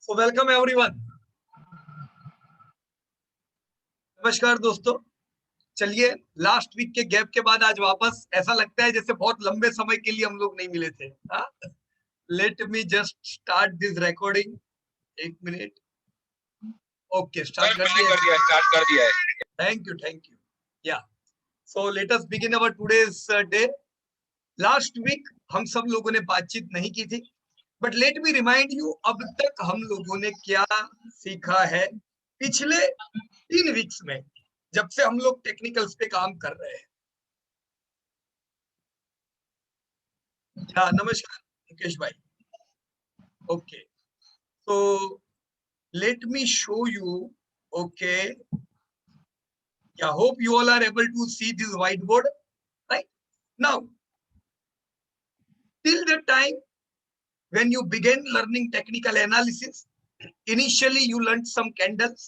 So welcome everyone. नमस्कार दोस्तों, चलिए लास्ट वीक के गैप के बाद आज वापस ऐसा लगता है जैसे बहुत लंबे समय के लिए हम लोग नहीं मिले थे। Let me just start this recording. एक मिनट। ओके, स्टार्ट कर दिया है। Thank you. Yeah so let us begin our today's day. Last week हम सब लोगों ने बातचीत नहीं की थी, but let me remind you अब तक हम लोगों ने क्या सीखा है पिछले 3 वीक्स में, जब से हम लोग टेक्निकल्स पे काम कर रहे हैं। नमस्कार मुकेश भाई। Okay, so let me show you. Okay, hope you all are able to see this whiteboard right now. Till the time when you begin learning technical analysis, initially you learned some candles.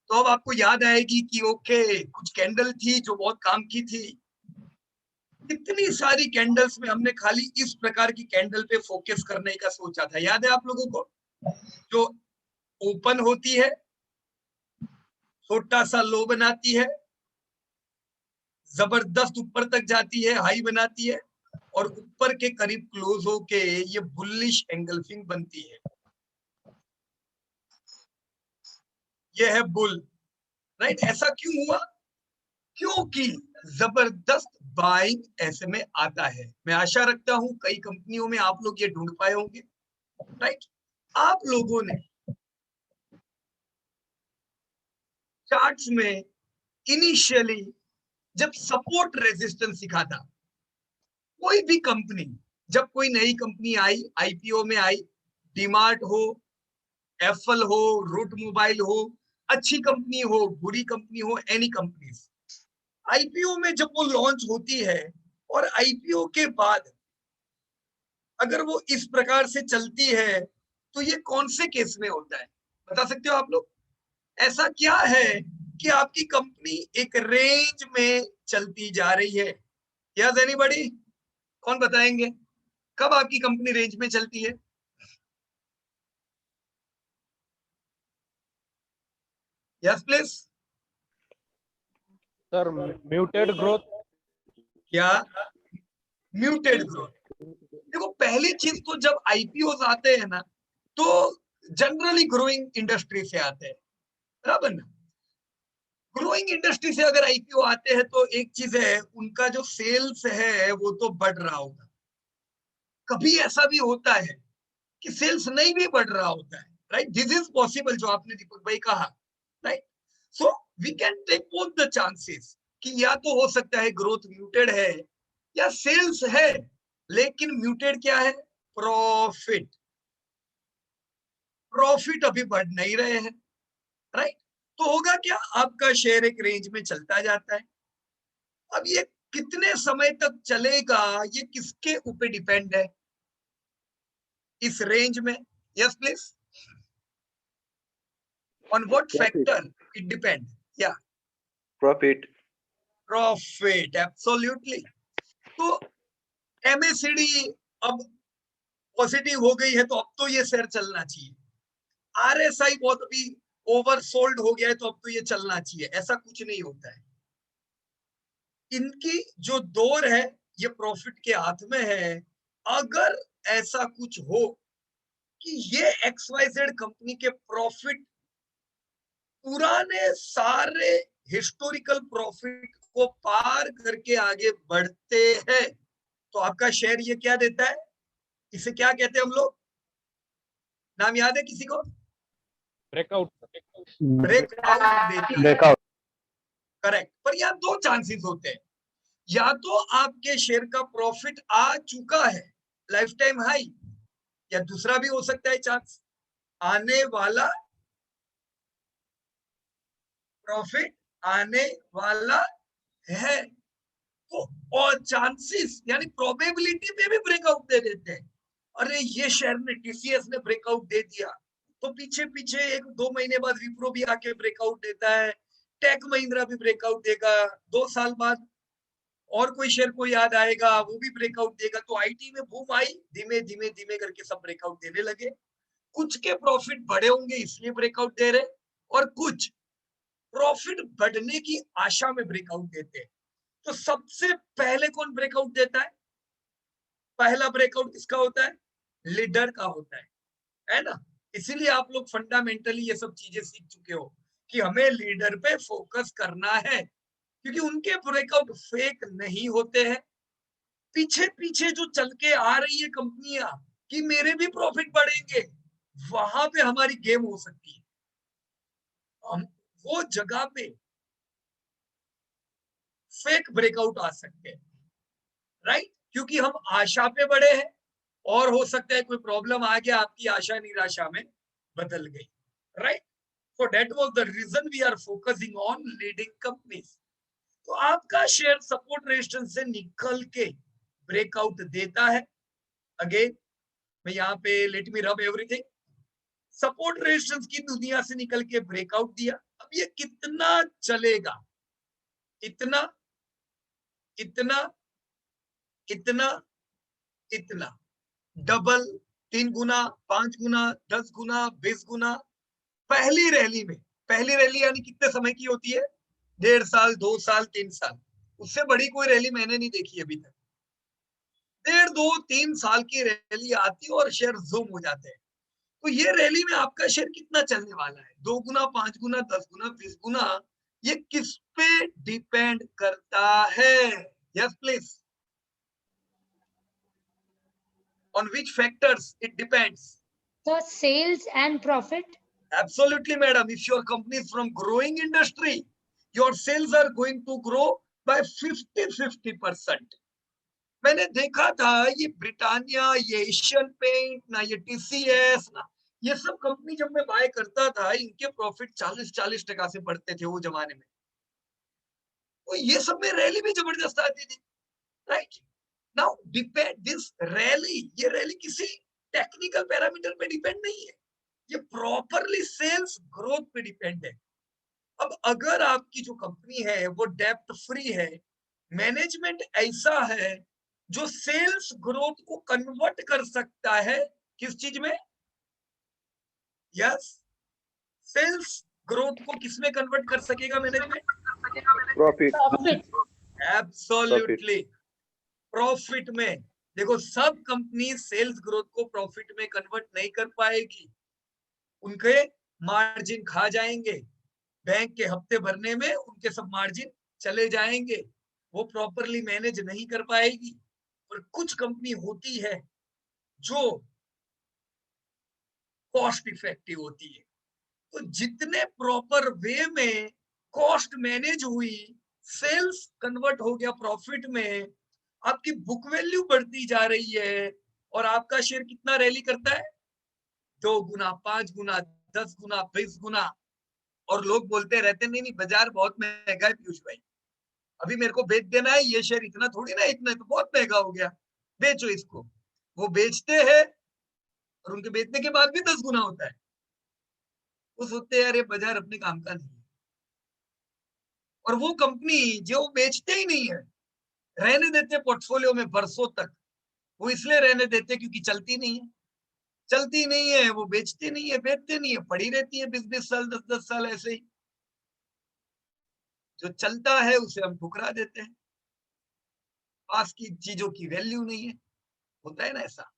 तो अब आपको याद आएगी कि okay कुछ candle थी जो बहुत काम की थी। इतनी सारी कैंडल्स में हमने खाली इस प्रकार की कैंडल पे फोकस करने का सोचा था, याद है आप लोगों को? जो ओपन होती है, छोटा सा लो बनाती है, जबरदस्त ऊपर तक जाती है, हाई बनाती है, और ऊपर के करीब क्लोज होके ये बुलिश एंगल्फिंग बनती है। ये है बुल, राइट? ऐसा क्यों हुआ? क्योंकि जबरदस्त बाइंग ऐसे में आता है। मैं आशा रखता हूं कई कंपनियों में आप लोग ये ढूंढ पाए होंगे, राइट? आप लोगों ने चार्ट्स में इनिशियली जब सपोर्ट रेजिस्टेंस सीखा था, कोई भी कंपनी, जब कोई नई कंपनी आई, आईपीओ में आई, डीमार्ट हो, एप्पल हो, रूट मोबाइल हो, अच्छी कंपनी हो, बुरी कंपनी हो, एनी कंपनीज, आईपीओ में जब वो लॉन्च होती है और आईपीओ के बाद अगर वो इस प्रकार से चलती है तो ये कौन से केस में होता है बता सकते हो आप लोग? ऐसा क्या है कि आपकी कंपनी एक रेंज में चलती जा रही है? Yes anybody? कौन बताएंगे कब आपकी कंपनी रेंज में चलती है? Yes please. Sir muted growth. क्या म्यूटेड ग्रोथ? देखो, पहली चीज तो जब आईपीओ आते हैं ना तो जनरली ग्रोइंग इंडस्ट्री से आते हैं, बराबर ना? ग्रोइंग इंडस्ट्री से अगर आईपीओ आते हैं तो एक चीज है, उनका जो सेल्स है वो तो बढ़ रहा होगा। कभी ऐसा भी होता है कि सेल्स नहीं भी बढ़ रहा होता है, राइट? दिस इज पॉसिबल, जो आपने दीपक भाई कहा, right? So we can take both the chances कि या तो हो सकता है ग्रोथ म्यूटेड है या सेल्स है, लेकिन म्यूटेड क्या है? प्रॉफिट। प्रॉफिट अभी बढ़ नहीं रहे हैं, राइट? तो होगा क्या, आपका शेयर एक रेंज में चलता जाता है। अब ये कितने समय तक चलेगा ये किसके ऊपर डिपेंड है? इस रेंज में। Yes please. On what factor it depend? या प्रॉफिट। Profit, absolutely. तो एमएससीडी अब पॉजिटिव हो गई है तो अब तो ये शेयर चलना चाहिए। आरएसआई बहुत अभी ओवरसोल्ड हो गया है तो अब तो ये चलना चाहिए, ऐसा कुछ नहीं होता है। इनकी जो दौर है ये प्रॉफिट के हाथ में है। अगर ऐसा कुछ हो कि ये XYZ कंपनी के प्रॉफिट पुराने सारे हिस्टोरिकल प्रॉफिट को पार करके आगे बढ़ते हैं तो आपका शेयर ये क्या देता है? इसे क्या कहते हैं हम लोग? नाम याद है किसी को? ब्रेकआउट। ब्रेकआउट देता है। ब्रेकआउट। करेक्ट। पर यहाँ दो चांसेस होते हैं, या तो आपके शेयर का प्रॉफिट आ चुका है लाइफ टाइम हाई, या दूसरा भी हो सकता है चांस, आने वाला प्रॉफिट आने वाला है। तो और चांसेस यानी प्रोबेबिलिटी में भी ब्रेकआउट दे देते हैं। अरे ये शेयर ने, टीसीएस ने ब्रेकआउट दे दिया तो पीछे पीछे 1-2 महीने बाद विप्रो भी आके ब्रेकआउट देता है, टेक महिंद्रा भी ब्रेकआउट देगा, 2 साल बाद और कोई शेयर को याद आएगा वो भी ब्रेकआउट देगा। तो आईटी में बूम आई, धीमे धीमे धीमे करके सब ब्रेकआउट देने लगे। कुछ के प्रॉफिट बढ़े होंगे इसलिए ब्रेकआउट दे रहे, और कुछ प्रॉफिट बढ़ने की आशा में ब्रेकआउट देते हैं। तो सबसे पहले कौन ब्रेकआउट देता है? पहला ब्रेकआउट किसका होता है? लीडर का होता है ना? इसीलिए आप लोग फंडामेंटली ये सब चीजें सीख चुके हो कि हमें लीडर पे फोकस करना है, क्योंकि उनके ब्रेकआउट फेक नहीं होते हैं। पीछे पीछे जो चल के आ रही है कंपनियां कि मेरे भी प्रॉफिट बढ़ेंगे, वहां पे हमारी गेम हो सकती है। हम वो जगह पे फेक ब्रेकआउट आ सकते हैं, राइट? क्योंकि हम आशा पे बढ़े हैं, और हो सकता है कोई प्रॉब्लम आ गया, आपकी आशा निराशा में बदल गई, right? So that was the reason we are focusing on leading companies. तो आपका शेयर सपोर्ट रेजिस्टेंस से निकल के ब्रेकआउट देता है। अगेन मैं यहाँ पे लेट मी रब एवरीथिंग। सपोर्ट रेजिस्टेंस की दुनिया से निकल के ब्रेकआउट दिया। अब ये कितना चलेगा? इतना, इतना, इतना, इतना, डबल, 3 गुना, 5 गुना, 10 गुना, 20 गुना। पहली रैली में, पहली रैली यानी कितने समय की होती है? 1.5 साल, 2 साल, 3 साल। उससे बड़ी कोई रैली मैंने नहीं देखी अभी तक। 1.5, 2, 3 साल की रैली आती है और शेयर जूम हो जाते हैं। तो ये रैली में आपका शेयर कितना चलने वाला है? 2 गुना, 5 गुना, 10 गुना, 20 गुना, ये किस पे डिपेंड करता है? Yes please. On which factors it depends? So sales and profit. Absolutely, madam. If your company is from growing industry, your sales are going to grow by 50-50%. मैंने देखा था ये ब्रिटानिया, ये एशियन पेंट ना, ये TCS ना, ये सब कंपनी जब मैं बाय करता था, इनके प्रॉफिट 40-40% से बढ़ते थे वो जमाने में। तो ये सब में रैली भी जबरदस्त आती थी, right? Now depend this rally, ये रैली किसी टेक्निकल पैरामीटर पे डिपेंड नहीं है, ये प्रॉपरली सेल्स ग्रोथ पे डिपेंड है। अब अगर आपकी जो कंपनी है वो डेब्ट फ्री है, मैनेजमेंट ऐसा है जो सेल्स ग्रोथ को कन्वर्ट कर सकता है किस चीज में? यस, सेल्स ग्रोथ को किसमें कन्वर्ट कर सकेगा मैनेजमेंट? प्रॉफिट। एब्सोल्युटली, प्रॉफिट में। देखो, सब कंपनी सेल्स ग्रोथ को प्रॉफिट में कन्वर्ट नहीं कर पाएगी, उनके मार्जिन खा जाएंगे, बैंक के हफ्ते भरने में उनके सब मार्जिन चले जाएंगे, वो प्रॉपरली मैनेज नहीं कर पाएगी। और कुछ कंपनी होती है जो कॉस्ट इफेक्टिव होती है, तो जितने प्रॉपर वे में कॉस्ट मैनेज हुई, सेल्स कन्वर्ट हो गया प्रॉफिट में, आपकी बुक वैल्यू बढ़ती जा रही है, और आपका शेयर कितना रैली करता है? 2 गुना, 5 गुना, 10 गुना, 20 गुना। और लोग बोलते रहते नहीं नहीं बाजार बहुत महंगा है पीयूष भाई, अभी मेरे को बेच देना है ये शेयर, इतना थोड़ी ना, इतना तो बहुत महंगा हो गया, बेचो इसको। वो बेचते हैं और उनके बेचने के बाद भी 10 गुना होता है। वो सोचते हैं यार ये बाजार अपने काम का नहीं है। और वो कंपनी जो बेचते ही नहीं है, रहने देते पोर्टफोलियो में बरसों तक, वो इसलिए रहने देते क्योंकि चलती नहीं है, चलती नहीं है, वो बेचते नहीं है, बेचते नहीं है, पड़ी रहती है 20-20 साल, 10-10 साल ऐसे ही। जो चलता है उसे हम ठुकरा देते हैं, पास की चीजों की वैल्यू नहीं है, होता है ना ऐसा।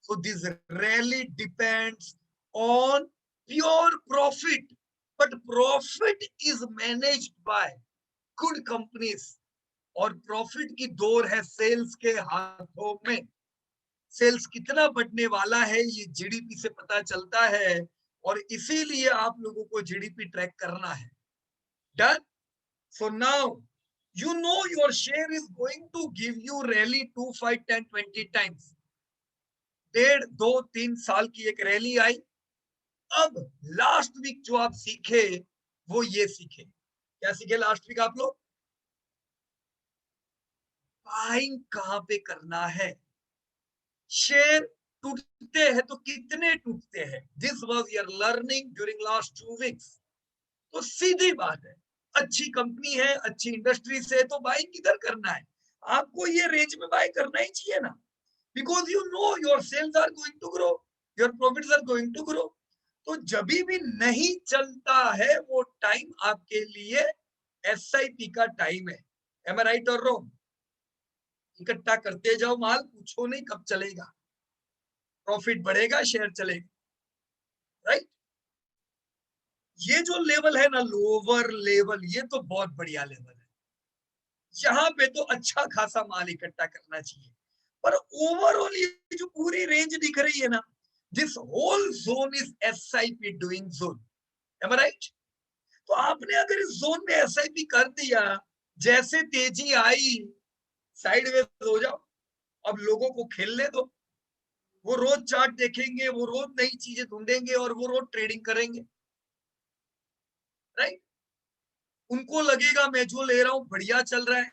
So this really depends on pure profit, but profit is managed by good companies, और प्रॉफिट की दौर है सेल्स के हाथों में। सेल्स कितना बढ़ने वाला है ये जीडीपी से पता चलता है, और इसीलिए आप लोगों को जीडीपी ट्रैक करना है। Done? So now you know your share is going to give you rally 2, 5, 10, 20 times। 1.5, 2, 3 साल की एक रैली आई। अब लास्ट वीक जो आप सीखे वो ये सीखे। क्या सीखे लास्ट वीक आप लोग? बाइंग कहां पे करना है, शेयर टूटते हैं तो कितने टूटते हैं, this was your learning during last 2 weeks. तो सीधी बात है, अच्छी कंपनी है, अच्छी इंडस्ट्री से, तो बाइंग किधर करना है? आपको ये रेंज में बाय करना ही चाहिए ना, because you know your sales are going to grow, your profits are going to grow. तो जब भी नहीं चलता है वो टाइम आपके लिए एसआईपी का टाइम है। एम आई राइट और रॉन्ग? इकट्ठा करते जाओ माल, पूछो नहीं कब चलेगा, प्रॉफिट बढ़ेगा, शेयर चलेगा, राइट? ये जो लेवल है ना, लोअर लेवल, ये तो बहुत बढ़िया लेवल है। यहाँ पे तो अच्छा खासा माल इकट्ठा करना चाहिए। पर ओवरऑल ये जो पूरी रेंज दिख रही है ना, this whole zone is SIP doing zone. Am I right? तो आपने अगर इस जोन में एसआईपी कर दिया, जैसे तेजी आई साइडवेज हो जाओ, अब लोगों को खेलने दो। वो रोज चार्ट देखेंगे, वो रोज नई चीजें ढूंढेंगे और वो रोज ट्रेडिंग करेंगे, राइट? उनको लगेगा मैं जो ले रहा हूं बढ़िया चल रहा है,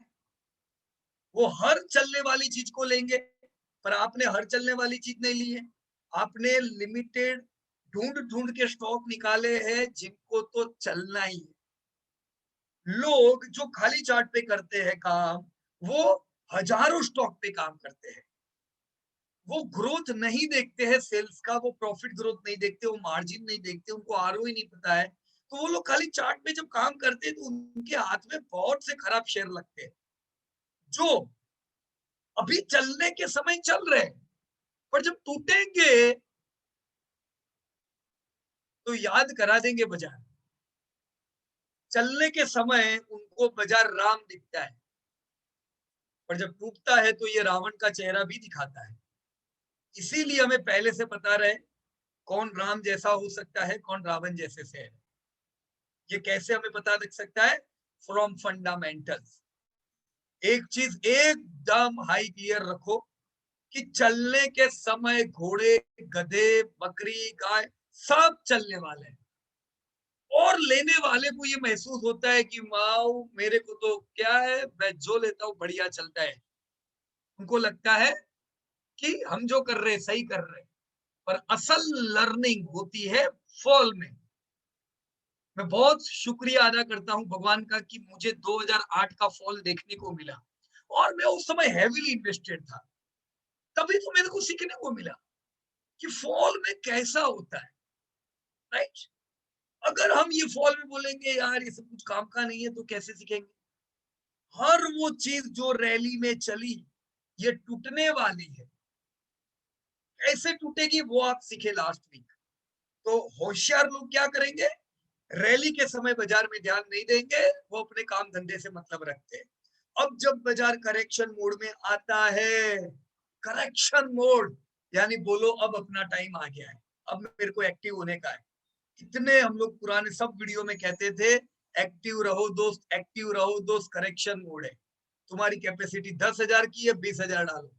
वो हर चलने वाली चीज को लेंगे। पर आपने हर चलने वाली चीज नहीं ली है, आपने लिमिटेड ढूंढ ढूंढ के स्टॉक निकाले हैं जिनको तो चलना ही है। लोग जो खाली चार्ट पे करते हैं काम, वो हजारों स्टॉक पे काम करते हैं। वो ग्रोथ नहीं देखते हैं सेल्स का, वो प्रॉफिट ग्रोथ नहीं देखते, वो मार्जिन नहीं देखते, उनको आरओई नहीं पता है। तो वो लोग खाली चार्ट पे जब काम करते हैं तो उनके हाथ में बहुत से खराब शेयर लगते हैं जो अभी चलने के समय चल रहे हैं, पर जब टूटेंगे तो याद करा देंगे बाजार। चलने के समय उनको बाजार राम दिखता है, पर जब टूटता है तो ये रावण का चेहरा भी दिखाता है। इसीलिए हमें पहले से पता रहे कौन राम जैसा हो सकता है, कौन रावण जैसे से है। ये कैसे हमें पता लग सकता है? From fundamentals. एक चीज एकदम हाई क्लियर रखो कि चलने के समय घोड़े, गधे, बकरी, गाय सब चलने वाले हैं, और लेने वाले को ये महसूस होता है कि वाओ मेरे को तो क्या है, मैं जो लेता हूं बढ़िया चलता है। उनको लगता है कि हम जो कर रहे हैं सही कर रहे हैं, पर असल लर्निंग होती है फॉल में। मैं बहुत शुक्रिया अदा करता हूं भगवान का कि मुझे 2008 का फॉल देखने को मिला, और मैं उस समय हेवीली इन्वेस्टेड था। तभी तो मेरे को सीखने को मिला कि फॉल में कैसा होता है, राइट? अगर हम ये फॉल में बोलेंगे यार ये सब कुछ काम का नहीं है, तो कैसे सीखेंगे? हर वो चीज जो रैली में चली ये टूटने वाली है, कैसे टूटेगी वो आप सीखे लास्ट वीक। तो होशियार लोग क्या करेंगे? रैली के समय बाजार में ध्यान नहीं देंगे, वो अपने काम धंधे से मतलब रखते हैं। अब जब बाजार करेक्शन मोड में आता है, करेक्शन मोड यानी बोलो अब अपना टाइम आ गया है, अब मेरे को एक्टिव होने का है। इतने हम लोग पुराने सब वीडियो में कहते थे एक्टिव रहो दोस्त, एक्टिव रहो दोस्त, करेक्शन मोड है। तुम्हारी कैपेसिटी 10,000 की है, 20,000 डालो।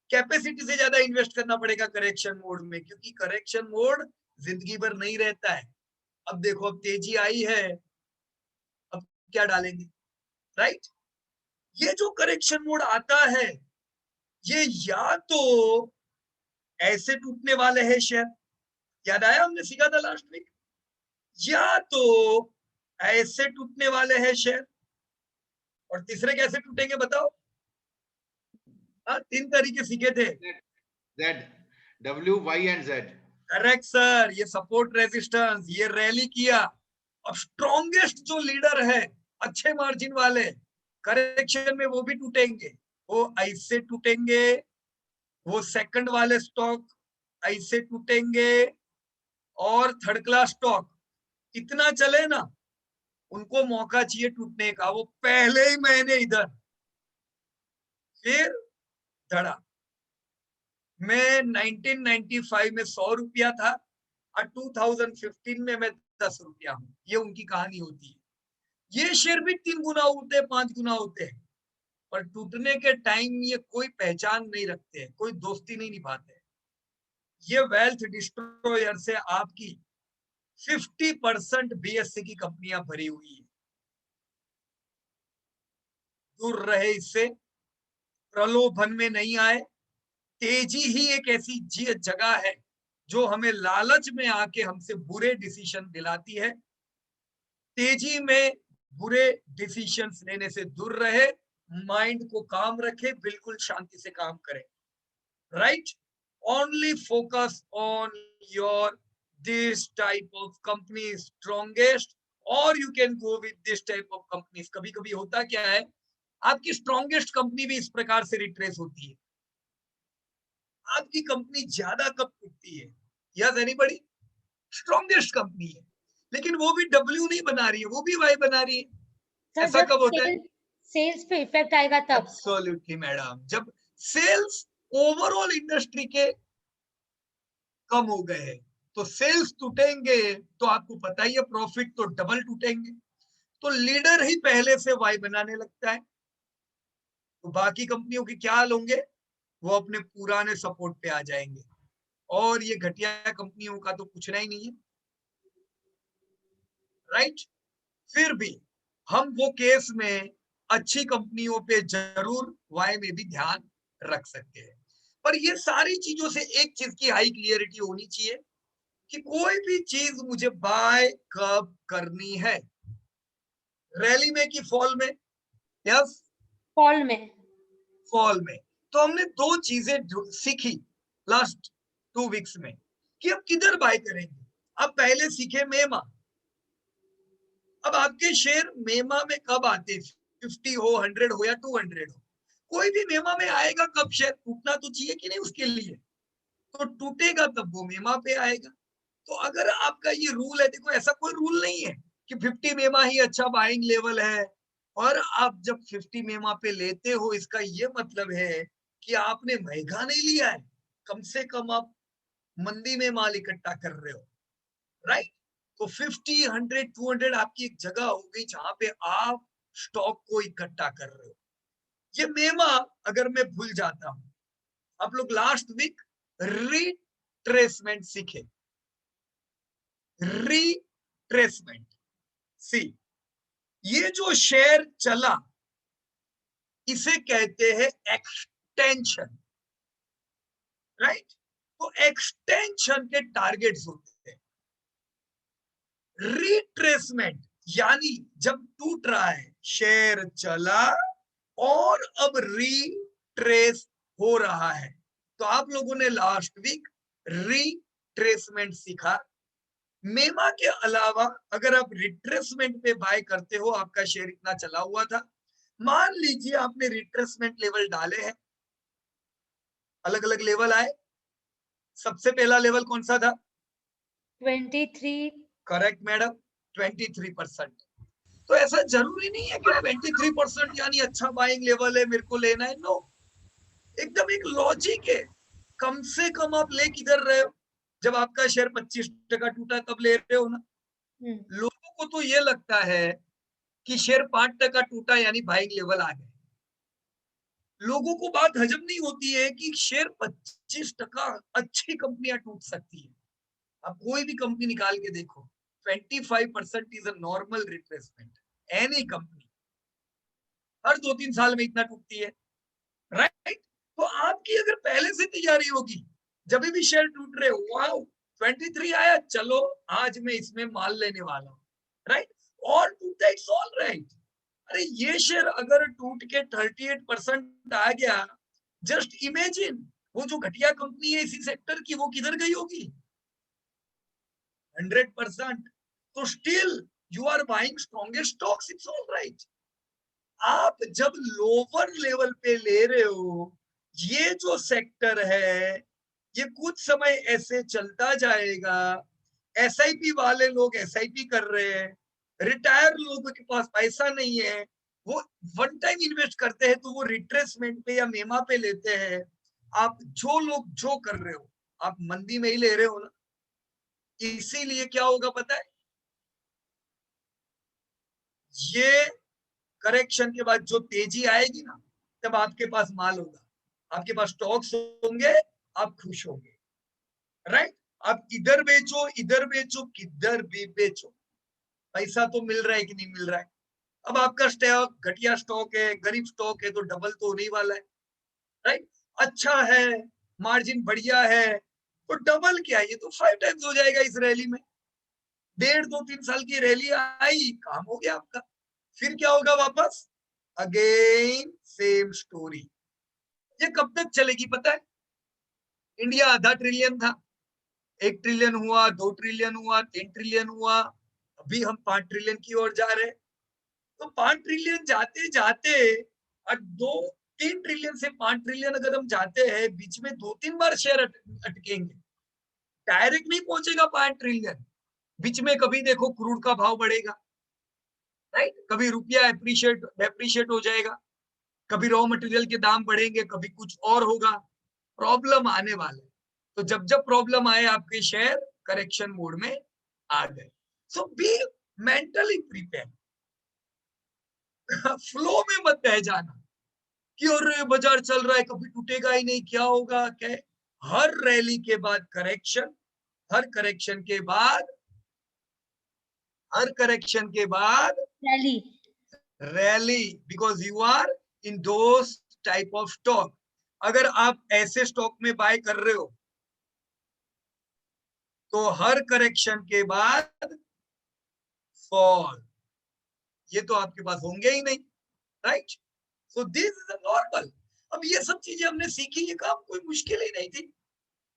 कैपेसिटी से ज्यादा इन्वेस्ट करना पड़ेगा करेक्शन मोड में, क्योंकि करेक्शन मोड जिंदगी भर नहीं रहता है। अब देखो अब तेजी आई है, अब क्या डालेंगे, राइट? ये जो करेक्शन मोड आता है, ये या तो ऐसे टूटने वाले हैं शेयर, याद आया हमने सीखा था लास्ट वीक, या तो ऐसे टूटने वाले हैं शेयर, और तीसरे कैसे टूटेंगे बताओ? हाँ, 3 तरीके सीखे थे। Z, W, Y and Z. Correct sir, ये सपोर्ट रेजिस्टेंस, ये रैली किया। अब स्ट्रॉन्गेस्ट जो लीडर है, अच्छे मार्जिन वाले, करेक्शन में वो भी टूटेंगे। वो ऐसे टूटेंगे, वो सेकंड वाले स्टॉक ऐसे टूटेंगे, और थर्ड क्लास स्टॉक इतना चले ना, उनको मौका चाहिए टूटने का, वो पहले ही महीने इधर, फिर धड़ा। मैं 1995 में 100 रुपया था और 2015 में मैं 10 रुपया हूं। ये उनकी कहानी होती है। ये शेयर भी 3 गुना होते हैं, 5 गुना होते हैं, पर टूटने के टाइम ये कोई पहचान नहीं रखते हैं, कोई दोस्ती नहीं निभाते। ये वेल्थ डिस्ट्रॉयर से आपकी 50% बीएससी की कंपनियां भरी हुई है। दूर रहे इससे, प्रलोभन में नहीं आए। तेजी ही एक ऐसी जगह है जो हमें लालच में आके हमसे बुरे डिसीजन दिलाती है। तेजी में बुरे डिसीजंस लेने से दूर रहे, माइंड को काम रखे, बिल्कुल शांति से काम करे, right? only focus on your this type of company strongest, or you can go with this type of companies. कभी कभी होता क्या है, आपकी स्ट्रॉन्गेस्ट कंपनी भी इस प्रकार से रिट्रेस होती है। आपकी कंपनी ज्यादा कब टूटती है? Yes anybody? स्ट्रॉन्गेस्ट कंपनी है, लेकिन वो भी डब्ल्यू नहीं बना रही है, वो भी वाई बना रही है। सर ऐसा जब कब होता है? सेल्स पे इफेक्ट आएगा तब। एब्सोल्युटली मैडम, जब सेल्स ओवरऑल इंडस्ट्री के कम हो गए हैं, तो सेल्स टूटेंगे, तो आपको पता ही है प्रॉफिट तो डबल टूटेंगे। तो लीडर ही पहले से वाई बनाने लगता है, तो बाकी कंपनियों के क्या हाल होंगे? वो अपने पुराने सपोर्ट पे आ जाएंगे, और ये घटिया कंपनियों का तो पूछना ही नहीं है, राइट? फिर भी हम वो केस में अच्छी कंपनियों पे जरूर वाई में भी ध्यान रख सकते हैं। पर ये सारी चीजों से एक चीज की हाई क्लियरिटी होनी चाहिए कि कोई भी चीज मुझे बाय कब करनी है, रैली में कि फॉल में? यस, फॉल में। फॉल में। तो हमने दो चीजें सीखी लास्ट 2 वीक्स में कि अब किधर बाय करेंगे। अब पहले सीखे मेमा। अब आपके शेयर मेमा में कब आते, 50 हो, 100 हो या 200 हो, कोई भी मेमा में आएगा कब? शेयर टूटना तो चाहिए कि नहीं उसके लिए, तो टूटेगा तब वो मेमा पे आएगा। तो अगर आपका ये रूल है, देखो ऐसा कोई रूल नहीं है कि 50 मेमा ही अच्छा बाइंग लेवल है, और आप जब 50 मेमा पे लेते हो, इसका ये मतलब है कि आपने महंगा नहीं लिया है, कम से कम आप मंदी में माल इकट्ठा कर रहे हो, राइट? तो 50, 100, 200 आपकी एक जगह हो गई जहां पे आप स्टॉक को इकट्ठा कर रहे हो। ये मेमा अगर मैं भूल जाता हूं, आप लोग लास्ट वीक रिट्रेसमेंट सीखे, रिट्रेसमेंट। सी, ये जो शेयर चला इसे कहते हैं एक्सटेंशन, राइट? तो एक्सटेंशन के टारगेट्स होते हैं। रिट्रेसमेंट यानी जब टूट रहा है, शेयर चला और अब रिट्रेस हो रहा है, तो आप लोगों ने लास्ट वीक रिट्रेसमेंट सीखा। मेमा के अलावा अगर आप रिट्रेसमेंट पे बाय करते हो, आपका शेयर इतना चला हुआ था, मान लीजिए आपने रिट्रेसमेंट लेवल डाले हैं, अलग अलग लेवल आए, सबसे पहला लेवल कौन सा था? 23। Correct madam, 23%। तो ऐसा जरूरी नहीं है कि 23% यानी अच्छा बाइंग लेवल है, मेरे को लेना है। नो, एकदम एक लॉजिक है। कम से कम आप ले किधर रहे हो? जब आपका शेयर 25% टूटा तब ले रहे हो ना। लोगों को तो ये लगता है कि शेयर 5% टूटा यानी बाइंग लेवल आ गए। लोगों को बात हजम नहीं होती है कि शेयर 25% अच्छी कंपनियां टूट सकती है। आप कोई भी कंपनी निकाल के देखो, 25% is a normal retracement. Any company हर 2-3 साल में इतना टूटती है, राइट? तो आपकी अगर पहले से तैयारी होगी, जब भी शेयर टूट रहे हो, वाओ 23 आया, चलो आज मैं इसमें माल लेने वाला हूँ, राइट? और टूटता, इट्स ऑल राइट। अरे ये शेयर अगर टूट के 38% आ गया, जस्ट इमेजिन वो जो घटिया कंपनी है इसी सेक्टर की, वो किधर गई होगी? 100%। तो still you are buying strongest stocks, it's all right. आप जब लोअर लेवल पे ले रहे हो, ये जो सेक्टर है ये कुछ समय ऐसे चलता जाएगा। एसआईपी वाले लोग एसआईपी कर रहे हैं, रिटायर लोगों के पास पैसा नहीं है, वो वन टाइम इन्वेस्ट करते हैं, तो वो रिट्रेसमेंट पे या मेमा पे लेते हैं। आप जो लोग जो कर रहे हो, आप मंदी में ही ले रहे हो ना। इसीलिए क्या होगा पता है? ये करेक्शन के बाद जो तेजी आएगी ना, तब आपके पास माल होगा, आपके पास स्टॉक्स होंगे, आप खुश होंगे, राइट? आप इधर बेचो, इधर बेचो, किधर भी बेचो, पैसा तो मिल रहा है कि नहीं मिल रहा है? अब आपका स्टॉक घटिया स्टॉक है, गरीब स्टॉक है, तो डबल तो होने ही वाला है, राइट? अच्छा है, मार्जिन बढ़िया है, तो डबल क्या, ये तो 5 टाइम्स हो जाएगा इस रैली में। 1.5-2-3 साल की रैली आई, काम हो गया आपका। फिर क्या होगा वापस? Again same story. ये कब तक चलेगी पता है? इंडिया आधा ट्रिलियन था, 1 ट्रिलियन हुआ, 2 ट्रिलियन हुआ, 3 ट्रिलियन हुआ, अभी हम 5 ट्रिलियन की ओर जा रहे हैं। तो 5 ट्रिलियन जाते जाते और 2-3 ट्रिलियन से 5 ट्रिलियन अगर हम जाते हैं, बीच में 2-3 बार शेयर अटकेंगे, डायरेक्ट नहीं पहुंचेगा 5 ट्रिलियन। बीच में कभी देखो क्रूड का भाव बढ़ेगा, राइट, कभी रुपया डेप्रिशिएट हो जाएगा, कभी रॉ मटेरियल के दाम बढ़ेंगे, कभी कुछ और होगा, प्रॉब्लम आने वाले। तो जब जब प्रॉब्लम आए आपके शेयर करेक्शन मोड में आ गए। सो बी मेंटली प्रिपेयर। फ्लो में मत बह जाना कि और बाजार चल रहा है, कभी टूटेगा ही नहीं, क्या होगा क्या। हर रैली के बाद करेक्शन, हर करेक्शन के बाद Rally. Rally, because you are in those type of stock. अगर आप ऐसे स्टॉक में बाय कर रहे हो तो हर करेक्शन के बाद फॉल, ये तो आपके पास होंगे ही नहीं, right. So this is normal. अब ये सब चीजें हमने सीखी, ये काम कोई मुश्किल ही नहीं थी,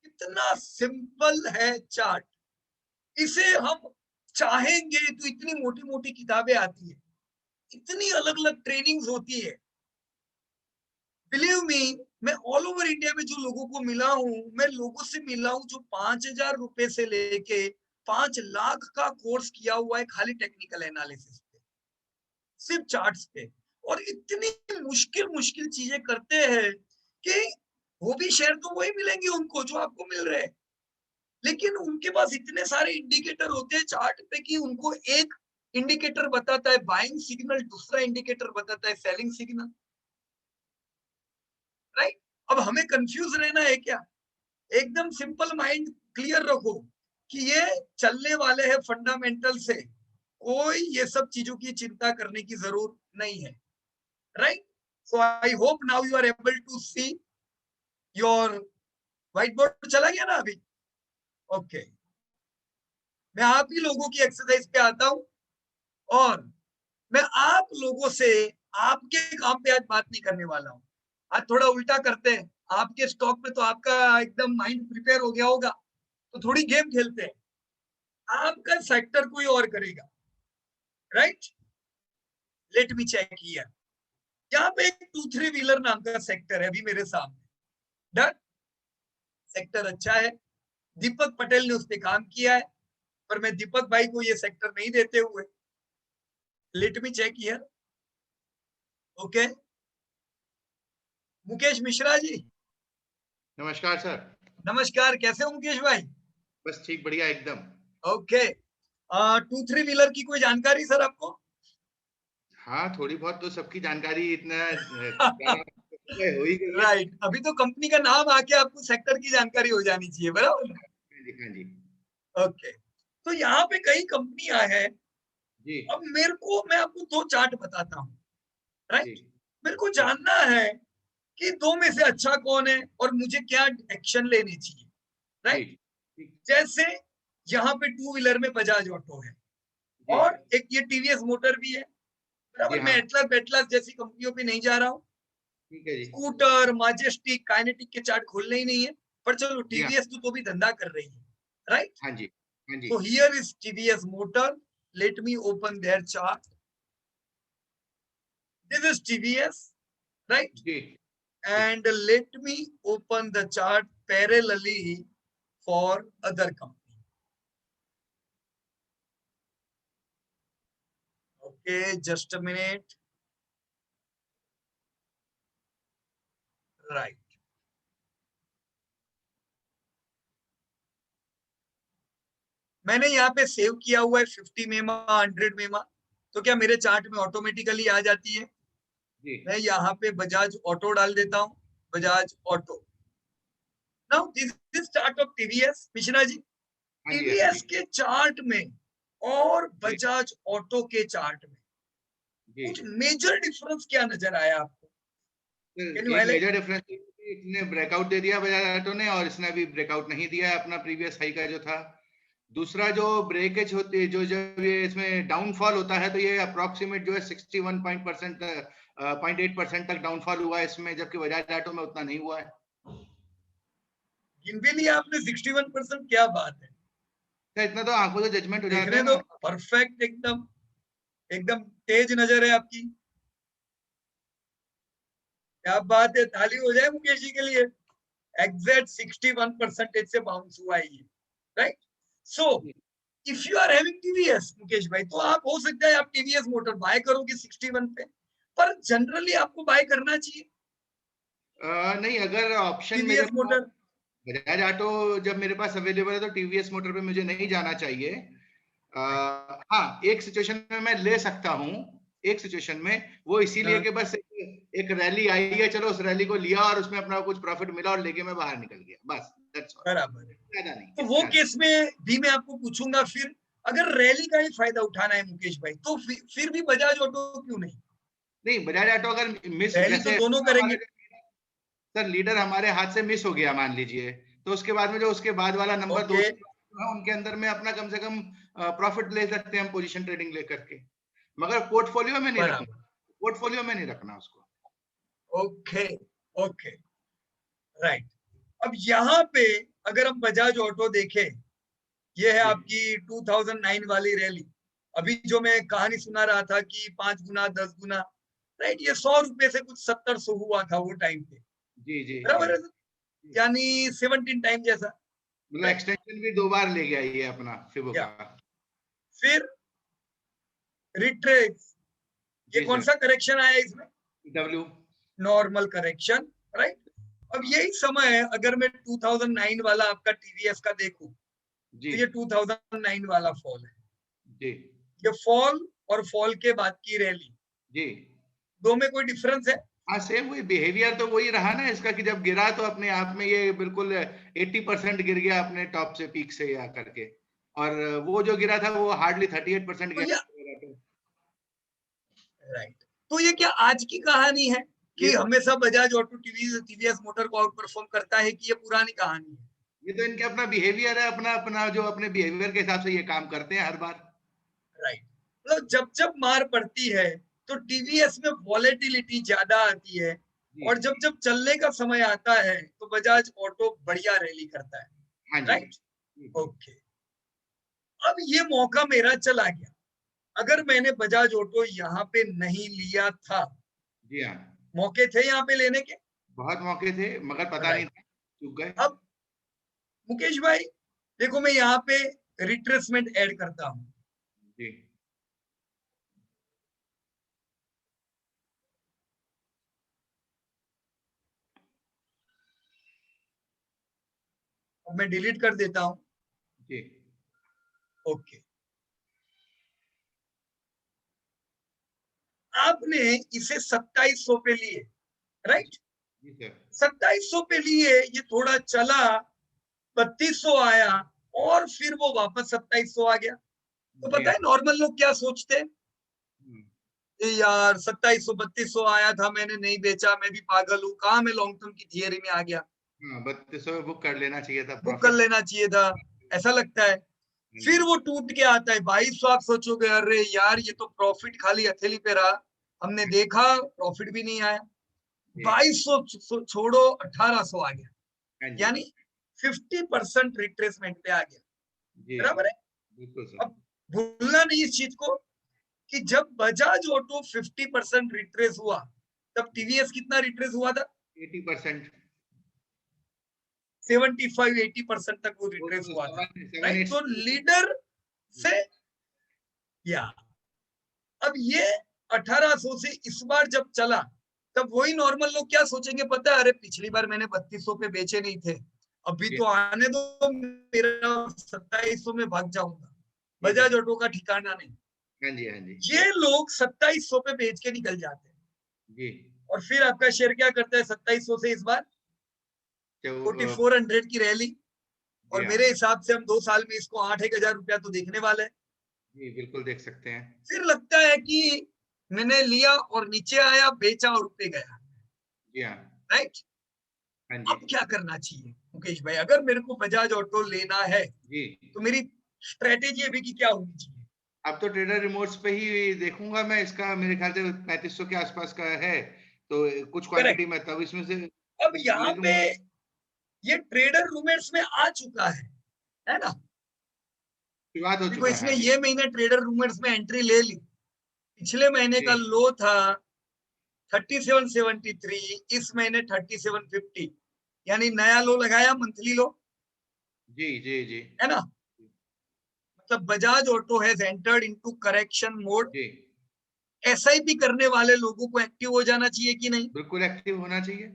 इतना सिंपल है चार्ट। इसे हम चाहेंगे तो इतनी मोटी मोटी किताबें आती है, इतनी अलग अलग ट्रेनिंग्स होती है। बिलीव मी, मैं ऑल ओवर इंडिया में जो लोगों को मिला हूं, मैं लोगों से मिला हूं जो 5,000 रुपए से लेके 5 लाख का कोर्स किया हुआ है खाली टेक्निकल एनालिसिस पे, सिर्फ चार्ट्स पे, और इतनी मुश्किल मुश्किल चीजें करते हैं कि वो भी शेयर तो वही मिलेंगे उनको जो आपको मिल रहे हैं, लेकिन उनके पास इतने सारे इंडिकेटर होते हैं चार्ट पे कि उनको एक इंडिकेटर बताता है बाइंग सिग्नल, दूसरा इंडिकेटर बताता है सेलिंग सिग्नल, राइट। अब हमें कंफ्यूज रहना है क्या? एकदम सिंपल माइंड क्लियर रखो कि ये चलने वाले हैं फंडामेंटल से, कोई ये सब चीजों की चिंता करने की जरूरत नहीं है, right. So I hope now you are able to see your whiteboard. चला गया ना अभी? ओके, मैं आप ही लोगों की एक्सरसाइज पे आता हूं और मैं आप लोगों से आपके काम पे आज बात नहीं करने वाला हूं। आज थोड़ा उल्टा करते हैं, आपके स्टॉक पे तो आपका एकदम माइंड प्रिपेयर हो गया होगा, तो थोड़ी गेम खेलते हैं। आपका सेक्टर कोई और करेगा, right. Let me check here. यहाँ पे एक 2-3 व्हीलर नाम का सेक्टर है अभी मेरे सामने, डन। सेक्टर अच्छा है, दीपक पटेल ने उस पर काम किया है, पर मैं दीपक भाई को ये सेक्टर नहीं देते हुए, let me check here. Okay, Mukesh Mishra ji, नमस्कार सर। नमस्कार, कैसे हो मुकेश भाई? बस ठीक, बढ़िया एकदम। ओके, 2-3 व्हीलर की कोई जानकारी सर आपको? हाँ, थोड़ी बहुत तो सबकी जानकारी इतना हो ही गई है। राइट, अभी तो कंपनी का नाम आके आपको सेक्टर की जानकारी हो जानी चाहिए, बराबर? हाँ जी। ओके, तो यहाँ पे कई कंपनियां हैं। जी अब मैं आपको 2 चार्ट बताता हूँ, राइट। जी मेरे को जानना है कि 2 में से अच्छा कौन है और मुझे क्या एक्शन लेनी चाहिए, जी राइट। जी जैसे यहाँ पे 2 व्हीलर में बजाज ऑटो है जी और एक ये टीवीएस मोटर भी है, बराबर। मैं हाँ, एटलास जैसी कंपनियों पे नहीं जा रहा हूँ, ठीक है जी। स्कूटर, माजेस्टिक, काइनेटिक के चार्ट खोलने ही नहीं है, पर चलो जी हाँ, टीवीएस तो भी धंधा कर रही है, राइट। हाँ जी, हाँ जी। So here is TVS Motor. Let me open their chart. This is TVS, right? Ji And let me open the chart parallelly for other company. Okay, just a minute. Right. मैंने यहाँ पे save किया हुआ है 50 मेमा, 100 मेमा, तो क्या मेरे चार्ट में ऑटोमेटिकली आ जाती है? जी मैं यहाँ पे बजाज ऑटो डाल देता हूँ, Bajaj auto. Now this is chart of TVS, Mishra ji. हाँ जी, हाँ टीवीएस जी, के चार्ट में और जी बजाज ऑटो के चार्ट में जी। कुछ मेजर डिफरेंस क्या नजर आया आपको? कैन यू एक हाईलाइट? मेजर डिफरेंस इसने ब्रेकआउट दे दिया बजाज ऑटो ने, और इसने अभी ब्रेकआउट नहीं दिया है अपना प्रीवियस हाई का जो था। दूसरा, जो ब्रेकेज होती है, जो जब ये इसमें डाउनफॉल होता है, तो ये अप्रोक्सीमेट जो है 61.8% तक डाउनफॉल हुआ है इसमें, जबकि बजाज ऑटो में उतना नहीं हुआ है। गिन भी लिया आपने 61%, क्या बात है। तो इतना तो आंखों से जजमेंट हो जाता देखने है दो, ना। परफेक्ट, एकदम एकदम तेज नजर है आपकी। क्या बात है, ताली हो जाए मुकेश जी के लिए। एग्जैक्ट 61% से बाउंस हुआ है ये, right. So if you are having TVS Mukesh भाई, तो आप हो सकता है आप टीवीएस मोटर बाय करोगे 61 पे, पर जनरली आपको बाय करना चाहिए नहीं, अगर ऑप्शन मेरे टीवीएस मोटर। बजाज ऑटो जब मेरे पास अवेलेबल है तो टीवीएस मोटर पे मुझे नहीं जाना चाहिए। हाँ, एक सिचुएशन में मैं ले सकता हूँ, एक सिचुएशन में, वो इसीलिए हाँ। कि बस एक रैली आई है, चलो उस रैली को लिया और उसमें अपना कुछ प्रॉफिट मिला और लेके मैं बाहर निकल गया, बस दैट्स ऑल, बराबर है। ज्यादा नहीं। तो वो केस में भी मैं आपको पूछूंगा, फिर अगर रैली का ही फायदा उठाना है मुकेश भाई, तो फिर भी बजाज ऑटो क्यों नहीं? नहीं, बजाज ऑटो अगर मिस, रैली तो जैसे दोनों हमारे करेंगे। सर लीडर हमारे हाथ से मिस हो गया मान लीजिए, तो उसके बाद में जो उसके बाद वाला नंबर दो ओके, है उनके अंदर में अपना कम से कम प्रॉफिट ले सकते हैं हम, पोजीशन ट्रेडिंग लेकर के, मगर पोर्टफोलियो में नहीं रखना, बराबर, पोर्टफोलियो में नहीं रखना उसको। Okay, okay, right. अब यहाँ पे अगर हम बजाज ऑटो देखें, ये है जी आपकी 2009 वाली रैली। अभी जो मैं कहानी सुना रहा था कि 5 गुना 10 गुना, राइट, ये 100 रुपए से कुछ 70-100 हुआ था वो टाइम पे, जी जी जी, बराबर है सर? यानी 17 टाइम जैसा, मतलब राइट। एक्सटेंशन भी 2 बार ले गया ये अपना फिबो या का। फिर रिट्रेस, ये जी कौन सर, सा करेक्शन आया इसमें? डब्ल्यू। Normal correction, right. अब यही समय है, अगर मैं 2009 वाला आपका टीवीएस का देखूं, जी तो ये 2009 वाला फॉल है। जी ये फॉल और फॉल के बाद की रैली, जी, दो में कोई डिफरेंस है? हाँ सेम वही बिहेवियर तो वही रहा ना इसका, कि जब गिरा तो अपने आप में ये बिल्कुल 80% गिर गया अपने टॉप से, पीक से या करके, और वो जो गिरा था वो हार्डली 38% तो गिरा। ये, राइट, तो ये क्या आज की कहानी है ये कि हमेशा बजाज ऑटो टीवीएस मोटर को आउट परफॉर्म करता है, कि ये पुरानी कहानी है? ये तो इनके अपना बिहेवियर है, अपना अपना जो अपने बिहेवियर के हिसाब से ये काम करते हैं हर बार। राइट, मतलब जब जब मार पड़ती है तो टीवीएस में वॉलेटिलिटी ज्यादा आती है, जी और जब जब चलने का समय आता है तो बजाज ऑटो बढ़िया रैली करता है, हाँ जी राइट। जी जी ओके, अब ये मौका मेरा चला गया। अगर मैंने बजाज ऑटो यहाँ पे नहीं लिया था, जी, हाँ मौके थे यहाँ पे लेने के, बहुत मौके थे मगर पता नहीं राइट। था, चूक गए। अब मुकेश भाई देखो, मैं यहाँ पे रिट्रेसमेंट ऐड करता हूँ। जी अब मैं डिलीट कर देता हूँ। जी ओके, आपने इसे 2700 पे लिए, राइट। जी सर, 2700 पे लिए, ये थोड़ा चला, 3200 आया, और फिर वो वापस 2700 आ गया। तो जी पता हाँ, है नॉर्मल लोग क्या सोचते हैं? ए यार 2700 3200 आया था, मैंने नहीं बेचा, मैं भी पागल हूँ, कहाँ मैं लॉन्ग टर्म की थियरी में आ गया, हाँ 3200 में बुक कर लेना चाहिए था बुक कर प्रॉफिट। लेना चाहिए था, ऐसा लगता है। फिर वो टूट के आता है 2200, आप सोचोगे अरे यार ये तो प्रॉफिट खाली हथेली पे रहा, हमने देखा प्रॉफिट भी नहीं आया। जी 2200 छोड़ो, 1800 आ गया, हाँ जी यानी 50% रिट्रेसमेंट पे आ गया, जी, बराबर है। बिल्कुल सर, अब भूलना नहीं इस चीज को कि जब बजाज ऑटो 50% रिट्रेस हुआ, तब टीवीएस कितना रिट्रेस हुआ था? 80%। 75-80% तक वो वो रिट्रेस तो हुआ था, सेवन राइट। एट तो लीडर से, या अब ये 1800 से इस बार जब चला, तब वही नॉर्मल लोग क्या सोचेंगे पता है? अरे पिछली बार मैंने 3200 पे बेचे नहीं थे, अभी जी तो आने दो, मेरा 2700 में भाग जाऊंगा, जी बजाज सर, ऑटो का ठिकाना नहीं। हाँ जी हाँ जी ये लोग 2700 पे बेच के निकल जाते हैं, जी, और फिर आपका शेयर क्या करता है 2700 से इस बार तो 4400 की रैली, जी और हाँ, मेरे हिसाब से हम 2 साल में इसको 8-1000 रुपया तो देखने वाले हैं। जी बिल्कुल देख सकते हैं। फिर लगता है कि मैंने लिया और नीचे आया, बेचा और ऊपर गया, जी हाँ, राइट। हाँ जी अब क्या करना चाहिए मुकेश भाई, अगर मेरे को बजाज ऑटो लेना है, जी, तो मेरी स्ट्रेटेजी अभी की क्या होनी चाहिए? अब तो ट्रेडर रिमोट्स पे ही देखूंगा मैं इसका, मेरे ख्याल से 3500 के आसपास का है, तो कुछ क्वांटिटी करेक्ट। में तब इसमें से अब कुछ ले यहाँ पे लूंगा। ये ट्रेडर रूममेट्स में आ चुका है ना? शुरुआत हो देखो चुका इसने है। ये महीने ट्रेडर रूममेट्स में एंट्री ले ली, पिछले महीने का जी। लो था 3773, इस महीने 3750, यानी नया लो लगाया, मंथली लो, जी जी जी है ना? मतलब Bajaj auto has entered into correction mode. जी, एसआईपी करने वाले लोगों को एक्टिव हो जाना चाहिए कि नहीं? बिल्कुल एक्टिव होना चाहिए।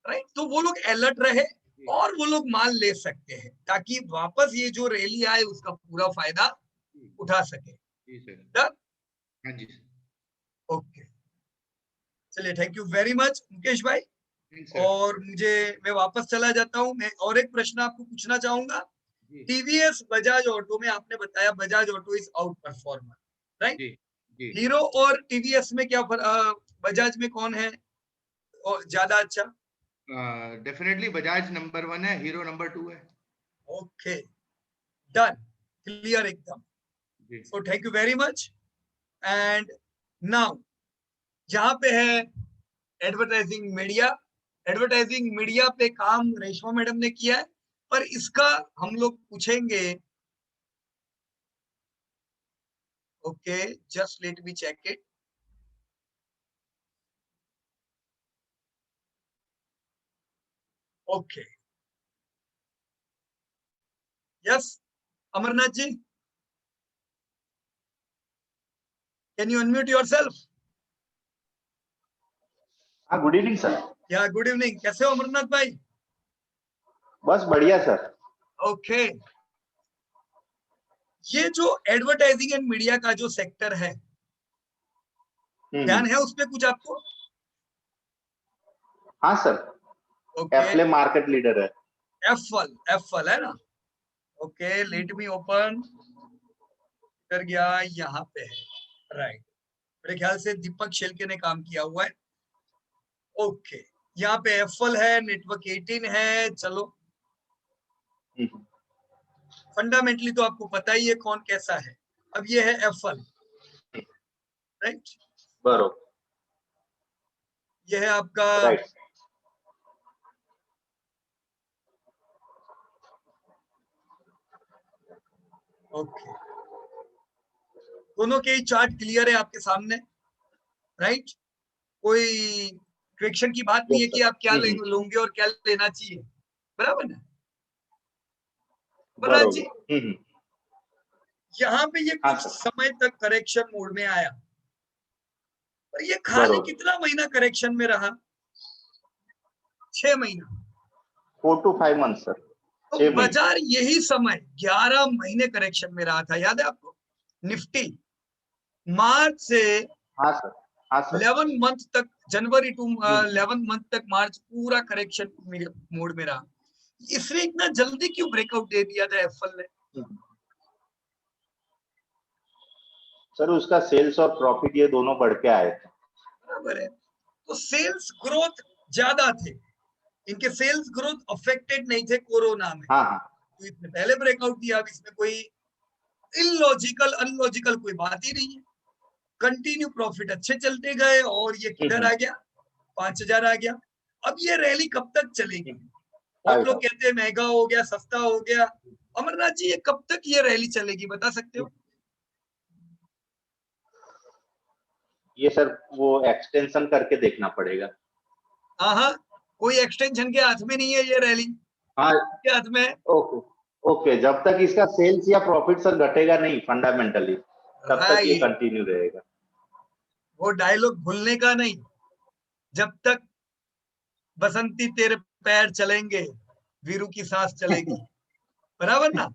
राइट, तो वो लोग अलर्ट रहे जी और वो लोग माल ले सकते हैं, ताकि वापस ये जो रैली आए उसका पूरा फायदा जी उठा सके। जी सर। डन? हाँ जी सर। ओके, चलिए, thank you very much Mukesh bhai. Thanks sir. और मैं वापस चला जाता हूँ। मैं और एक प्रश्न आपको पूछना चाहूंगा। जी टीवीएस बजाज ऑटो में आपने बताया Bajaj auto is outperformer, right? जी जी। हीरो और टीवीएस में क्या बजाज में कौन है और ज्यादा अच्छा? डेफिनेटली बजाज नंबर 1 है, हीरो नंबर 2 है। ओके, डन, क्लियर एकदम। जी so thank you very much. And now जहां पे है एडवर्टाइजिंग मीडिया, एडवर्टाइजिंग मीडिया पे काम रेशमा मैडम ने किया है, पर इसका हम लोग पूछेंगे। Okay, just let me check it. Okay, yes, Amarnath ji, can you unmute yourself? हाँ, good evening sir. Yeah good evening, कैसे हो अमरनाथ भाई? बस बढ़िया सर। ओके, ये जो एडवर्टाइजिंग एंड मीडिया का जो सेक्टर है, ध्यान है उस पे कुछ आपको? हाँ सर, ओके, एफले मार्केट लीडर है। एफल है ना? ओके, लेट मी ओपन कर गया, यहाँ पे है, राइट। मेरे ख्याल से दीपक शेलके ने काम किया हुआ है। ओके, यहाँ पे एफल है, नेटवर्क 18 है। चलो, फंडामेंटली तो आपको पता ही है कौन कैसा है। अब ये है एफल, राइट? बरोबर, ये है आपका राइट। ओके, दोनों के ही चार्ट क्लियर है आपके सामने, राइट? कोई क्वेश्चन की बात नहीं है यस कि आप क्या सर। लोगे और क्या लेना चाहिए, बराबर ना? बलराज जी, बरोबर। यहाँ पे ये हाँ कुछ सर, समय तक करेक्शन मोड में आया, पर ये खाली बरोबर। कितना महीना करेक्शन में रहा? 6 महीना। 4 to 5 मंथ सर। तो 6 महीने। बाजार यही समय 11 महीने करेक्शन में रहा था, याद है आपको? निफ्टी मार्च से हाँ सर, हाँ सर। 11 मंथ तक, जनवरी टू 11 मंथ तक मार्च पूरा करेक्शन मोड में रहा। इसने इतना जल्दी क्यों ब्रेकआउट दे दिया था एफएल ने? सर उसका सेल्स और प्रॉफिट ये दोनों बढ़ के आए थे। बराबर है, तो सेल्स ग्रोथ ज्यादा थे, इनके सेल्स ग्रोथ अफेक्टेड नहीं थे कोरोना में, हाँ हाँ। तो इसने पहले ब्रेकआउट दिया। अब इसमें कोई इलॉजिकल अनलॉजिकल कोई बात ही नहीं है। कंटिन्यू प्रॉफिट अच्छे चलते गए और ये किधर आ गया? 5000 आ गया। अब ये रैली कब तक चलेगी? बहुत लोग कहते हैं महंगा हो गया, सस्ता हो गया। अमरनाथ जी, ये कब तक ये रैली चलेगी, बता सकते हो? ये सर वो एक्सटेंशन करके देखना पड़ेगा। हाँ, कोई एक्सटेंशन के हाथ में नहीं है ये रैली, हाँ, के हाथ में है। ओके ओके, जब तक इसका सेल्स या प्रॉफिट सर घटेगा नहीं फंडामेंटली, तब तक ये राइट, कंटिन्यू रहेगा। वो डायलॉग भूलने का नहीं। जब तक बसंती तेरे पैर चलेंगे, वीरू की सांस चलेगी, बराबर ना?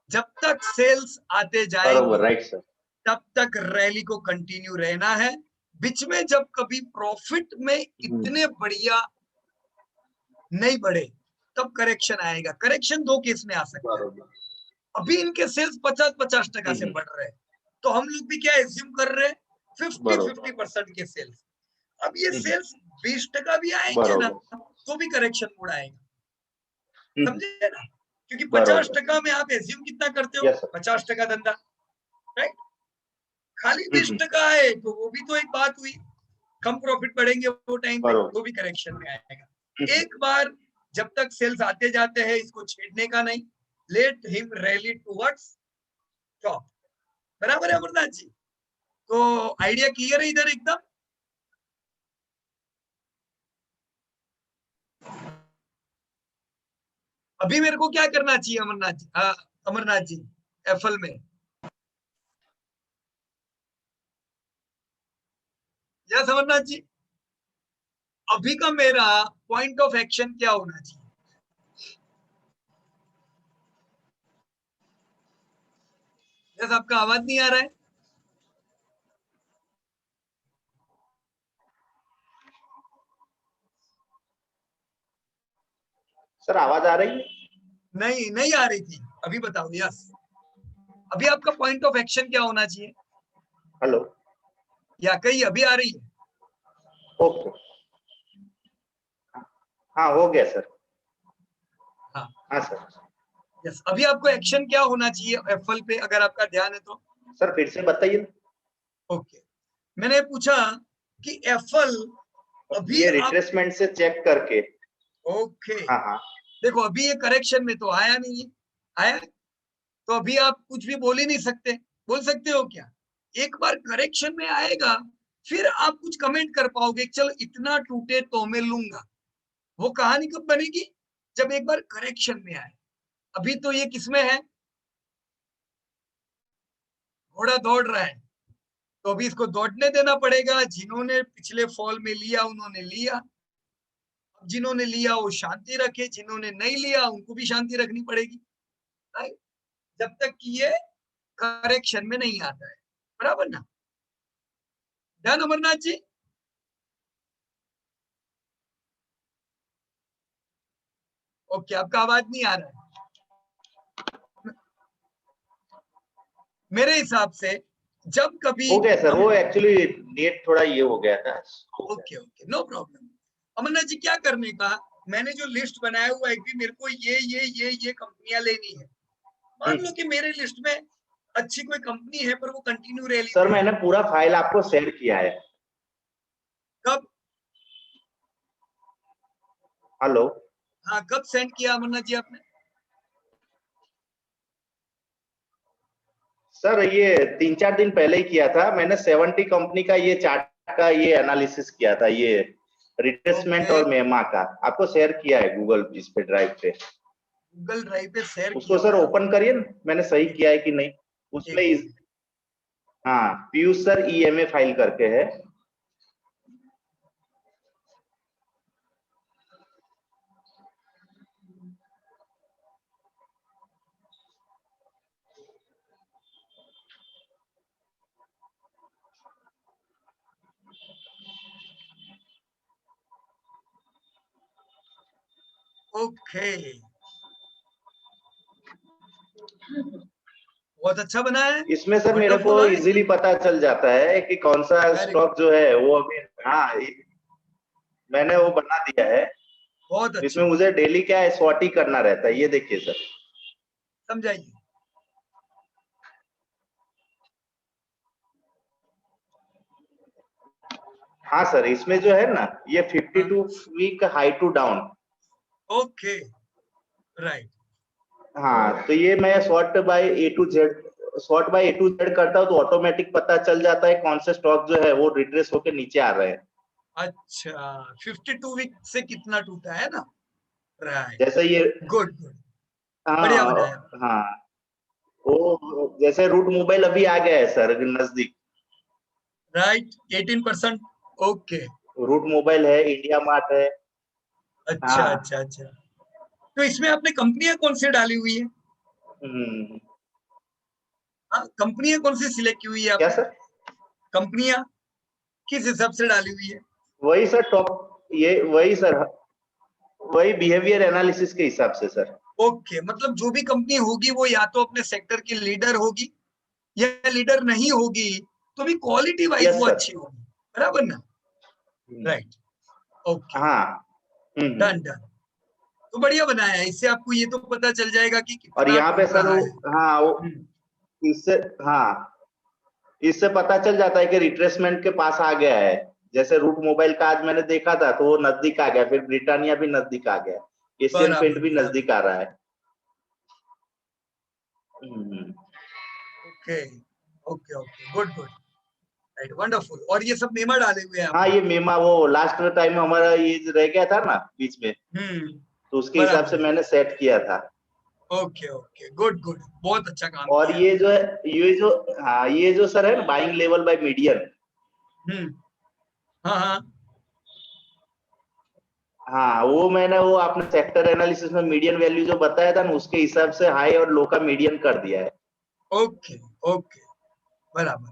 जब तक सेल्स आते बरोबर, जाएंगे राइट सर। तब तक रैली को कंटिन्यू रहना है। बीच में जब कभी प्रॉफिट में इतने बढ़िया नहीं बढ़े, तब करेक्शन आएगा। करेक्शन दो केस में आ सकता है। बरोबर। अभी इनके सेल्स 50-50% से बढ़ रहे हैं, तो हम लोग भी क्या एज्यूम कर रहे हैं? 50-50% के सेल्स। अब ये सेल्स 20% भी आएंगे ना, बरोबर। तो भी करेक्शन मोड आएगा, समझे ना? क्योंकि बरोबर। 50% में आप एज्यूम कितना करते हो? Yes sir. 50% धंधा, राइट? खाली 20% आए तो वो भी तो एक बात हुई। कम प्रॉफिट बढ़ेंगे वो टाइम पे, बरोबर। तो भी करेक्शन में आएगा। एक बार जब तक सेल्स आते जाते हैं इसको छेड़ने का नहीं, let him rally towards top. बराबर है अमरनाथ जी? तो आइडिया क्लियर है इधर एकदम? अभी मेरे को क्या करना चाहिए अमरनाथ जी? अमरनाथ जी एफएल में यस अमरनाथ जी, अभी का मेरा पॉइंट ऑफ एक्शन क्या होना चाहिए? यस, आपका आवाज नहीं आ रहा है। सर आवाज आ रही है? नहीं, नहीं आ रही थी, अभी बताओ। यस, अभी आपका पॉइंट ऑफ एक्शन क्या होना चाहिए? हेलो। या कहीं अभी आ रही है? ओके, हाँ हो गया सर। हाँ हाँ सर। यस, अभी आपको एक्शन क्या होना चाहिए एफएल पे, अगर आपका ध्यान है तो? सर फिर से बताइए। ओके, मैंने पूछा कि एफएल अभी ये आप, रिट्रेसमेंट से चेक करके। ओके हाँ हाँ। देखो अभी ये करेक्शन में तो आया नहीं है, आया है? तो अभी आप कुछ भी बोल ही नहीं सकते। बोल सकते हो क्या? एक बार करेक्शन में आएगा फिर आप कुछ कमेंट कर पाओगे, चलो इतना टूटे तो मैं लूंगा। वो कहानी कब बनेगी? जब एक बार करेक्शन में आए। अभी तो ये किसमें है? घोड़ा दौड़ रहा है, तो अभी इसको दौड़ने देना पड़ेगा। जिन्होंने पिछले फॉल में लिया उन्होंने लिया, जिन्होंने लिया वो शांति रखे, जिन्होंने नहीं लिया उनको भी शांति रखनी पड़ेगी, राइट? जब तक कि ये करेक्शन में नहीं आता है, बराबर ना? डन अमरनाथ जी? ओके, आपका आवाज नहीं आ रहा है। मेरे हिसाब से जब कभी हो गया सर, हम, वो एक्चुअली नेट थोड़ा ये हो गया था। Okay okay, no problem. Amarnath ji क्या करने का, मैंने जो लिस्ट बनाया हुआ है कि मेरे को ये कंपनियां लेनी है। मान लो कि मेरे लिस्ट में अच्छी कोई कंपनी है पर वो कंटिन्यू रैली सर दे रही मैंने है। पूरा फाइल आपको सेंड किया है। कब? हेलो। हाँ, कब सेंड किया अमरनाथ जी आपने? सर ये 3-4 दिन पहले ही किया था मैंने। 70 कंपनी का ये चार्ट का ये एनालिसिस किया था, ये रिट्रेसमेंट ओके, और मेमा का आपको शेयर किया है गूगल इस पे ड्राइव पे। गूगल ड्राइव पे शेयर उसको किया सर हुआ है ओपन करिए ना, मैंने सही एक किया है कि नहीं उसमें एक मिनट। हाँ पीयूष सर ईएमए फाइल करके है। ओके, बहुत अच्छा बना है, इसमें सर मेरे को वंडरफुल है। इजीली पता चल जाता है कि कौन सा वेरी गुड, स्टॉक जो है वो अभी। हाँ मैंने वो बना दिया है। बहुत अच्छी इसमें बात, मुझे डेली क्या है स्वॉट ही करना रहता है, ये देखिए सर। समझाइए। हाँ सर, इसमें जो है ना ये 52 हाँ, week high to down. Okay, right, हाँ तो ये मैं sort by A to Z करता हूँ तो ऑटोमेटिक पता चल जाता है कौन से स्टॉक जो है वो रिट्रेस होके नीचे आ रहे हैं। अच्छा 52 वीक से कितना टूटा है ना, राइट, जैसे ये गुड गुड, बढ़िया बनाया। हाँ हाँ वो जैसे रूट मोबाइल अभी आ गया है सर नजदीक। राइट, 18%, ओके, रूट मोबाइल है, इंडिया मार्ट है। अच्छा हाँ। अच्छा अच्छा। तो इसमें आपने कंपनियां कौन सी डाली हुई है? हम्म। हाँ, कंपनियां कौन सी सिलेक्ट की हुई है क्या आपने? सर? कंपनियां किस हिसाब से डाली हुई है? वही सर टॉप, ये वही सर, वही बिहेवियर एनालिसिस के हिसाब से सर। ओके, मतलब जो भी कंपनी होगी वो या तो अपने सेक्टर की लीडर होगी या लीडर नहीं होगी तो भी क्वालिटी वाइज यस वो सर। अच्छी होगी, बराबर ना? राइट, ओके, हाँ। Done done. तो बढ़िया बनाया है, इससे आपको ये तो पता चल जाएगा कि और कितना यहाँ पे टूट सर रहा है। हाँ इससे हाँ इससे पता चल जाता है कि रिट्रेसमेंट के पास आ गया है। जैसे रूट मोबाइल का आज मैंने देखा था तो वो नजदीक आ गया, फिर ब्रिटानिया भी नजदीक आ गया। एशियन पेंट बराबर, भी बराबर। नजदीक आ रहा है। Okay okay okay, good good, right, wonderful. और ये सब मेमा डाले हुए हैं हाँ, आपने? ये मेमा वो लास्ट टाइम हमारा ये रह गया था ना बीच में, तो उसके हिसाब बराबर से है। मैंने सेट किया था। ओके ओके, गुड गुड, बहुत अच्छा काम और किया। ये जो है, ये जो सर है ना, बाइंग लेवल बाय मीडियन, हम्म, हाँ हाँ, हाँ वो मैंने वो आपने सेक्टर एनालिसिस में मीडियन वैल्यू जो बताया था ना, उसके हिसाब से हाई और लो का मीडियन कर दिया है। ओके ओके, बराबर,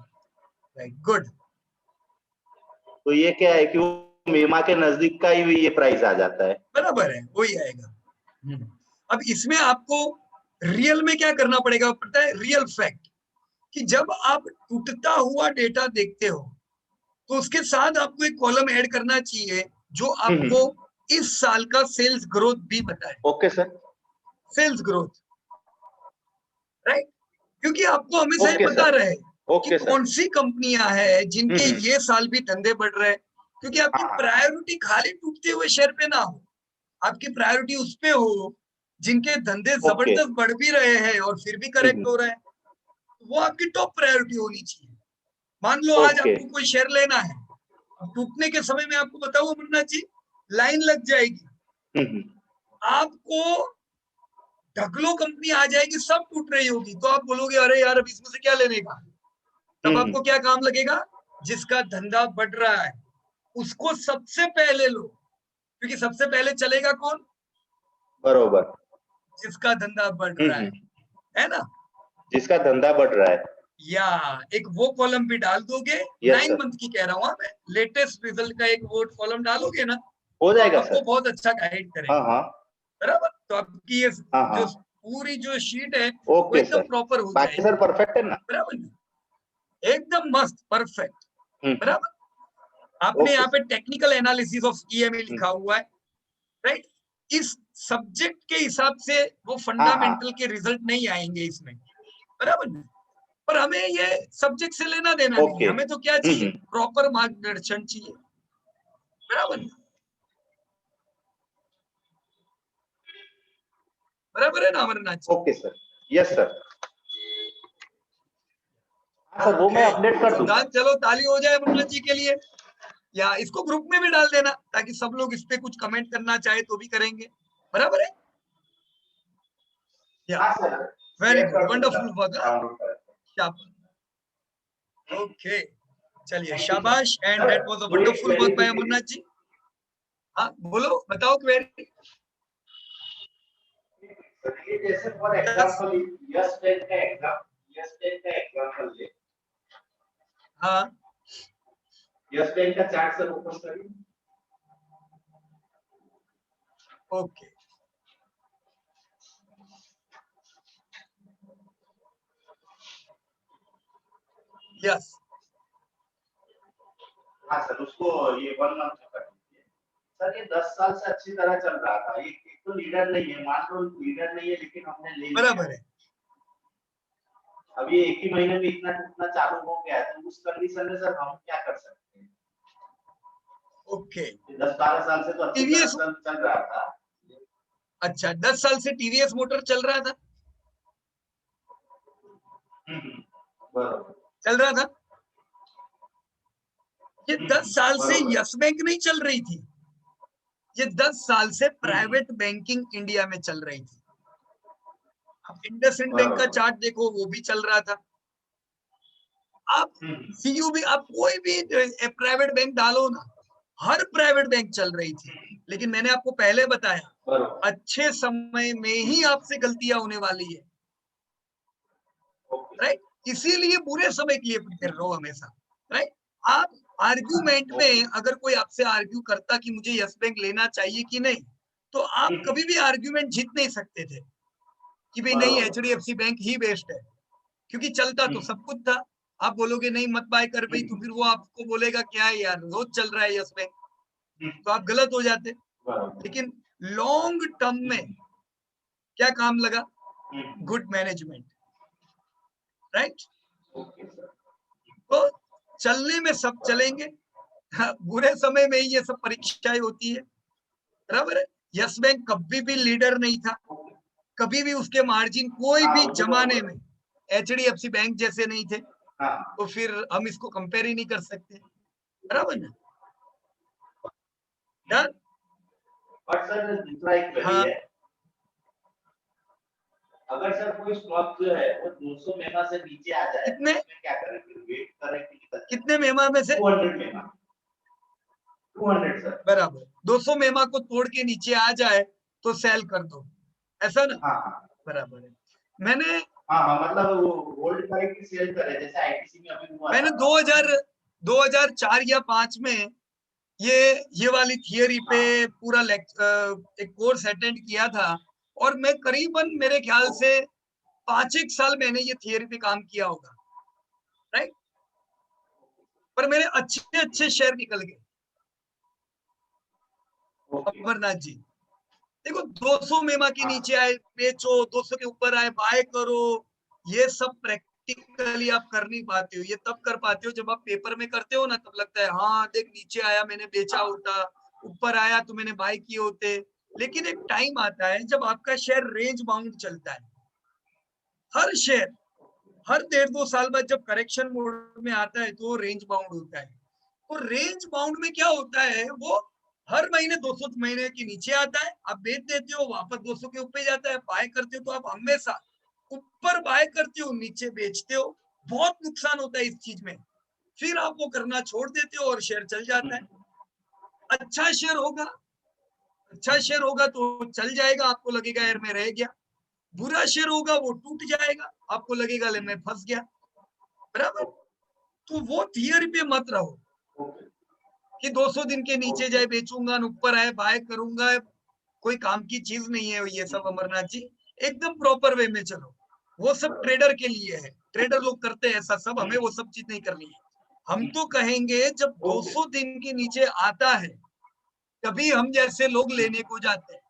राइट, गुड। तो ये क्या है कि वो मेमा के नजदीक का ही ये प्राइस आ जाता है। बराबर है, वही आएगा। अब इसमें आपको रियल में क्या करना पड़ेगा पता है? रियल फैक्ट, कि जब आप टूटता हुआ डेटा देखते हो तो उसके साथ आपको एक कॉलम ऐड करना चाहिए जो आपको इस साल का सेल्स ग्रोथ भी बताए। Okay sir. Sales growth, right, क्योंकि आपको हमेशा ये ओके पता सर। रहे कि ओके सर। कौन सी कंपनियां हैं जिनके हम्म। ये साल भी धंधे बढ़ रहे हैं। क्योंकि आपकी हाँ। प्रायोरिटी खाली टूटते हुए शेयर पे ना हो, आपकी प्रायोरिटी उस पे हो जिनके धंधे ओके। जबरदस्त बढ़ भी रहे हैं और फिर भी करेक्ट हो रहा है, वो आपकी टॉप प्रायोरिटी होनी चाहिए। मान लो आज ओके। आपको कोई शेयर लेना है, अब टूटने के समय में आपको बताओ अमरनाथ जी, लाइन लग जाएगी, आपको ढकलो कंपनी आ जाएगी, सब टूट रही होगी, तो आप बोलोगे अरे यार अब इसमें से क्या लेने का। तब आपको क्या काम लगेगा? जिसका धंधा बढ़ रहा है उसको सबसे पहले लो, क्योंकि सबसे पहले चलेगा कौन? बरोबर। जिसका धंधा बढ़ रहा है ना? जिसका धंधा बढ़ रहा है। या एक वो कॉलम भी डाल दोगे, यस 9 सर। मंथ की कह रहा हूँ मैं, लेटेस्ट रिजल्ट का एक वो कॉलम डालोगे ना, हो तो जाएगा आपको सर। बहुत अच्छा गाइड हाँ करेगा। हाँ। बराबर, तो आपकी ये हाँ जो हाँ। पूरी जो शीट है वो ओके एकदम सर। प्रॉपर हो बाकी जाएगी। सर परफेक्ट है ना? बराबर, एकदम मस्त, परफेक्ट। हम्म। बराबर, आपने ओके यहाँ पे sir. Technical analysis of EMA लिखा हुआ है, राइट। इस सब्जेक्ट के हिसाब से वो हाँ हाँ। फंडामेंटल के रिजल्ट नहीं आएंगे इसमें। बराबर, पर हमें ये सब्जेक्ट से लेना देना नहीं, ओके। हमें तो क्या चाहिए? प्रॉपर मार्गदर्शन चाहिए। बराबर, बराबर है ना Amarnath ji? Okay sir. Yes sir. Sir वो मैं ओके, अपडेट कर दूंगा। सिद्धांत, चलो ताली हो जाए अमरनाथ जी के लिए। या इसको ग्रुप में भी डाल देना ताकि सब लोग इस पे कुछ कमेंट करना चाहे तो भी करेंगे। बराबर है? या हाँ सर। वेरी शेयर गुड, कर दूंगा। Wonderful work. डाउनलोड कर। शाबाश, ओके, चलिए थैंक यू सर। शाबाश, and sir that was a वो एक वंडरफुल क्वेरी वर्क थी बाय मेरी। अमरनाथ जी। हाँ बोलो, बताओ क्वेरी। सर ये जैसे for yes, example yes tech का एग्जांपल ले। हाँ, यस टेक का चार्ट सर ओपन करिए। ओके, यस, हाँ सर उसको ये 1 मंथ का कर दीजिए। सर ये 10 साल से अच्छी तरह चल रहा था। ये एक तो लीडर नहीं है, मान लो लीडर नहीं है, लेकिन हमने ले लिया। बराबर है। अब ये एक ही महीने में इतना टूटना चालू हो गया है, तो उस कंडीशन में सर हम क्या कर सकते हैं? ओके, 10-12 साल से तो अच्छी टीवीएस, तरह चल रहा था। अच्छा 10 साल से टीवीएस मोटर चल रहा था, बरोबर। चल रहा था। ये 10 साल से बरोबर। यस बैंक नहीं चल रही थी, ये 10 साल से प्राइवेट बैंकिंग इंडिया में चल रही थी। अब इंडसइंड बैंक का बरोबर। चार्ट देखो, वो भी चल रहा था। आप सीयूबी, आप कोई भी प्राइवेट बैंक डालो ना, हर प्राइवेट बैंक चल रही थी। लेकिन मैंने आपको पहले बताया, बरोबर। अच्छे समय में ही आपसे गलतियां होने वाली है, राइट। इसीलिए बुरे समय के लिए प्रिपेयर रहो हमेशा, राइट। आप आर्ग्यूमेंट में अगर कोई आपसे आर्ग्यू करता कि मुझे यस बैंक लेना चाहिए कि नहीं, तो आप कभी भी आर्ग्यूमेंट जीत नहीं सकते थे कि भाई नहीं, एचडीएफसी बैंक ही बेस्ट है, क्योंकि चलता तो सब कुछ था। आप बोलोगे नहीं मत बाय कर भाई, तो फिर वो आपको बोलेगा क्या है यार, रोज चल रहा है यस बैंक, तो आप गलत हो जाते। लेकिन लॉन्ग टर्म में क्या काम लगा? Good management, right. तो चलने में सब चलेंगे, बुरे समय में ही ये सब परीक्षाएं होती है। बराबर है, यस बैंक कभी भी लीडर नहीं था, कभी भी उसके मार्जिन कोई हाँ, भी वो तो जमाने बराबर। में HDFC बैंक जैसे नहीं थे, हाँ, तो फिर हम इसको कंपेयर ही नहीं कर सकते, बराबर ना? डन? बट सर दूसरा एक क्वेरी हाँ, है, अगर सर कोई स्टॉक जो है वो 200 मेगा से नीचे आ जाए कितने तो उसमें क्या करें, फिर वेट करें कि निकल जाए? कितने मेमा में से? 200 मेगा, 200 सर। बराबर, 200 मेमा को तोड़ के नीचे आ जाए तो सेल कर दो, ऐसा ना? हाँ हाँ बराबर है। मैंने हाँ हाँ, मतलब वो होल्ड करे कि सेल करे, जैसे आईटीसी में अभी हुआ मैंने था। 2004 या 5 में ये वाली थियरी पे हाँ, पूरा एक कोर्स अटेंड किया था, और मैं करीबन मेरे ख्याल से 5 एक साल मैंने ये थियरी पे काम किया होगा, राइट? पर मेरे अच्छे अच्छे शेयर निकल गए, ओके। अमरनाथ जी। देखो 200 मेमा के हाँ नीचे आए बेचो, 200 के ऊपर आए बाय करो, ये सब प्रैक्टिकली आप कर नहीं पाते हो। ये तब कर पाते हो जब आप पेपर में करते हो ना, तब लगता है हाँ देख नीचे आया मैंने बेचा हाँ होता, ऊपर आया तो मैंने बाय किए होते। लेकिन एक टाइम आता है जब आपका शेयर रेंज बाउंड चलता है, हर शेयर हर 1.5-2 साल बाद जब करेक्शन मोड में आता है तो रेंज बाउंड होता है। तो रेंज बाउंड में क्या होता है, वो हर महीने 200 महीने के नीचे आता है, आप बेच देते हो, वापस 200 के ऊपर जाता है, बाय करते हो तो आप हमेशा ऊपर बाय करते हो, नीचे बेचते हो। बहुत नुकसान होता है इस चीज में, फिर आप वो करना छोड़ देते हो और शेयर चल जाता है। अच्छा शेयर होगा, अच्छा शेयर होगा तो चल जाएगा, आपको लगेगा यार मैं रह गया। बुरा शेयर होगा वो टूट जाएगा, आपको लगेगा ले मैं फंस गया, बराबर? तो वो थियरी पे मत रहो ओके। कि 200 दिन के नीचे जाए बेचूंगा, ऊपर आए बाय करूंगा। कोई काम की चीज नहीं है ये सब, अमरनाथ जी। एकदम प्रॉपर वे में चलो, वो सब ट्रेडर के लिए है, ट्रेडर लोग करते हैं ऐसा सब, हमें वो सब चीज नहीं करनी है। हम तो कहेंगे जब ओके। 200 दिन के नीचे आता है तभी हम जैसे लोग लेने को जाते हैं,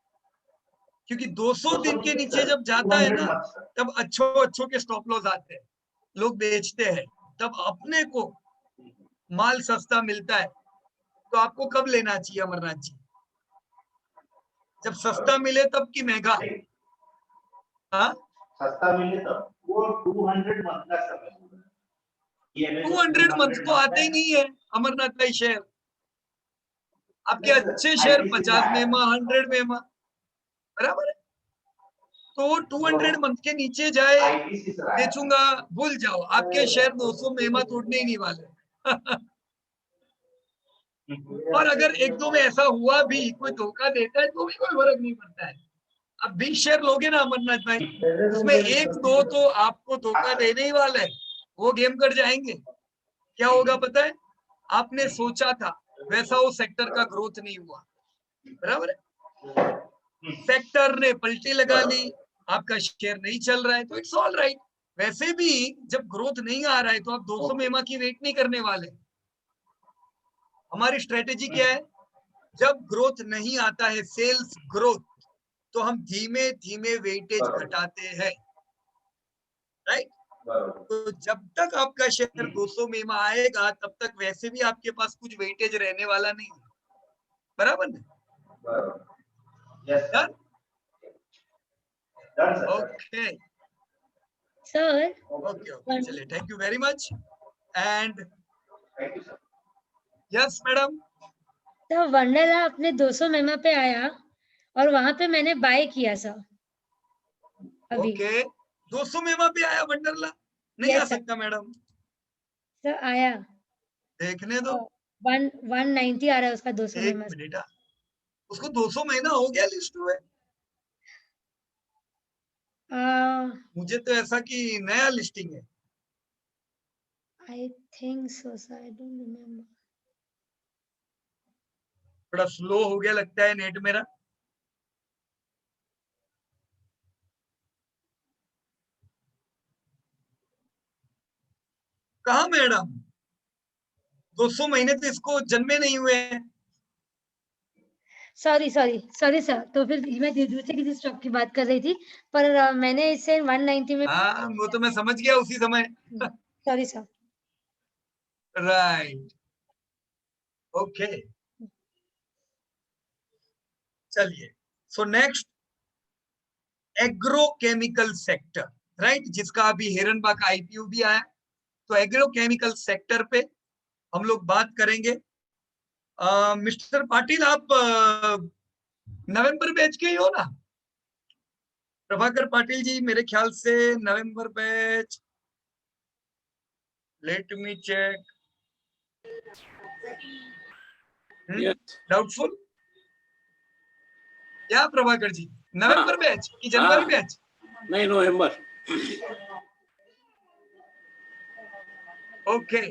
क्योंकि 200 दिन के नीचे जब जाता है 200 ना, मत सर। तब अच्छों के स्टॉप लॉस आते हैं, लोग बेचते हैं, तब अपने को माल सस्ता मिलता है। तो आपको कब लेना चाहिए अमरनाथ जी? जब सस्ता मिले तब कि महंगा? नहीं, हाँ, सस्ता मिले तब। वो 200 मंथ का समय होगा। ये में जो 200 मंथ 200 तो मंथ आते है। ही नहीं है अमरनाथ भाई शेयर। आपके नहीं सर, अच्छे शेयर आईटीसी का 50 है। मेमा 100 मेमा, बराबर है। तो 200 मंथ के नीचे जाए आईटीसी से आया था। बेचूंगा, भूल जाओ, आपके शेयर 200 मेमा तोड़ने ही नहीं वाले। और अगर एक दो में ऐसा हुआ भी, कोई धोखा देता है तो भी कोई फर्क नहीं पड़ता है। अब 20 शेयर लोगे ना अमरनाथ भाई, उसमें एक दो तो आपको धोखा देने ही वाला है, वो गेम कर जाएंगे। क्या होगा पता है? आपने सोचा था वैसा वो सेक्टर का ग्रोथ नहीं हुआ, बराबर है? सेक्टर ने पलटी लगा ली, आपका शेयर नहीं चल रहा है, तो इट्स ऑल राइट। वैसे भी जब ग्रोथ नहीं आ रहा है तो आप 200 मेमा की वेट नहीं करने वाले। हमारी स्ट्रेटेजी क्या है? जब ग्रोथ नहीं आता है, सेल्स ग्रोथ, तो हम धीमे धीमे वेटेज घटाते हैं, राइट? तो जब तक आपका शेयर 200 में आएगा तब तक वैसे भी आपके पास कुछ वेटेज रहने वाला नहीं है, बराबर ना? Done? Okay sir okay okay, चलिए, thank you very much. And thank you sir. Yes madam. तो वंडरला अपने 200 मेमा पे आया और वहां पे मैंने बाय किया सर अभी। ओके, 200 मेमा पे आया वंडरला? नहीं आ यस सर, सकता मैडम, सर आया। देखने दो। 190 आ रहा है उसका 200 एक मेमा। मिनट, उसको 200 महीना हो गया लिस्ट हुए? मुझे तो ऐसा कि नया लिस्टिंग है। I think so sir, I don't remember. थोड़ा स्लो हो गया लगता है नेट मेरा। कहा मैडम? 200 महीने तो इसको जन्मे नहीं हुए हैं। सॉरी सॉरी सॉरी सर, तो फिर मैं दूसरे किसी स्टॉक की बात कर रही थी, पर मैंने इसे 190 में। हाँ, वो तो मैं समझ गया उसी समय। Sorry sir. राइट, ओके, चलिए। So next agrochemical sector, right, जिसका अभी हिरनबा का आईपीओ भी आया। तो एग्रोकेमिकल सेक्टर पे हम लोग बात करेंगे। मिस्टर पाटिल, आप नवंबर बैच के ही हो ना? प्रभाकर पाटिल जी, मेरे ख्याल से नवंबर batch, let me check, doubtful. क्या प्रभाकर जी, नवंबर बैच कि जनवरी बैच? नहीं, नवंबर। ओके,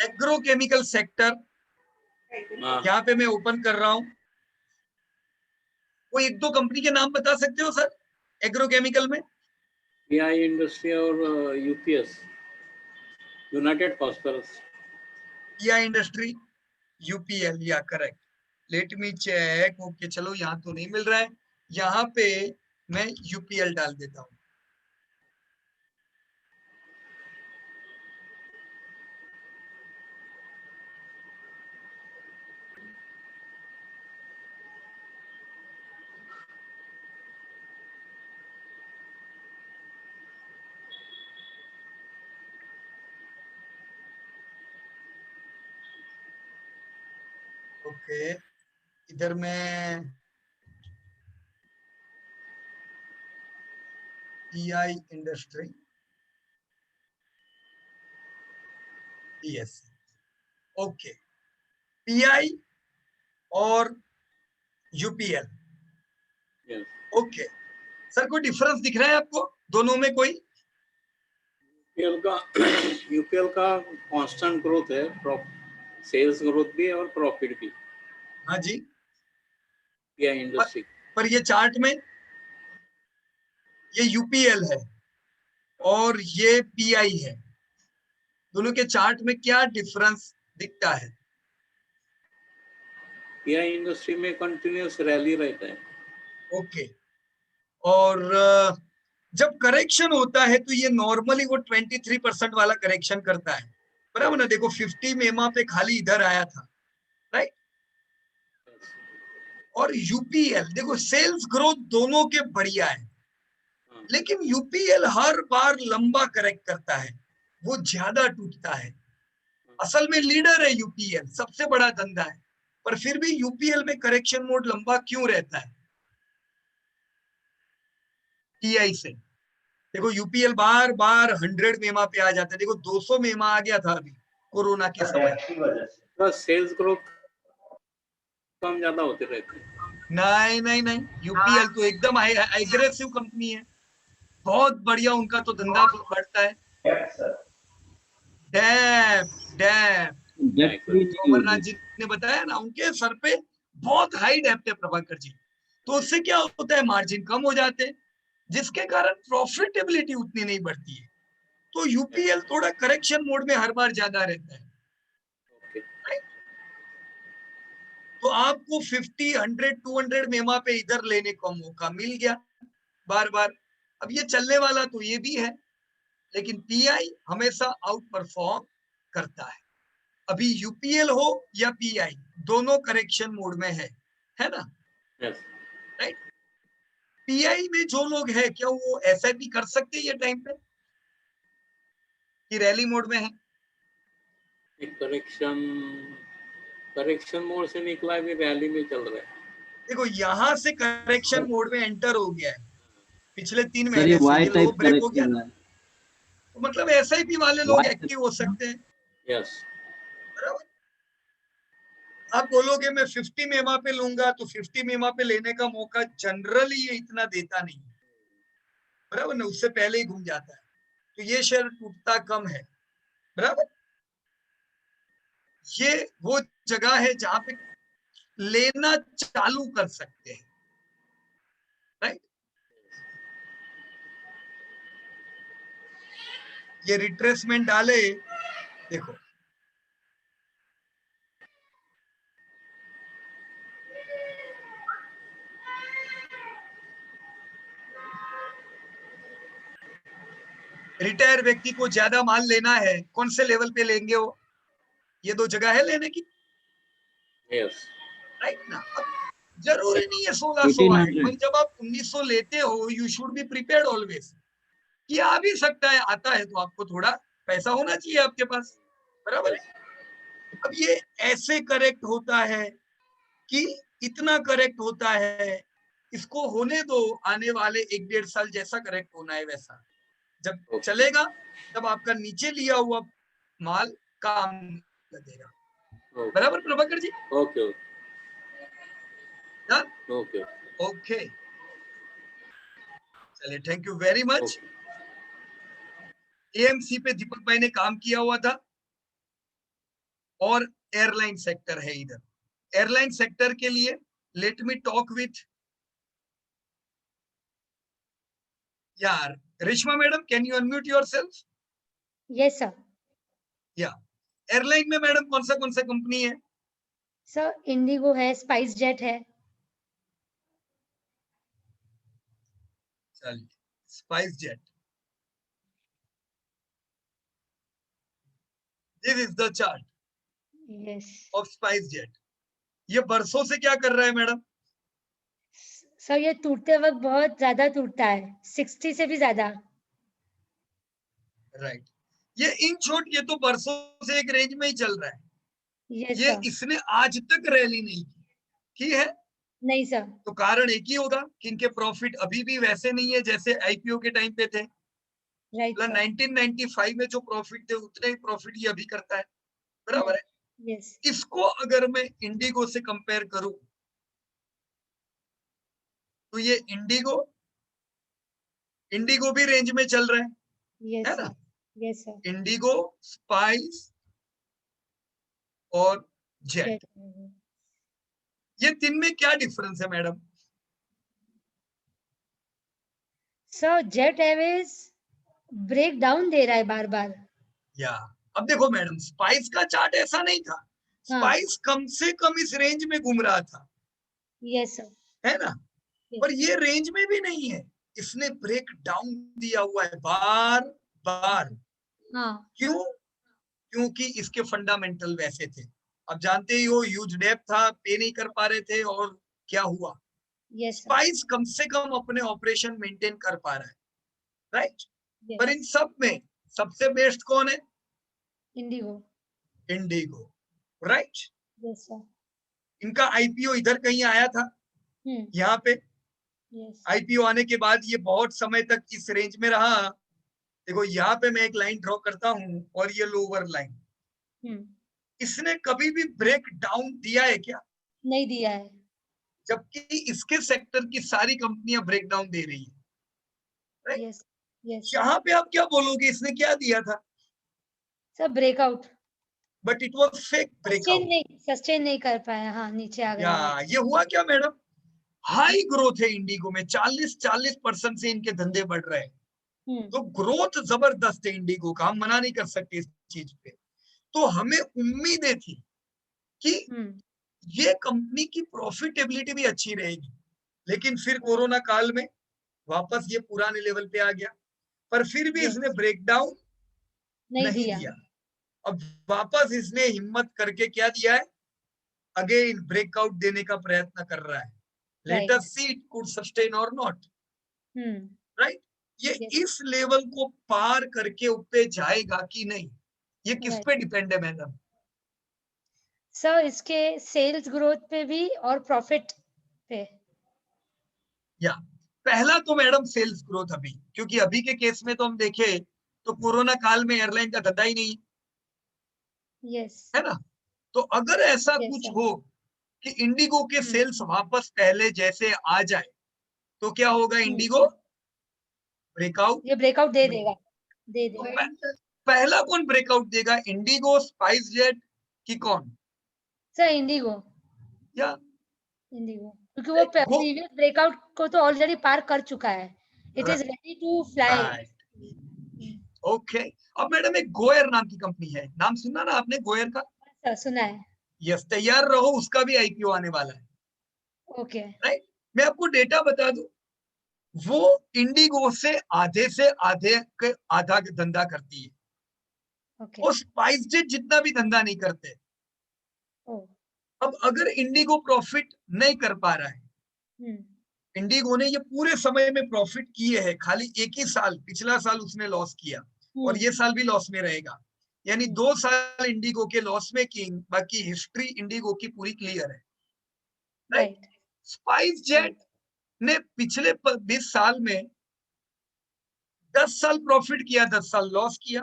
एग्रोकेमिकल सेक्टर यहाँ पे मैं ओपन कर रहा हूँ। कोई एक दो कंपनी के नाम बता सकते हो सर एग्रोकेमिकल में? पीआई इंडस्ट्री और यूपीएस, यूनाइटेड फॉस्फोरस। या इंडस्ट्री, यूपीएल, या correct. Let me check. Okay, चलो यहाँ तो नहीं मिल रहा है, यहाँ पे मैं यूपीएल डाल देता हूँ। ओके, इधर मैं pi industry, yes, okay, pi और यूपीएल। यस, ओके सर, कोई डिफरेंस दिख रहा है आपको दोनों में कोई? यूपीएल का कांस्टेंट ग्रोथ है, सेल्स ग्रोथ भी है और प्रॉफिट भी। हाँ जी, पीआई इंडस्ट्री पर ये चार्ट में ये यूपीएल है और ये पीआई है, दोनों के चार्ट में क्या डिफरेंस दिखता है? पीआई इंडस्ट्री में कंटिन्यूअस रैली रहता है। ओके, और जब करेक्शन होता है तो ये नॉर्मली वो 23% वाला करेक्शन करता है, बराबर ना? देखो 50 मेमा पे खाली इधर आया था, राइट? और यूपीएल देखो सेल्स ग्रोथ दोनों के बढ़िया है, लेकिन यूपीएल हर बार लंबा करेक्ट करता है, वो ज्यादा टूटता है। असल में लीडर है यूपीएल, सबसे बड़ा धंधा है, पर फिर भी यूपीएल में करेक्शन मोड लंबा क्यों रहता है टीआई से? देखो यूपीएल बार बार 100 मेमा पे आ जाता है, देखो 200 मेमा आ गया था अभी कोरोना के समय। डेट की वजह से बस सेल्स ग्रोथ कम ज्यादा होते रहते हैं। नहीं नहीं नहीं, यूपीएल तो एकदम एग्रेसिव कंपनी है, बहुत बढ़िया, उनका तो धंधा बढ़ता है। डेट सर डैप डैप डेट फ्री जो नहीं अमरनाथ होगी। जी ने बताया ना, उनके सर पे बहुत हाई डेप्थ है प्रभाकर जी, तो उससे क्या होता है, मार्जिन कम हो जाते हैं, जिसके कारण प्रॉफिटेबिलिटी उतनी नहीं बढ़ती है। तो यूपीएल थोड़ा करेक्शन मोड में हर बार ज्यादा रहता है, ओके, right? तो आपको 50, 100, 200 मेमा पे इधर लेने का मौका मिल गया बार बार। अब ये चलने वाला तो ये भी है, लेकिन पीआई हमेशा आउट परफॉर्म करता है। अभी यूपीएल हो या पीआई, दोनों करेक्शन मोड में है ना? यस। राइट, पीआई में जो लोग है क्या वो एसआईपी कर सकते हैं ये टाइम पे कि रैली मोड में है? करेक्शन मोड से निकला है, भी रैली में चल रहा है। देखो यहां से करेक्शन मोड में एंटर हो गया है, पिछले 3 सर ये महीने से वाई ये लो टाइप ब्रेक हो करेक्ट गया कर ना, रहा है। तो मतलब एसआईपी वाले लोग वाई एक्टिव हो सकते हैं, यस, बराबर? आप बोलोगे मैं 50 मेमा पे लूंगा, तो 50 मेमा पे लेने का मौका जनरली ये इतना देता नहीं, बराबर ना? उससे पहले ही घूम जाता है, तो ये शेयर टूटता कम है, बराबर? ये वो जगह है जहां पे लेना चालू कर सकते हैं, राइट? ये रिट्रेसमेंट डाले, देखो रिटायर व्यक्ति को ज्यादा माल लेना है, कौन से लेवल पे लेंगे वो? ये दो जगह है लेने की, यस, राइट ना? अब जरूरी नहीं है 1600 आए, 1800 पर जब आप 1900 लेते हो, you should be prepared always कि आ भी सकता है, आता है तो आपको थोड़ा पैसा होना चाहिए आपके पास, बराबर है? अब ये ऐसे करेक्ट होता है कि इतना करेक्ट होता है, इसको होने दो, आने वाले 1-1.5 साल जैसा करेक्ट होना है वैसा जब Okay. चलेगा, तब आपका नीचे लिया हुआ माल काम लगेगा, Okay. बराबर प्रभाकर जी? ओके हाँ? ओके ओके, चलिए, thank you very much. AMC पे दीपक भाई ने काम किया हुआ था, और एयरलाइन सेक्टर है इधर। एयरलाइन सेक्टर के लिए लेट मी टॉक विथ यार Reshma madam, can you unmute yourself? Yes sir. या एयरलाइन में मैडम कौन सा कंपनी है? सर इंडिगो है, स्पाइस जेट है। चलिए, spice jet, this is the chart yes of spice jet. ये बरसों से क्या कर रहा है मैडम? सर, ये टूटते वक्त बहुत ज्यादा टूटता है, 60 से भी ज्यादा। राइट, ये इन शॉर्ट ये तो बरसों से एक रेंज में ही चल रहा है। यस ये सर। इसने आज तक रैली नहीं की है, नहीं सर। तो कारण एक ही होगा कि इनके प्रॉफिट अभी भी वैसे नहीं है जैसे आईपीओ के टाइम पे थे। राइट मतलब सर। 1995 में जो प्रॉफिट थे उतने ही प्रॉफिट ये अभी करता है, बराबर है? यस इसको अगर मैं इंडिगो से कंपेयर करूं, तो ये इंडिगो भी रेंज में चल रहा है यस ना? Sir. Yes sir. IndiGo, Spice और जेट, जेट। ये तीन में क्या डिफरेंस है madam? Sir Jet Airways break down दे रहा है बार बार। या अब देखो मैडम, स्पाइस का चार्ट ऐसा नहीं था, हाँ। स्पाइस कम से कम इस रेंज में घूम रहा था, यस सर। है ना? पर ये रेंज में भी नहीं है, इसने ब्रेक डाउन दिया हुआ है बार बार। हाँ। क्यों? क्योंकि इसके फंडामेंटल वैसे थे। अब जानते ही हो, ह्यूज डेप था, पे नहीं कर पा रहे थे, और क्या हुआ? Yes sir. स्पाइस कम से कम अपने ऑपरेशन मेंटेन कर पा रहा है, राइट? पर इन यस। सब में सबसे बेस्ट कौन है? Indigo. Indigo, right? Yes sir. इनका आईपीओ इधर कहीं आया था, यहाँ पे। यस। आईपीओ आने के बाद ये बहुत समय तक इस रेंज में रहा। देखो यहाँ पे मैं एक लाइन ड्रॉ करता हूँ, और ये लोअर लाइन, इसने कभी भी ब्रेक डाउन दिया है क्या? नहीं दिया है। जबकि इसके सेक्टर की सारी कंपनियां ब्रेक डाउन दे रही है, राइट? यस। यस यहाँ पे आप क्या बोलोगे, इसने क्या दिया था? Sir, breakout. But it was fake breakout. Sustain नहीं कर पाया। हाँ, नीचे आ या गया। ये हुआ क्या मैडम? हाई ग्रोथ है इंडिगो में, 40% से इनके धंधे बढ़ रहे हैं, तो ग्रोथ जबरदस्त है इंडिगो का, हम मना नहीं कर सकते इस चीज पे। तो हमें उम्मीदें थी कि ये कंपनी की प्रॉफिटेबिलिटी भी अच्छी रहेगी, लेकिन फिर कोरोना काल में वापस ये पुराने लेवल पे आ गया, पर फिर भी इसने ब्रेकडाउन नहीं दिया। अब वापस इसने हिम्मत करके क्या दिया है? अगेन ब्रेकआउट देने का प्रयत्न कर रहा है। Let us see it could sustain और नॉट, राइट? ये इस लेवल को पार करके ऊपर जाएगा कि नहीं, ये किस पे डिपेंड है मैडम? सर, इसके सेल्स ग्रोथ पे भी और प्रॉफिट पे। या पहला तो मैडम सेल्स ग्रोथ, अभी क्योंकि अभी के केस में तो हम देखे तो कोरोना काल में एयरलाइन का धंधा ही नहीं है ना? तो अगर ऐसा कुछ हो कि इंडिगो के सेल्स वापस पहले जैसे आ जाए, तो क्या होगा? इंडिगो ब्रेकआउट, ये ब्रेकआउट दे देगा। पहला कौन ब्रेकआउट देगा, इंडिगो, स्पाइस जेट की कौन? Sir Indigo. या क्योंकि वो प्रीवियस ब्रेकआउट को तो ऑलरेडी पार कर चुका है। It is ready to fly. Okay, अब मैडम एक गोयर नाम की कंपनी है, नाम सुना ना आपने गोयर का? सर सुना है। यस, तैयार रहो, उसका भी आईपीओ आने वाला है। ओके। राइट, मैं आपको डेटा बता दूं, वो इंडिगो से आधे के आधा धंधा करती है। ओके। वो स्पाइस जेट जितना भी धंधा नहीं करते। ओ। अब अगर इंडिगो प्रॉफिट नहीं कर पा रहा है, हम्म। इंडिगो ने ये पूरे समय में प्रॉफिट किए हैं, खाली एक ही साल, पिछला साल उसने लॉस किया और ये साल भी लॉस में रहेगा, यानी 2 साल इंडिगो के लॉस मेकिंग, बाकी हिस्ट्री इंडिगो की पूरी क्लियर है, राइट। राइट। स्पाइस जेट ने पिछले 20 साल में 10 साल प्रॉफिट किया, 10 साल लॉस किया,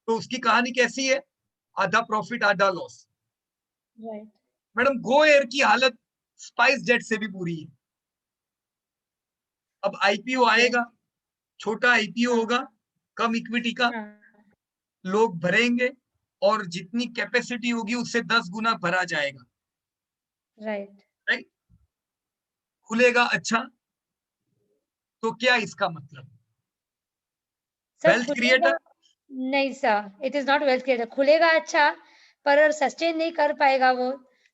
तो उसकी कहानी कैसी है? आधा प्रॉफिट आधा loss. Right. Madam Go Air की हालत स्पाइस जेट से भी बुरी है। अब आईपीओ आएगा, छोटा आईपीओ होगा, कम इक्विटी का, हाँ। लोग भरेंगे और जितनी कैपेसिटी होगी उससे 10 गुना भरा जाएगा, राइट। राइट। खुलेगा अच्छा, तो क्या इसका मतलब? सर वेल्थ खुलेगा क्रिएटर? नहीं sir, it is not wealth creator. खुलेगा अच्छा, पर सस्टेन नहीं कर पाएगा वो,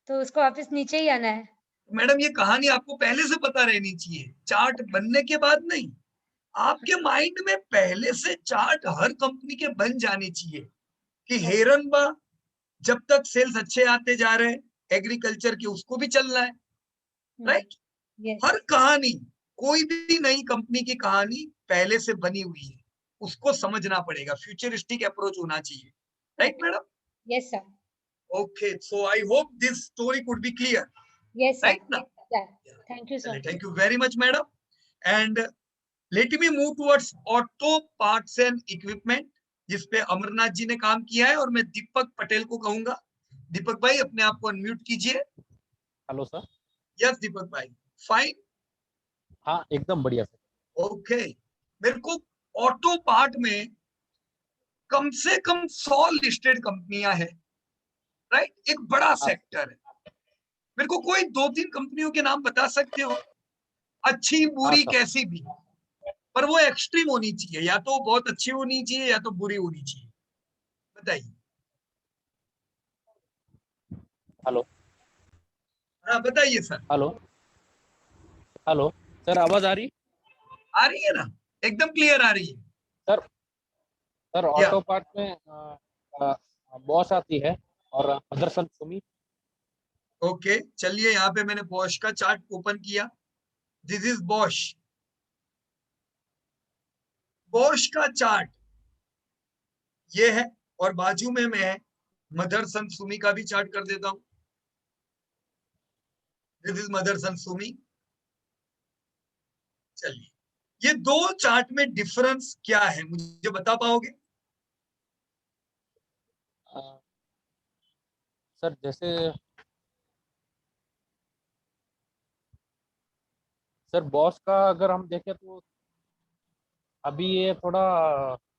तो उसको वापस नीचे ही आना है। मैडम ये कहानी आपको पहले से पता रहनी चाहिए, चार्ट बनने के बाद नहीं। आपके माइंड में पहले से चार्ट हर कंपनी के बन जाने चाहिए कि हेरनबा जब तक सेल्स अच्छे आते जा रहे हैं, एग्रीकल्चर की उसको भी चलना है, राइट। यस। हर कहानी, कोई भी नई कंपनी की कहानी पहले से बनी हुई है, उसको समझना पड़ेगा, फ्यूचरिस्टिक अप्रोच होना चाहिए, right madam? Yes sir. Okay, so I hope this story could be clear, yes sir. Right ना? Thank you sir. Thank you very much madam. And let me move towards auto parts and equipment, जिसपे अमरनाथ जी ने काम किया है, और मैं दीपक पटेल को कहूंगा। दीपक भाई अपने आप को अनम्यूट कीजिए। Hello sir. यस दीपक भाई, फाइन। हाँ एकदम बढ़िया सर। ओके, मेरे को ऑटो पार्ट में कम से कम 100 लिस्टेड कंपनियां हैं, राइट, एक बड़ा हाँ सेक्टर है। मेरे को कोई 2-3 कंपनियों के नाम बता सकते हो, अच्छी हाँ बुरी सर। कैसी भी, पर वो एक्सट्रीम होनी चाहिए, या तो बहुत अच्छी होनी चाहिए या तो बुरी होनी चाहिए, बताइए। हेलो। हाँ बताइए सर। हेलो। हेलो सर, आवाज आ रही? आ रही है ना? एकदम क्लियर आ रही है सर सर या? ऑटो पार्ट में बॉश आती है और मदरसन सुमी। ओके चलिए, यहाँ पे मैंने बॉश का चार्ट ओपन किया, दिस इज बॉश। बॉश का चार्ट ये है, और बाजू में मैं मदरसन सुमी का भी चार्ट कर देता हूं। This is Motherson Sumi. चलिए, ये दो चार्ट में डिफरेंस क्या है मुझे बता पाओगे? सर जैसे सर बॉश का अगर हम देखें तो अभी ये थोड़ा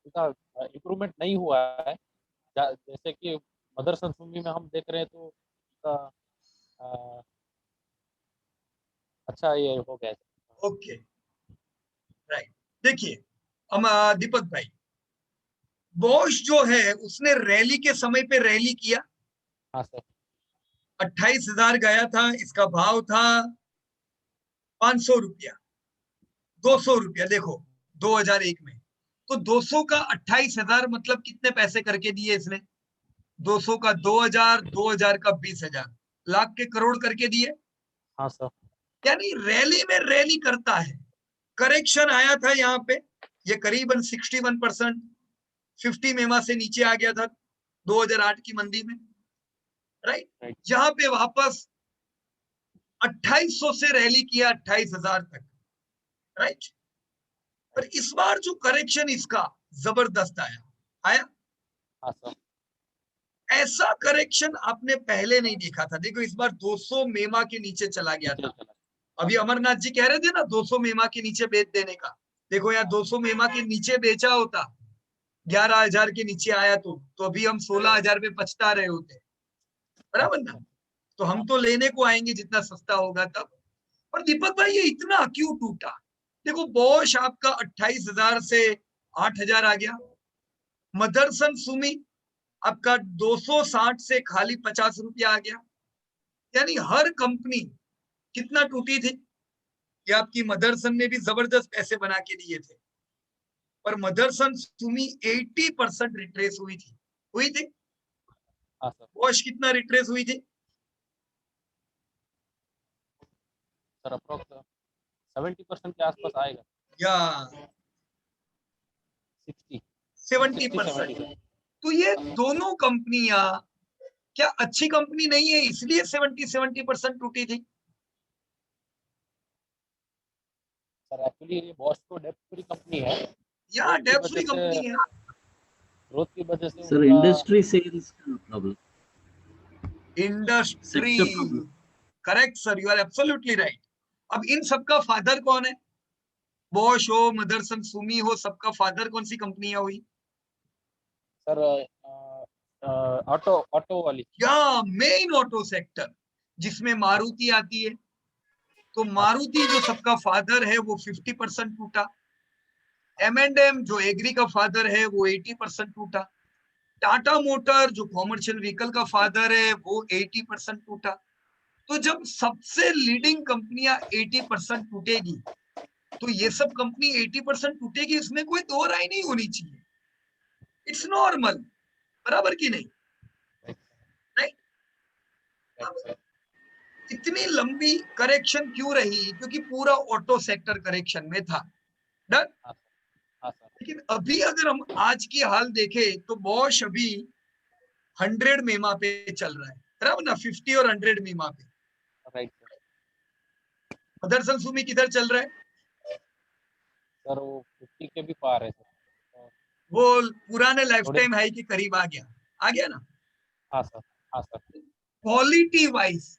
इम्प्रूवमेंट नहीं हुआ है। जैसे कि मदरसन सुमी में हम देख रहे हैं तो इसका अ, अच्छा ये हो गया है। ओके राइट, देखिए हम दीपक भाई, बॉश जो है उसने रैली के समय पे रैली किया, हाँ सर। 28,000 गया था, इसका भाव था 500 रुपया, 200 रुपया, देखो 2001 में, तो 200 का 28,000 मतलब कितने पैसे करके दिए इसने? 200 का 2,000, 2,000 का 20,000, लाख के करोड़ करके दिए। हाँ सर। यानी रैली में रैली करता है। करेक्शन आया था यहाँ पे, ये करीबन 61%, 50 मेमा से नीचे आ गया था 2008 की मंदी में, राइट। यहाँ पे वापस 2800 से रैली किया 28,000 तक, राइट। पर इस बार जो करेक्शन इसका जबरदस्त आया। हाँ सर। ऐसा करेक्शन आपने पहले नहीं देखा था। देखो इस बार 200 मेमा के नीचे चला गया था। अभी अमरनाथ जी कह रहे थे ना 200 मेमा के नीचे बेच देने का, देखो यार 200 मेमा के नीचे बेचा होता, 11,000 के नीचे आया तो अभी हम 16,000 पे पछता रहे होते, बराबर ना? तो हम तो लेने को आएंगे जितना सस्ता होगा तब। पर दीपक भाई ये इतना क्यों टूटा? देखो बॉश आपका 28,000 से 8,000 आ गया, मदरसन सुमी आपका 260 से खाली 50 रुपया आ गया, यानी हर कंपनी कितना टूटी थी? ये आपकी मदरसन ने भी जबरदस्त पैसे बना के दिए थे, पर मदरसन सुमी 80% रिट्रेस हुई थी। हाँ सर। वॉश कितना रिट्रेस हुई थी? सर अप्रोक्स 70% के आसपास आएगा। या 60 70%। 70 तो ये दोनों कंपनियां क्या अच्छी कंपनी नहीं है, इसलिए 70% टूटी थी? सर एक्चुअली ये बॉश तो डेब्ट फ्री कंपनी है, या ग्रोथ की डेट वजह फ्री से कंपनी है। ग्रोथ की वजह से सर उनका इंडस्ट्री सेल्स का problem, industry, sector problem. Correct sir, you are absolutely right. अब इन सबका फादर कौन है? बॉश हो, मदरसन सुमी हो, सबका फादर कौन सी कंपनियां हुई? सर ऑटो वाली। या मेन ऑटो सेक्टर, जिसमें मारुति आती है। तो मारुति जो सबका फादर है वो 50% टूटा। M&M जो एग्री का फादर है वो 80% टूटा। टाटा मोटर जो कॉमर्शियल व्हीकल का फादर है वो 80% टूटा। तो जब सबसे लीडिंग कंपनियां 80% टूटेगी, तो ये सब कंपनी 80% टूटेगी, इसमें कोई दो राय नहीं होनी चाहिए। इट्स नॉर्मल, बराबर की नहीं? राइट। अब इतनी लंबी करेक्शन क्यों रही? क्योंकि पूरा ऑटो सेक्टर करेक्शन में था। डन। हाँ सर। लेकिन अभी अगर हम आज की हाल देखें तो बॉश अभी 100 मेमा पे चल रहा है, बराबर ना? 50 और 100 मेमा पे। Right sir. मदरसन सुमी किधर चल रहा है? सर वो 50 के भी पार है सर। वो पुराने लाइफ थोड़े। टाइम हाई के करीब आ गया ना? हाँ सर। हाँ सर। क्वालिटी वाइज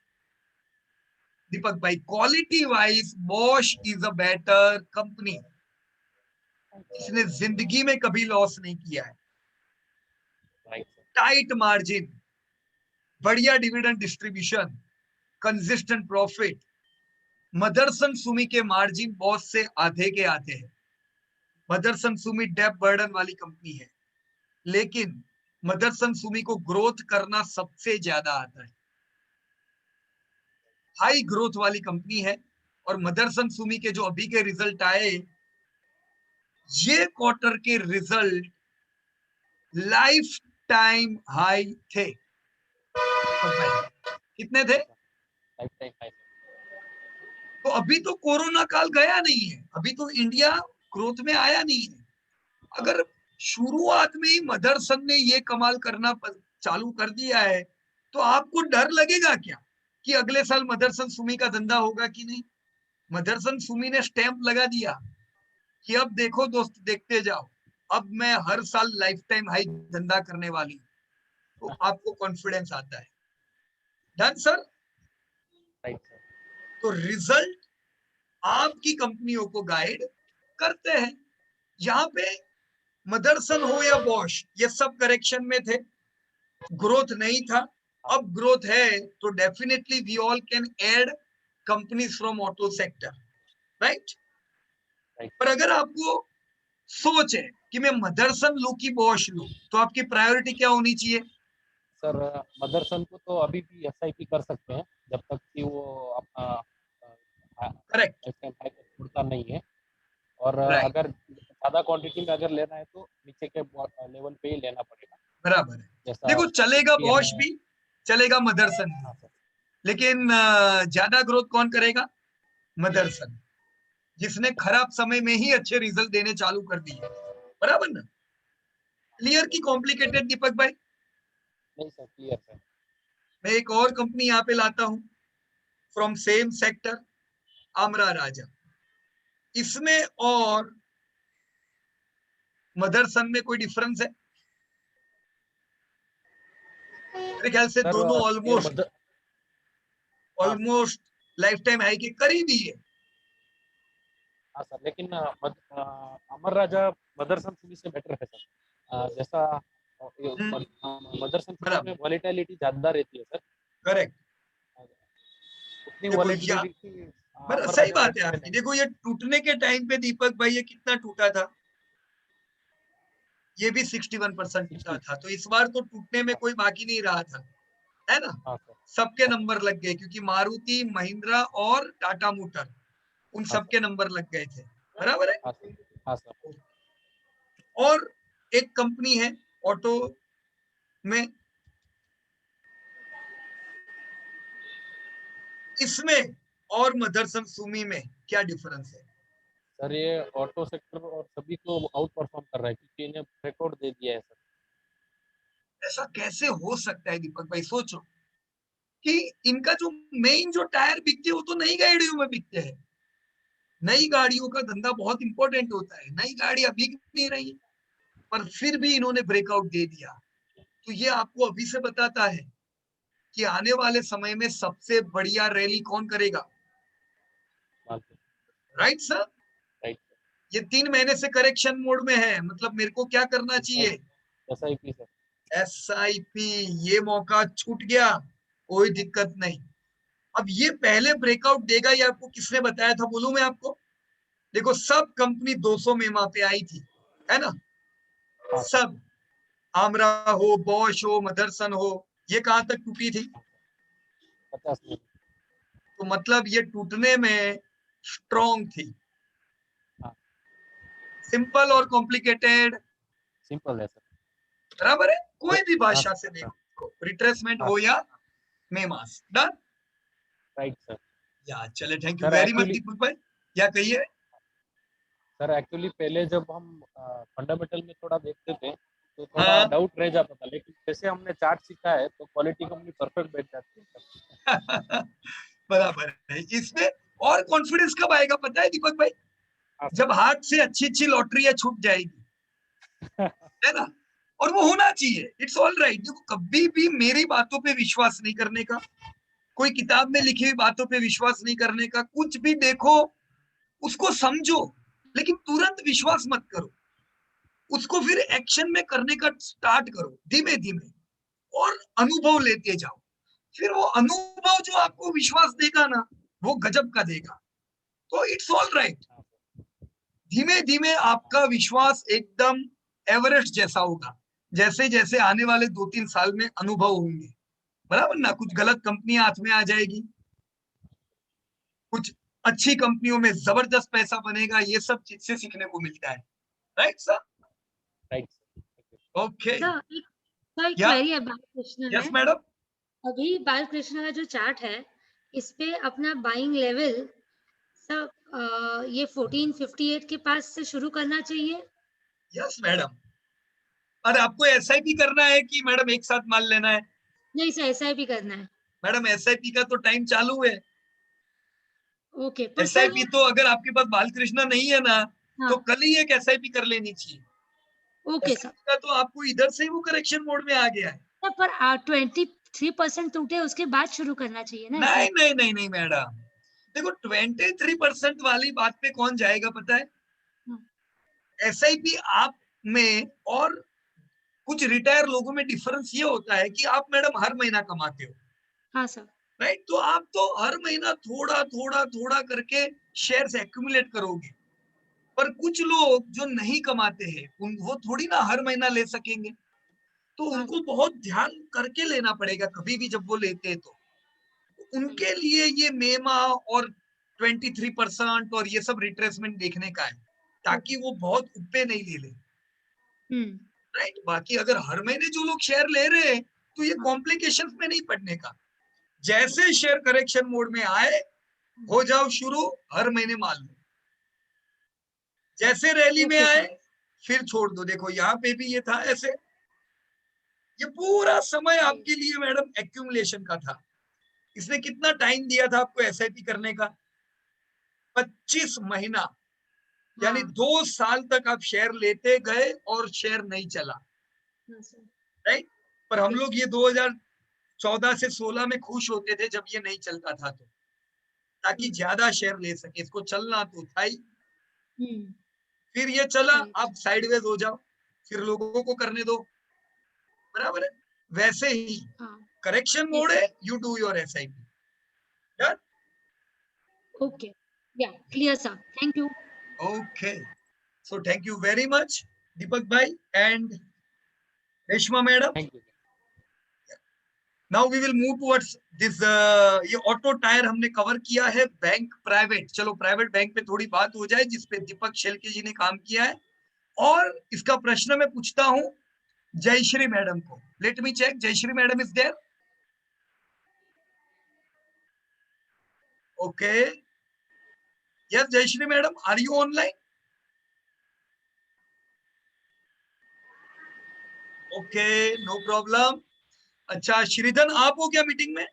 दीपक भाई, quality wise Bosch is a better company. इसने जिंदगी में कभी लॉस नहीं किया है। Right sir. टाइट मार्जिन, बढ़िया dividend distribution, consistent profit. Motherson Sumi के मार्जिन बॉस से आधे के आते हैं। मदरसन सुमी डेप बर्डन वाली कंपनी है, लेकिन मदरसन सुमी को ग्रोथ करना सबसे ज्यादा आता है। हाई ग्रोथ वाली कंपनी है। और मदरसन सुमी के जो अभी के रिजल्ट आए, ये क्वार्टर के रिजल्ट लाइफ टाइम हाई थे। कितने थे? Life time high. तो अभी तो कोरोना काल गया नहीं है, अभी तो इंडिया ग्रोथ में आया नहीं है। अगर शुरुआत में ही मदरसन ने ये कमाल करना चालू कर दिया है, तो आपको डर लगेगा क्या कि अगले साल मदरसन सुमी का धंधा होगा कि नहीं? मदरसन सुमी ने स्टैंप लगा दिया कि अब देखो दोस्त, देखते जाओ, अब मैं हर साल लाइफ टाइम हाई धंधा करने वाली हूं। तो आपको कॉन्फिडेंस आता है। Done sir. Right sir. तो रिजल्ट आपकी कंपनियों को गाइड करते हैं। यहाँ पे मदरसन हो या बॉश, ये सब करेक्शन में थे, ग्रोथ नहीं था। अब ग्रोथ है तो definitely we all can add companies from auto sector, right? पर अगर आपको सोच है कि मैं मदरसन लूं कि बॉश लूं, तो आपकी प्रायोरिटी क्या होनी चाहिए? सर मदरसन को तो अभी भी SIP कर सकते हैं जब तक कि वो अपना करेक्ट, छोड़ता नहीं है। और राइट, अगर ज्यादा क्वांटिटी में अगर लेना है तो नीचे के लेवल पे ही लेना पड़ेगा। बराबर है। जैसा देखो, चलेगा 50 बॉश है। भी, चलेगा मदरसन भी, हाँ सर। लेकिन ज्यादा ग्रोथ कौन करेगा? मदरसन, जिसने खराब समय में ही अच्छे रिजल्ट देने चालू कर दिए। बराबर ना? क्लियर की कॉम्प्लिकेटेड दीपक भाई? नहीं सर, क्लियर सर। मैं एक और कंपनी यहाँ पे लाता हूं फ्रॉम सेम सेक्टर, आमरा राजा। इसमें और मदरसन में कोई डिफरेंस है? मेरे ख्याल से सर दोनों ये ऑलमोस्ट लाइफ टाइम हाई के करीब ही है। हाँ सर, लेकिन अमर राजा मदरसन सुमी से बेटर है सर। जैसा मदरसन सुमी में वॉलेटिलिटी ज्यादा रहती है सर। करेक्ट। उतनी देखो वॉलेटिलिटी सही बात है आपकी। देखो, ये टूटने के टाइम पे दीपक भाई ये कितना टूटा था? ये भी 61% टूटा था। तो इस बार तो टूटने में कोई बाकी नहीं रहा था, है ना? हाँ सर। सबके नंबर लग गए, क्योंकि मारुति, महिंद्रा और टाटा मोटर उन सबके नंबर लग गए थे, बराबर है। हाँ सर, हाँ सर। और एक कंपनी है ऑटो में, इसमें और मदरसन सुमी में क्या डिफरेंस है? सर ये ऑटो सेक्टर और सभी को आउट परफॉर्म कर रहा है क्योंकि इन्हें रिकॉर्ड दे दिया है सर। ऐसा कैसे हो सकता है दीपक भाई? सोचो कि इनका जो मेन जो टायर बिकते हैं वो तो नई गाड़ियों में बिकते हैं। नई गाड़ियों का धंधा बहुत इंपॉर्टेंट होता है, नई गाड़ियां बिक नहीं रही, पर फिर भी इन्होंने ब्रेकआउट दे दिया। तो ये आपको अभी से बताता है कि आने वाले समय में सबसे बढ़िया रैली कौन करेगा। Right sir? राइट। ये 3 महीने से करेक्शन मोड में है, मतलब मेरे को क्या करना चाहिए? SIP sir. SIP। ये मौका छूट गया, कोई दिक्कत नहीं। अब ये पहले ब्रेकआउट देगा, ये आपको किसने बताया था बोलूं मैं आपको? देखो सब कंपनी 200 में पे आई थी, है ना? सब, आमरा हो, बॉश हो, मदरसन हो, ये कहां तक टूटी थी? 50 में। तो मतलब ये टूटने में स्ट्रॉन्ग थी। हाँ। सिंपल और कॉम्प्लिकेटेड? सिंपल है सर। बराबर है, कोई भी हाँ भाषा से सर। देखो, रिट्रेसमेंट हाँ। हो या मेमास, डन? Right sir. या चले, thank you sir very much actually, Deepak bhai. क्या कहिए? सर एक्चुअली पहले जब हम फंडामेंटल में थोड़ा देखते थे तो थोड़ा हाँ। डाउट रह जाता था, लेकिन जैसे हमने चार्ट सीखा है तो क्वालिटी कंपनी परफेक्ट बैठ जाती है सर। बराबर है। इसमें और कॉन्फिडेंस कब आएगा पता है दीपक भाई? हाँ जब हाथ से अच्छी अच्छी लॉटरियां छूट जाएगी, है ना? और वो होना चाहिए, इट्स ऑल राइट। देखो कभी भी मेरी बातों पे विश्वास नहीं करने का, कोई किताब में लिखी हुई बातों पे विश्वास नहीं करने का। कुछ भी देखो, उसको समझो, लेकिन तुरंत विश्वास मत करो। उसको फिर एक्शन में करने का स्टार्ट करो धीमे धीमे, और अनुभव लेते जाओ। फिर वो अनुभव जो आपको विश्वास देगा ना, वो गजब का देगा। तो इट्स ऑल राइट। धीमे धीमे आपका विश्वास एकदम एवरेस्ट जैसा होगा, जैसे जैसे आने वाले 2-3 साल में अनुभव होंगे, बराबर ना? कुछ गलत कंपनियां हाथ में आ जाएगी, कुछ अच्छी कंपनियों में जबरदस्त पैसा बनेगा, ये सब चीज से सीखने को मिलता है। Right sir? Right. Okay. Sir एक या क्वेरी है बालकृष्ण यस में। मैडम। अभी बालकृष्ण का जो चार्ट है, इस पे अपना बाइंग लेवल सर ये 1458 के पास से शुरू करना चाहिए। Yes madam. अरे आपको एसआईपी करना है कि मैडम एक साथ माल लेना है? नहीं सर, SIP करना है। मैडम एसआईपी का तो टाइम चालू है। ओके, पर सर एसआईपी तो अगर आपके पास बालकृष्णा नहीं है ना, तो हाँ, कल ही एक एसआईपी कर लेनी चाहिए। Okay sir. SIP का तो आपको इधर से ही वो करेक्शन मोड में आ गया है। सर पर 23% टूटे उसके बाद शुरू करना चाहिए ना नहीं SIP। नहीं नहीं नहीं मैडम, देखो 23% वाली बात पे कौन जाएगा पता है? एसआईपी आप में और कुछ रिटायर लोगों में डिफरेंस ये होता है कि आप मैडम हर महीना कमाते हो, हाँ सर। राइट? तो आप तो हर महीना थोड़ा थोड़ा थोड़ा करके शेयर्स एक्यूमुलेट करोगे, पर कुछ लोग जो नहीं कमाते हैं वो थोड़ी ना हर महीना ले सकेंगे। तो उनको बहुत ध्यान करके लेना पड़ेगा कभी भी जब वो लेते हैं। तो उनके लिए ये मेमा और 23% और ये सब रिट्रेसमेंट देखने का है, ताकि वो बहुत ऊपर नहीं ले ले, राइट? बाकी अगर हर महीने जो लोग शेयर ले रहे हैं तो ये कॉम्प्लिकेशंस में नहीं पड़ने का। जैसे शेयर करेक्शन मोड में आए, हो जाओ शुरू, हर महीने माल लो। जैसे रैली में आए फिर छोड़ दो। देखो यहाँ पे भी ये था ऐसे। ये पूरा समय आपके लिए मैडम एक्यूमुलेशन का था। इसने कितना टाइम दिया था आपको एसआईपी करने का? 25 महीना, यानी 2 साल तक आप शेयर लेते गए और शेयर नहीं चला, राइट? पर हम लोग ये 2014 से 16 में खुश होते थे जब ये नहीं चलता था, तो ताकि ज्यादा शेयर ले सके। इसको चलना तो था ही। फिर ये चला, अब साइडवेज हो जाओ, फिर लोगों को करने दो, बराबर है? वैसे ही करेक्शन मोड है, you do your SIP. Done? Okay, yeah clear sir, thank you. Okay, so thank you very much Deepak bhai and Reshma madam. Thank you. Now we will move towards this, ये ऑटो टायर हमने कवर किया है। Bank private, चलो private bank पे थोड़ी बात हो जाए जिसपे दीपक शेलके जी ने काम किया है। और इसका प्रश्न मैं पूछता हूं जयश्री मैडम को। Let me check, Jayashree madam is there? Okay, yes Jayashree madam, are you online? Okay, no problem. अच्छा श्रीधन, आप हो क्या मीटिंग में?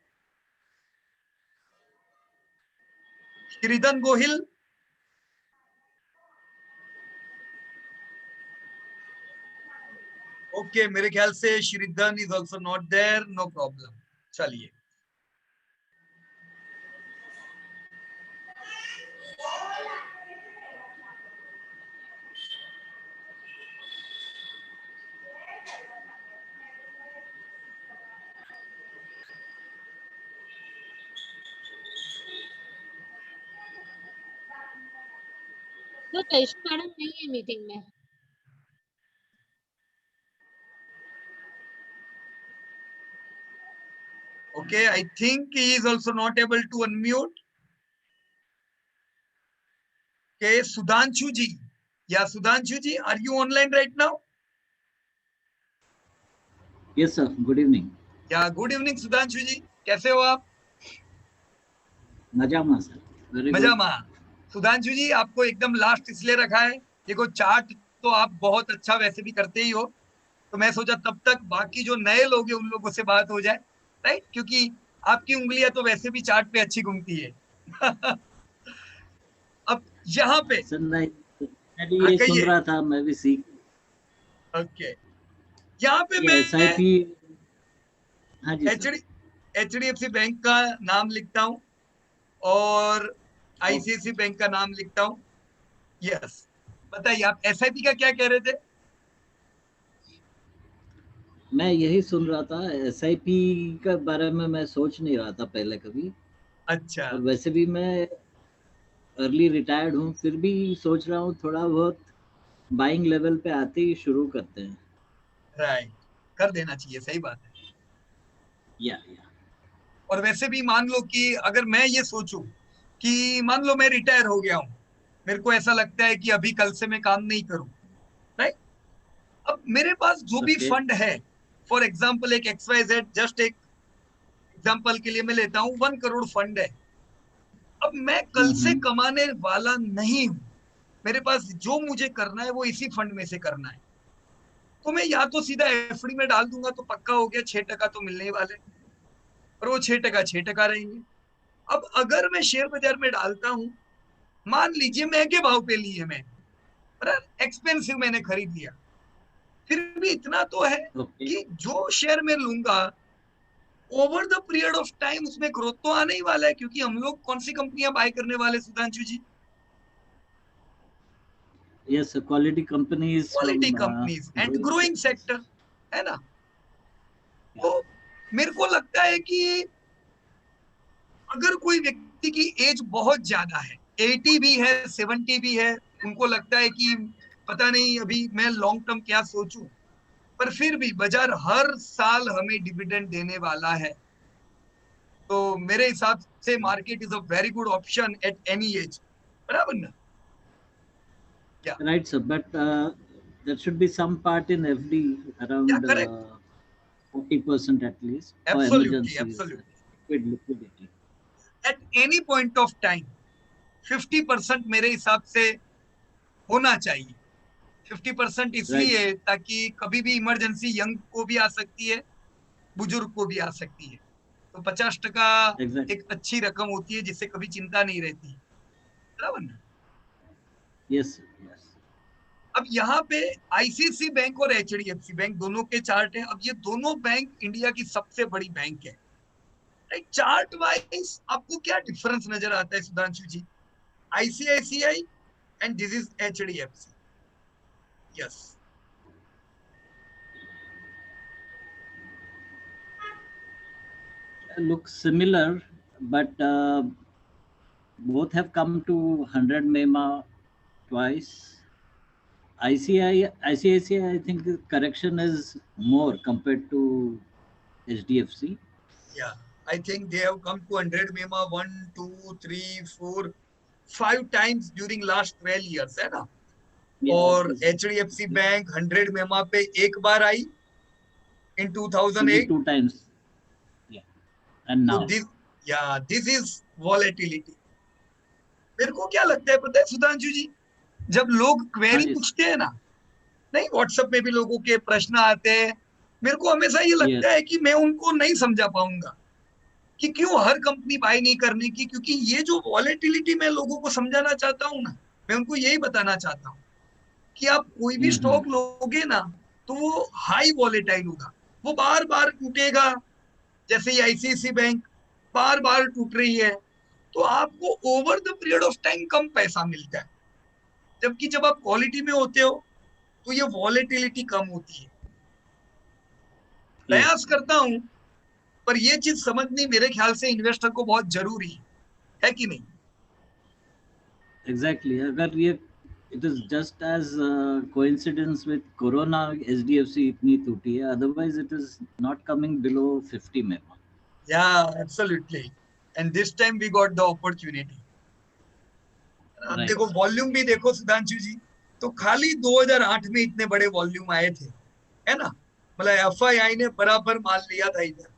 श्रीधन गोहिल? ओके, मेरे ख्याल से Shridhan is also not there, no problem. चलिए, तो जयश्री मैडम नहीं है मीटिंग में। okay, I think he is also not able to unmute. Okay, Sudhanshu ji, yeah, Sudhanshu ji, are you online right now? Yes, sir. Good evening. Yeah, good evening Sudhanshu ji, कैसे हो आप? Majama, sir. Very मजा good. में। सुधांशु जी, आपको एकदम last इसलिए रखा है, देखो चार्ट तो आप बहुत अच्छा वैसे भी करते ही हो, तो मैं सोचा तब तक बाकी जो नए लोग हैं उन लोगों से बात हो जाए, राइट? क्योंकि आपकी उंगलियां तो वैसे भी चार्ट पे अच्छी घूमती है। अब यहाँ पे सर मैं हाँ, ये सुन कहिए। रहा था, मैं भी सीख। ओके, यहाँ पे ये मैं SIP, हाँ जी सर। HDFC बैंक का नाम लिखता हूँ और ICICI बैंक का नाम लिखता हूँ। यस, बताइए आप SIP का क्या कह रहे थे? मैं यही सुन रहा था, SIP के बारे में मैं सोच नहीं रहा था पहले कभी। अच्छा, और वैसे भी मैं अर्ली रिटायर्ड हूँ, फिर भी सोच रहा हूँ थोड़ा बहुत बाइंग लेवल पे आते ही शुरू करते हैं। राइट, कर देना चाहिए, सही बात है। या और वैसे भी मान लो कि अगर मैं ये सोचूं कि मान लो मैं रिटायर हो गया हूं, मेरे को ऐसा लगता है कि अभी कल से मैं काम नहीं करूं, राइट? अब मेरे पास जो भी ओके। फंड है, फॉर एग्जाम्पल एक XYZ, जस्ट एक एग्जाम्पल के लिए मैं लेता हूं, 1 करोड़ फंड है। अब मैं कल से कमाने वाला नहीं हूं, मेरे पास जो मुझे करना है वो इसी फंड में से करना है, तो मैं या तो सीधा FD में डाल दूंगा तो पक्का हो गया, 6% तो मिलने ही वाले, और वो 6% रहेंगे। अब अगर मैं शेयर बाजार में डालता हूं, मान लीजिए महंगे भाव पे लिए, मैं एक्सपेंसिव मैंने खरीद लिया, फिर भी इतना तो है ओके। कि जो शेयर में लूंगा over the period of time उसमें ग्रोथ तो आने ही वाला है, क्योंकि हम लोग कौन सी कंपनियां बाय करने वाले Sudhanshu ji? Yes, quality companies quality from companies and growing growing sectors. Sector, है ना? तो मेरे को लगता है कि अगर कोई व्यक्ति की एज बहुत ज्यादा है, 80 भी है, 70 भी है, उनको लगता है कि पता नहीं अभी मैं लॉन्ग टर्म क्या सोचूं, पर फिर भी बाजार हर साल हमें डिविडेंड देने वाला है, तो मेरे हिसाब से market is a very good option at any as, बराबर ना? क्या Right, sir. But there should be some part in FD या around correct, 40% at least for absolutely emergencies, absolutely, liquid liquidity. At any point of time 50% मेरे हिसाब से होना चाहिए। 50% Right, इसलिए ताकि कभी भी इमरजेंसी यंग को भी आ सकती है, बुजुर्ग को भी आ सकती है, तो 50% exactly. एक अच्छी रकम होती है जिससे कभी चिंता नहीं रहती, बराबर ना? Yes, sir. Yes. अब यहाँ पे ICICI बैंक और HDFC बैंक दोनों के चार्ट हैं। अब ये दोनों बैंक इंडिया की सबसे बड़ी बैंक है, राइट? चार्ट वाइज आपको क्या डिफरेंस नजर आता है सुधांशु जी? ICICI and this is HDFC, yes. Looks similar, but both have come to 100 MEMA twice. ICICI, I think the correction is more compared to HDFC. Yeah, I think they have come to 100 MEMA 1, 2, 3, 4, 5 times during last 12 years, है ना? Yeah, और it is HDFC bank 100 MEMA पे एक बार आई in only 2008. 2 times. Yeah, and So now. this is volatility. मेरे को क्या लगता है पता है सुधांशु जी, जब लोग क्वेरी yes. पूछते हैं ना, नहीं व्हाट्सएप में भी लोगों के प्रश्न आते हैं, मेरे को हमेशा ये लगता Yes. है कि मैं उनको नहीं समझा पाऊंगा कि क्यों हर कंपनी बाय नहीं करने की, क्योंकि ये जो वॉलेटिलिटी मैं लोगों को समझाना चाहता हूँ ना, मैं उनको यही बताना चाहता हूँ कि आप कोई भी स्टॉक लोगे ना तो वो हाई वॉलेटाइल होगा, वो बार बार टूटेगा, जैसे ये आईसीआईसी बैंक बार बार टूट रही है, तो आपको over the period of time कम पैसा मिलता है, जबकि जब आप क्वालिटी में होते हो तो ये वॉलेटिलिटी कम होती है। प्रयास करता हूं, पर ये चीज समझनी मेरे ख्याल से इन्वेस्टर को बहुत जरूरी है कि नहीं? Exactly. अगर ये it is just as coincidence with Corona HDFC इतनी टूटी है, otherwise it is not coming below 50 MEMA. Yeah, absolutely. And this time we got the opportunity. अब Right. देखो वॉल्यूम भी देखो सुधांशु जी, तो खाली 2008 में इतने बड़े वॉल्यूम आए थे, है ना? मतलब एफआईआई ने बराबर माल लिया था इधर,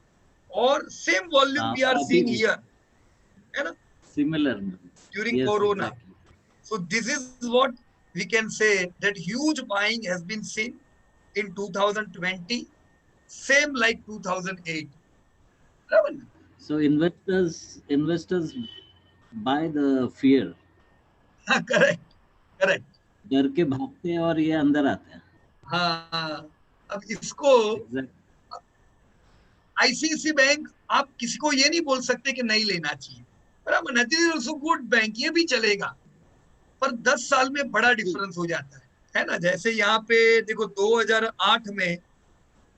और same volume we are seeing here, है ना, Similar. during Yes, Corona. exactly. So this is what we can say, that huge buying has been seen in 2020, same like 2008. बराबर ना? So investors buy the fear. हाँ, correct, correct. डर के भागते हैं और ये अंदर आते हैं. हाँ, अब इसको Exactly. आईसीआईसी बैंक आप किसी को ये नहीं बोल सकते कि नहीं लेना चाहिए, बराबर ना? This is also good bank, ये भी चलेगा, पर 10 साल में बड़ा डिफरेंस हो जाता है ना? जैसे यहाँ पे देखो 2008 में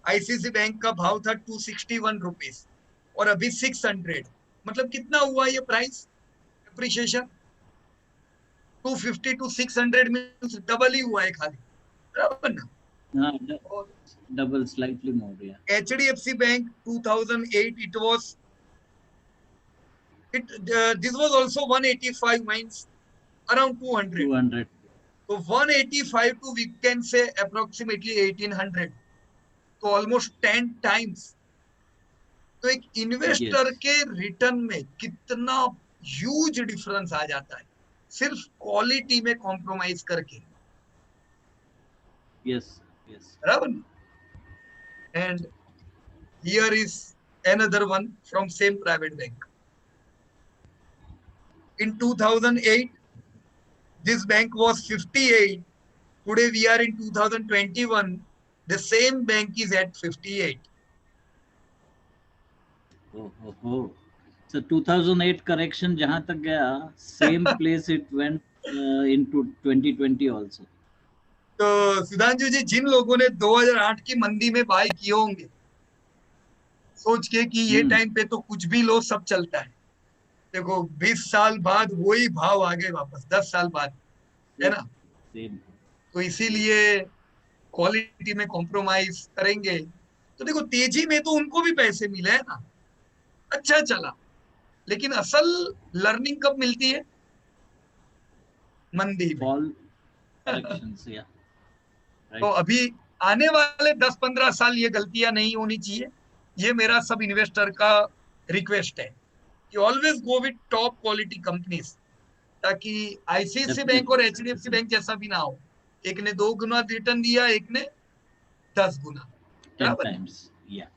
आईसीआईसी बैंक का भाव था 261 रुपीस और अभी 600, मतलब कितना हुआ ये price appreciation? 250 to 600 means double ही हुआ है खाली, बराबर ना? हाँ, double slightly more. Yeah. HDFC Bank 2008 it was this was also 185 means around 200. 200. So 185 to we can say approximately 1800, तो almost 10 times. तो एक इन्वेस्टर Yes. के रिटर्न में कितना ह्यूज डिफरेंस आ जाता है सिर्फ क्वालिटी में कॉम्प्रोमाइज करके, Yes. Yes. बराबर? And here is another one from same private bank. In 2008 this bank was 58, today we are in 2021, the same bank is at 58. Oh. So 2008 correction जहाँ तक गया, same place it went into 2020 also. तो सुधांशु जी, जिन लोगों ने 2008 की मंदी में bye किए होंगे सोच के कि ये टाइम पे तो कुछ भी लो सब चलता है, देखो 20 साल बाद वही भाव आ गए वापस, 10 साल बाद, है ना? Same. तो इसीलिए क्वालिटी में कॉम्प्रोमाइज करेंगे तो देखो तेजी में तो उनको भी पैसे मिले है ना, अच्छा चला, लेकिन असल लर्निंग कब मिलती है? मंदी में। Fall corrections. Yeah. Right. तो अभी आने वाले 10-15 साल ये गलतियां नहीं होनी चाहिए, ये मेरा सब इन्वेस्टर का रिक्वेस्ट है कि always go with top quality companies, ताकि आईसीआईसी बैंक और एचडीएफसी बैंक जैसा भी ना हो, एक ने 2 गुना रिटर्न दिया, एक ने 10 गुना, 10 times. Yeah.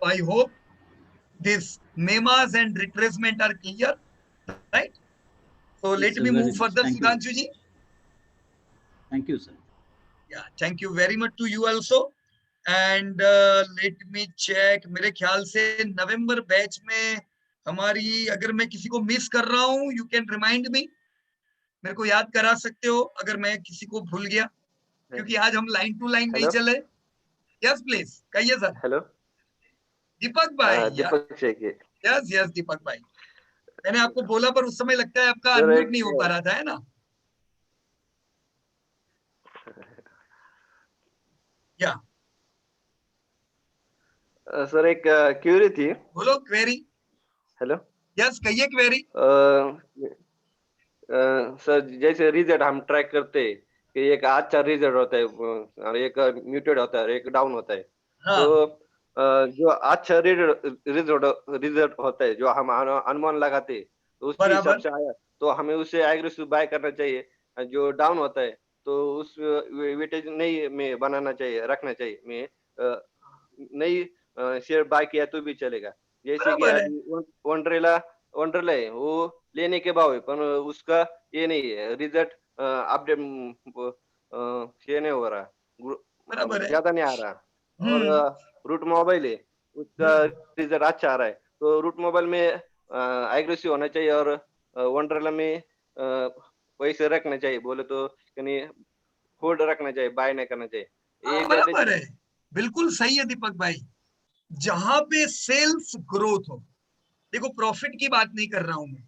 I hope these memas and retracement are clear, right? So Yes, let sir, me very move much. further, Thank you. Sudhanshu ji. Thank you, sir. Yeah, thank you very much to you also. And let me check, मेरे ख्याल से नवंबर batch में हमारी, अगर मैं किसी को मिस कर रहा हूँ, you can remind me, मेरे को याद करा सकते हो अगर मैं किसी को भूल गया, क्योंकि आज हम लाइन टू लाइन नहीं चले। यस प्लीज कहिए सर। हेलो दीपक भाई। दीपक शेखी। यस दीपक भाई, मैंने आपको बोला पर उस समय लगता है आपका सर, अनम्यूट नहीं हो पा रहा था, है ना? या सर एक क्वेरी थी। बोलो क्वेरी। हेलो। यस कहिए क्वेरी। सर जैसे रिजल्ट हम ट्रैक करते हैं कि एक अच्छा रिजल्ट होता है और एक म्यूटेड होता है, एक डाउन होता है। हाँ तो जो अच्छा रिजल्ट होता है, जो हम अनुमान लगाते हैं, तो उसकी हिसाब बराबर से आया तो हमें उसे एग्रेसिव बाय करना चाहिए। जो डाउन होता है तो उस वेटेज नहीं में बनाना चाहिए, रखना चाहिए में नहीं शेयर बाय किया तो भी चलेगा। जैसे कि बराबर है। अभी वंडरला वंडरला है, वो लेने के भाव है, पर उसका ये नहीं है रिजल्ट अपडेट ये नहीं हो रहा, बराबर है। ज्यादा नहीं आ रहा। और हम्म रूट मोबाइल है, उसका हम्म रिजल्ट अच्छा आ रहा है। तो रूट मोबाइल में एग्रेसिव होना चाहिए और वंडरला में वैसे रखना चाहिए, बोले तो यानी होल्ड रखना चाहिए, बाय नहीं करना चाहिए। ये गलत बराबर है। है। बिल्कुल सही है दीपक भाई। जहां पे सेल्स ग्रोथ हो, देखो प्रॉफिट की बात नहीं कर रहा हूं मैं,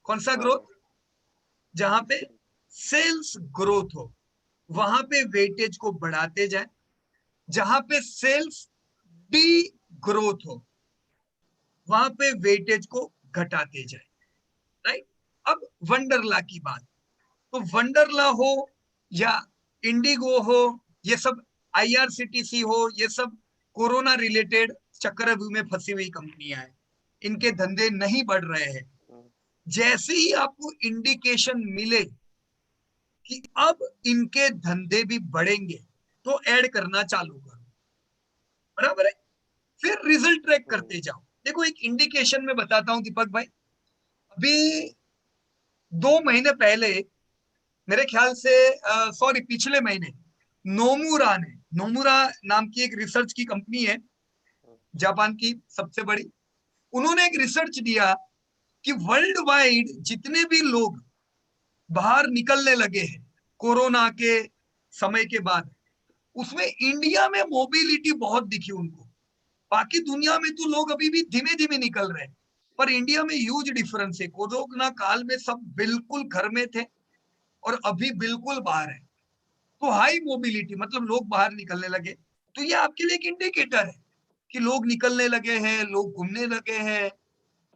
कौन सा हाँ ग्रोथ, हाँ जहां पे सेल्स ग्रोथ हो वहां पे वेटेज को बढ़ाते जाए, जहां पे सेल्स डी ग्रोथ हो वहां पे वेटेज को घटाते जाए। राइट। अब वंडरला की बात, तो वंडरला हो या इंडिगो हो, ये सब आईआरसीटीसी हो, ये सब कोरोना रिलेटेड चक्रव्यूह में फंसी हुई कंपनियां हैं, इनके धंधे नहीं बढ़ रहे हैं। जैसे ही आपको इंडिकेशन मिले कि अब इनके धंधे भी बढ़ेंगे तो ऐड करना चालू करो। बराबर है। फिर रिजल्ट ट्रैक करते जाओ। देखो एक इंडिकेशन में बताता हूं दीपक भाई, अभी 2 महीने पहले, मेरे ख्याल से सॉरी पिछले महीने, नोमुरा नाम की एक रिसर्च की कंपनी है, जापान की सबसे बड़ी, उन्होंने एक रिसर्च दिया कि वर्ल्ड वाइड जितने भी लोग बाहर निकलने लगे हैं कोरोना के समय के बाद, उसमें इंडिया में मोबिलिटी बहुत दिखी उनको। बाकी दुनिया में तो लोग अभी भी धीमे धीमे निकल रहे हैं, पर इंडिया में ह्यूज डिफरेंस है। कोरोना काल में सब बिल्कुल घर में थे और अभी बिल्कुल बाहर है, तो हाई मोबिलिटी मतलब लोग बाहर निकलने लगे। तो ये आपके लिए एक इंडिकेटर है कि लोग निकलने लगे हैं, लोग घूमने लगे हैं।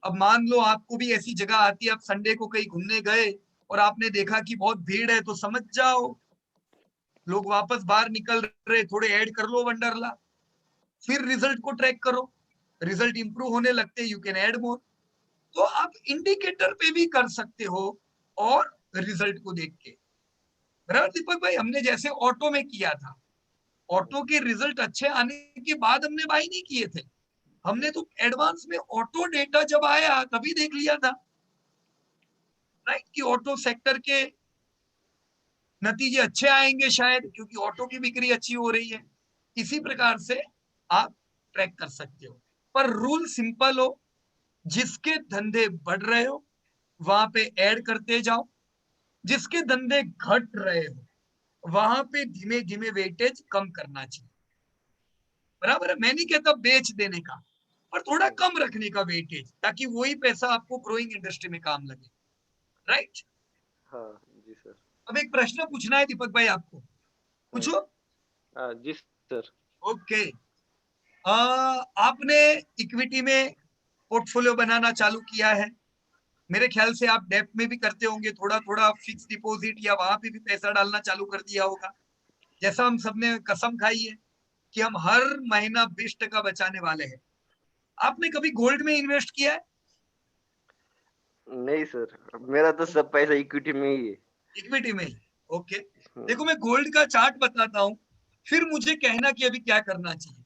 अब मान लो आपको भी ऐसी जगह आती है, आप संडे को कहीं घूमने गए और आपने देखा कि बहुत भीड़ है, तो समझ जाओ लोग वापस बाहर निकल रहे, थोड़े ऐड कर लो वंडरला। फिर रिजल्ट को ट्रैक करो, रिजल्ट इंप्रूव होने लगते, यू कैन ऐड मोर। तो आप इंडिकेटर पे भी कर सकते हो और रिजल्ट को देख के। बराबर दीपक भाई, हमने जैसे ऑटो में किया था, ऑटो के रिजल्ट अच्छे आने के बाद हमने बाई नहीं किए थे, हमने तो एडवांस में ऑटो डेटा जब आया तभी देख लिया था, राइट, कि ऑटो सेक्टर के नतीजे अच्छे आएंगे शायद, क्योंकि ऑटो की बिक्री अच्छी हो रही है। इसी प्रकार से आप ट्रैक कर सकते हो, पर रूल सिंपल हो, जिसके धंधे बढ़ रहे हो वहां पे ऐड करते जाओ, जिसके धंधे घट रहे हो वहां पे धीमे धीमे वेटेज कम करना चाहिए। बराबर है। मैं नहीं कहता बेच देने का, पर थोड़ा कम रखने का वेटेज, ताकि वही पैसा आपको ग्रोइंग इंडस्ट्री में काम लगे। राइट। हाँ जी सर। अब एक प्रश्न पूछना है दीपक भाई आपको, पूछो। जी सर। ओके। आपने इक्विटी में पोर्टफोलियो बनाना चालू किया है, मेरे ख्याल से आप डेप्ट में भी करते होंगे, थोड़ा थोड़ा फिक्स डिपॉजिट या वहां पे भी पैसा डालना चालू कर दिया होगा। जैसा हम सबने कसम खाई है कि हम हर महीना 20% बचाने वाले हैं। आपने कभी गोल्ड में इन्वेस्ट किया है? नहीं सर, मेरा तो सब पैसा इक्विटी में ही है। इक्विटी में ही। ओके। देखो मैं गोल्ड का चार्ट बताता हूं, फिर मुझे कहना कि अभी क्या करना चाहिए।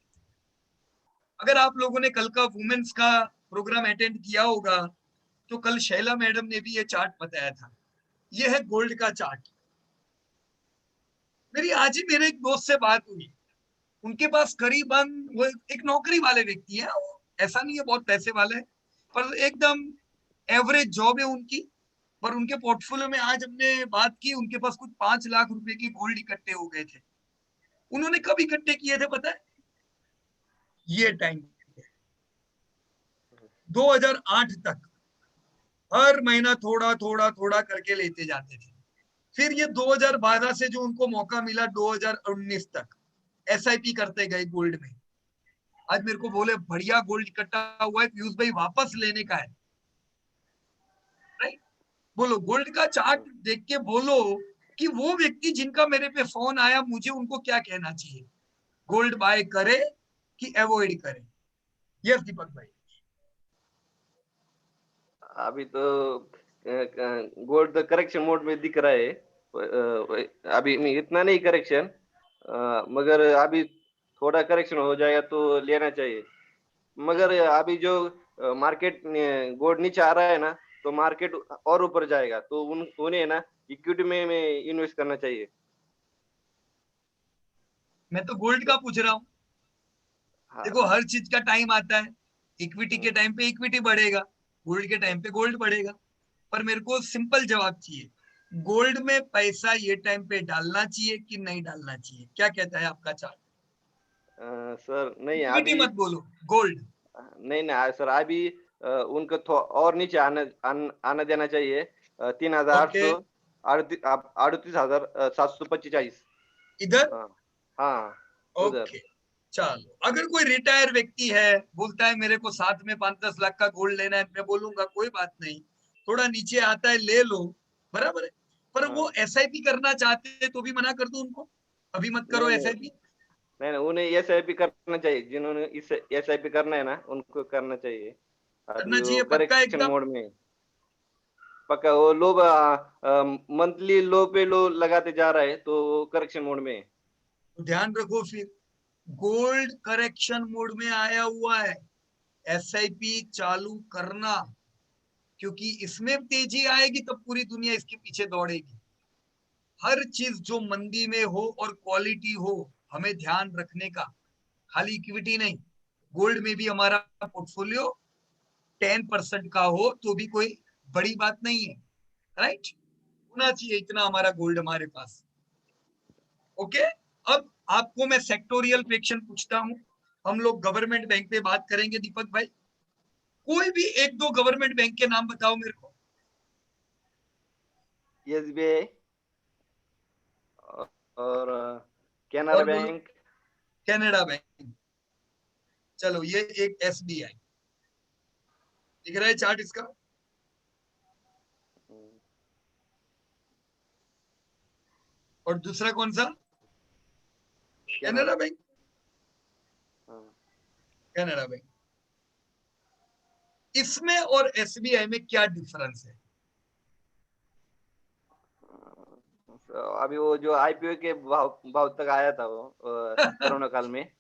अगर आप लोगों ने कल का वुमेन्स का प्रोग्राम अटेंड किया होगा तो कल शैला मैडम ने भी ये चार्ट बताया था। ये है गोल्ड का चार्ट। मेरी आज ही मेरे एक दोस्त से बात हुई, उनके पास करीबन, वो एक नौकरी वाले व्यक्ति है, वो ऐसा नहीं है बहुत पैसे वाले हैं, पर एकदम एवरेज जॉब है उनकी, पर उनके पोर्टफोलियो में आज हमने बात की, उनके पास कुछ 5 लाख रुपए के गोल्ड इकट्ठे हो गए थे। उन्होंने कब इकट्ठे किए थे पता है? ये टाइम 2008 तक हर महीना थोड़ा थोड़ा थोड़ा करके लेते जाते थे। फिर ये 2012 से जो उनको मौका मिला 2019 तक एसआईपी करते गए गोल्ड में, आज मेरे को बोले बढ़िया गोल्ड इकट्ठा हुआ है पीयूष भाई, वापस लेने का है, राइट? बोलो गोल्ड का चार्ट देख के बोलो कि वो व्यक्ति जिनका मेरे पे फोन आया, मुझे उनको क्या कहना चाहिए, गोल्ड बाय करे कि अवॉइड करे? यस दीपक भाई। अभी तो गोल्ड करेक्शन मोड में दिख रहा है, अभी नहीं, इतना नहीं करेक्शन, मगर अभी थोड़ा करेक्शन हो जाएगा तो लेना चाहिए। मगर अभी जो मार्केट गोल्ड नीचे आ रहा है ना, तो मार्केट और ऊपर जाएगा, तो उन्हें ना इक्विटी में इन्वेस्ट करना चाहिए। मैं तो गोल्ड का पूछ रहा हूँ। हाँ, देखो हर चीज का टाइम आता है, इक्विटी के टाइम पे इक्विटी बढ़ेगा, गोल्ड के टाइम पे गोल्ड बढ़ेगा, पर मेरे को सिंपल जवाब चाहिए, गोल्ड में पैसा ये टाइम पे डालना चाहिए कि नहीं डालना चाहिए? क्या कहता है आपका चार्ट? सर नहीं इक्विटी अभी मत बोलो, गोल्ड। नहीं सर, अभी उनको और नीचे आना देना चाहिए, 3,800, 38,745। इधर हाँ उधर। ओके चलो, अगर कोई रिटायर व्यक्ति है, बोलता है मेरे को साथ में 5-10 लाख का गोल्ड लेना है, मैं बोलूंगा कोई बात नहीं, थोड़ा नीचे आता है ले लो, बराबर है। पर वो एसआईपी करना चाहते हैं तो भी मना कर दो उनको, अभी मत करो नहीं एसआईपी। नहीं, उन्हें एसआईपी करना चाहिए, जिन्होंने इस एसआईपी करना है ना, उनको करना चाहिए। करना अभी वो चाहिए पक्का करेक्शन एकदम। मोड में पक्का, वो लोग मंथली लो पे लो लगाते जा रहा है, तो करेक्शन मोड में है। तो ध्यान रखो फिर, गोल्ड करेक्शन मोड में आया हुआ है, एसआईपी चालू करना, क्योंकि इसमें तेजी आएगी तब पूरी दुनिया इसके पीछे दौड़ेगी। हर चीज जो मंदी में हो और क्वालिटी हो, हमें ध्यान रखने का, खाली इक्विटी नहीं, गोल्ड में भी हमारा पोर्टफोलियो 10% का हो तो भी कोई बड़ी बात नहीं है, राइट? होना चाहिए इतना हमारा गोल्ड हमारे पास। ओके, अब आपको मैं सेक्टोरियल क्वेश्चन पूछता हूं, हम लोग गवर्नमेंट बैंक पे बात करेंगे। दीपक भाई कोई भी एक दो गवर्नमेंट बैंक के नाम बताओ मेरे को। एसबीआई और कैनरा और बोलो। बैंक। Canada bank. चलो ये एक एसबीआई दिख रहा है चार्ट इसका, और दूसरा कौन सा? Canada bank. Canada bank. इसमें और एसबीआई में क्या डिफरेंस है? अभी वो जो आईपीओ के भाव तक आया था वो कोरोना काल में,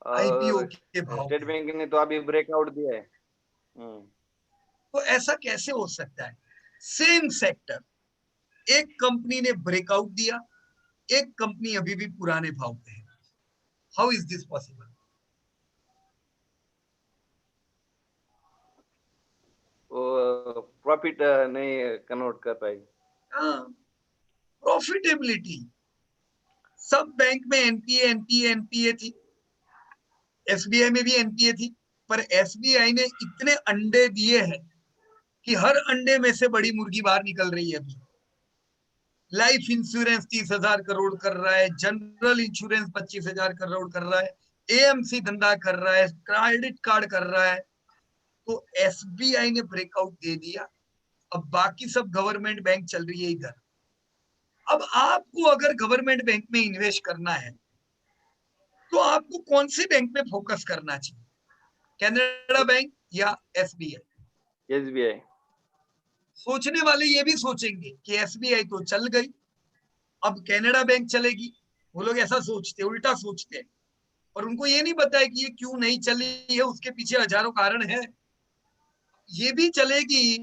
आईपीओ और के भाव स्टेट पे। बैंक ने तो अभी ब्रेकआउट दिया है। तो ऐसा कैसे हो सकता है? सेम सेक्टर, एक कंपनी ने ब्रेकआउट दिया, एक कंपनी अभी भी पुराने भाव पे है। How is this possible? वो प्रॉफिट नहीं कन्वर्ट कर पाएगी। प्रॉफिटेबिलिटी, सब बैंक में एनपीए एनपीए एनपीए थी, एसबीआई में भी एनपीए थी, पर एसबीआई ने इतने अंडे दिए हैं कि हर अंडे में से बड़ी मुर्गी बाहर निकल रही है अभी। लाइफ इंश्योरेंस 30,000 करोड़ कर रहा है, जनरल इंश्योरेंस 25,000 करोड़ कर रहा है, एएमसी धंधा कर रहा है, क्रेडिट कार्ड कर रहा है। तो एसबीआई ने ब्रेकआउट दे दिया, अब बाकी सब गवर्नमेंट बैंक चल रही है इधर। अब आपको अगर गवर्नमेंट बैंक में इन्वेस्ट करना है तो आपको कौन सी बैंक में फोकस करना चाहिए, कैनेडा बैंक या एसबीआई? एसबीआई। सोचने वाले ये भी सोचेंगे कि एसबीआई तो चल गई, अब कैनेडा बैंक चलेगी। वो लोग ऐसा सोचते, उल्टा सोचते हैं, और उनको ये नहीं पता है कि ये क्यों नहीं चली है, उसके पीछे हजारों कारण है। ये भी चलेगी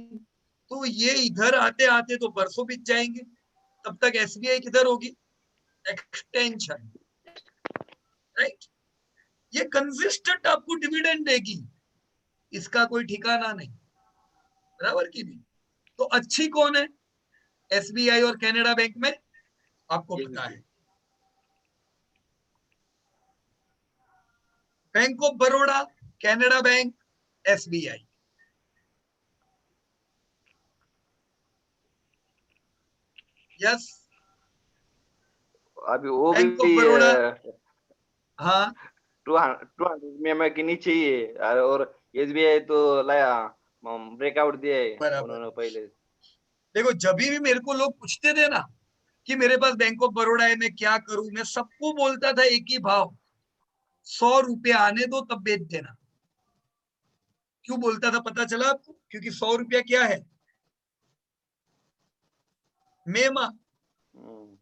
तो ये इधर आते आते तो बरसों बीत जाएंगे, तब तक एसबीआई किधर होगी? Extension, right? ये कंसिस्टेंट आपको डिविडेंड देगी, इसका कोई ठिकाना नहीं, बराबर की नहीं? तो अच्छी कौन है, एसबीआई और कैनेडा बैंक में? आपको पता है, bank of Baroda, Canada bank, SBI. Yes, अभी वो बैंक ऑफ भी बड़ौदा हाँ 200 के नीचे ही है, और SBI तो लाया ब्रेकआउट दिया है बराबर। उन्होंने पहले। देखो जब भी मेरे को लोग पूछते थे ना कि मेरे पास बैंक ऑफ बड़ौदा है, मैं क्या करूं, मैं सबको बोलता था एक ही भाव, 100 रुपये आने दो तब बेच देना। क्यों बोलता था पता चला आपको? क्योंकि 100 रुपया क्या है, मेमा,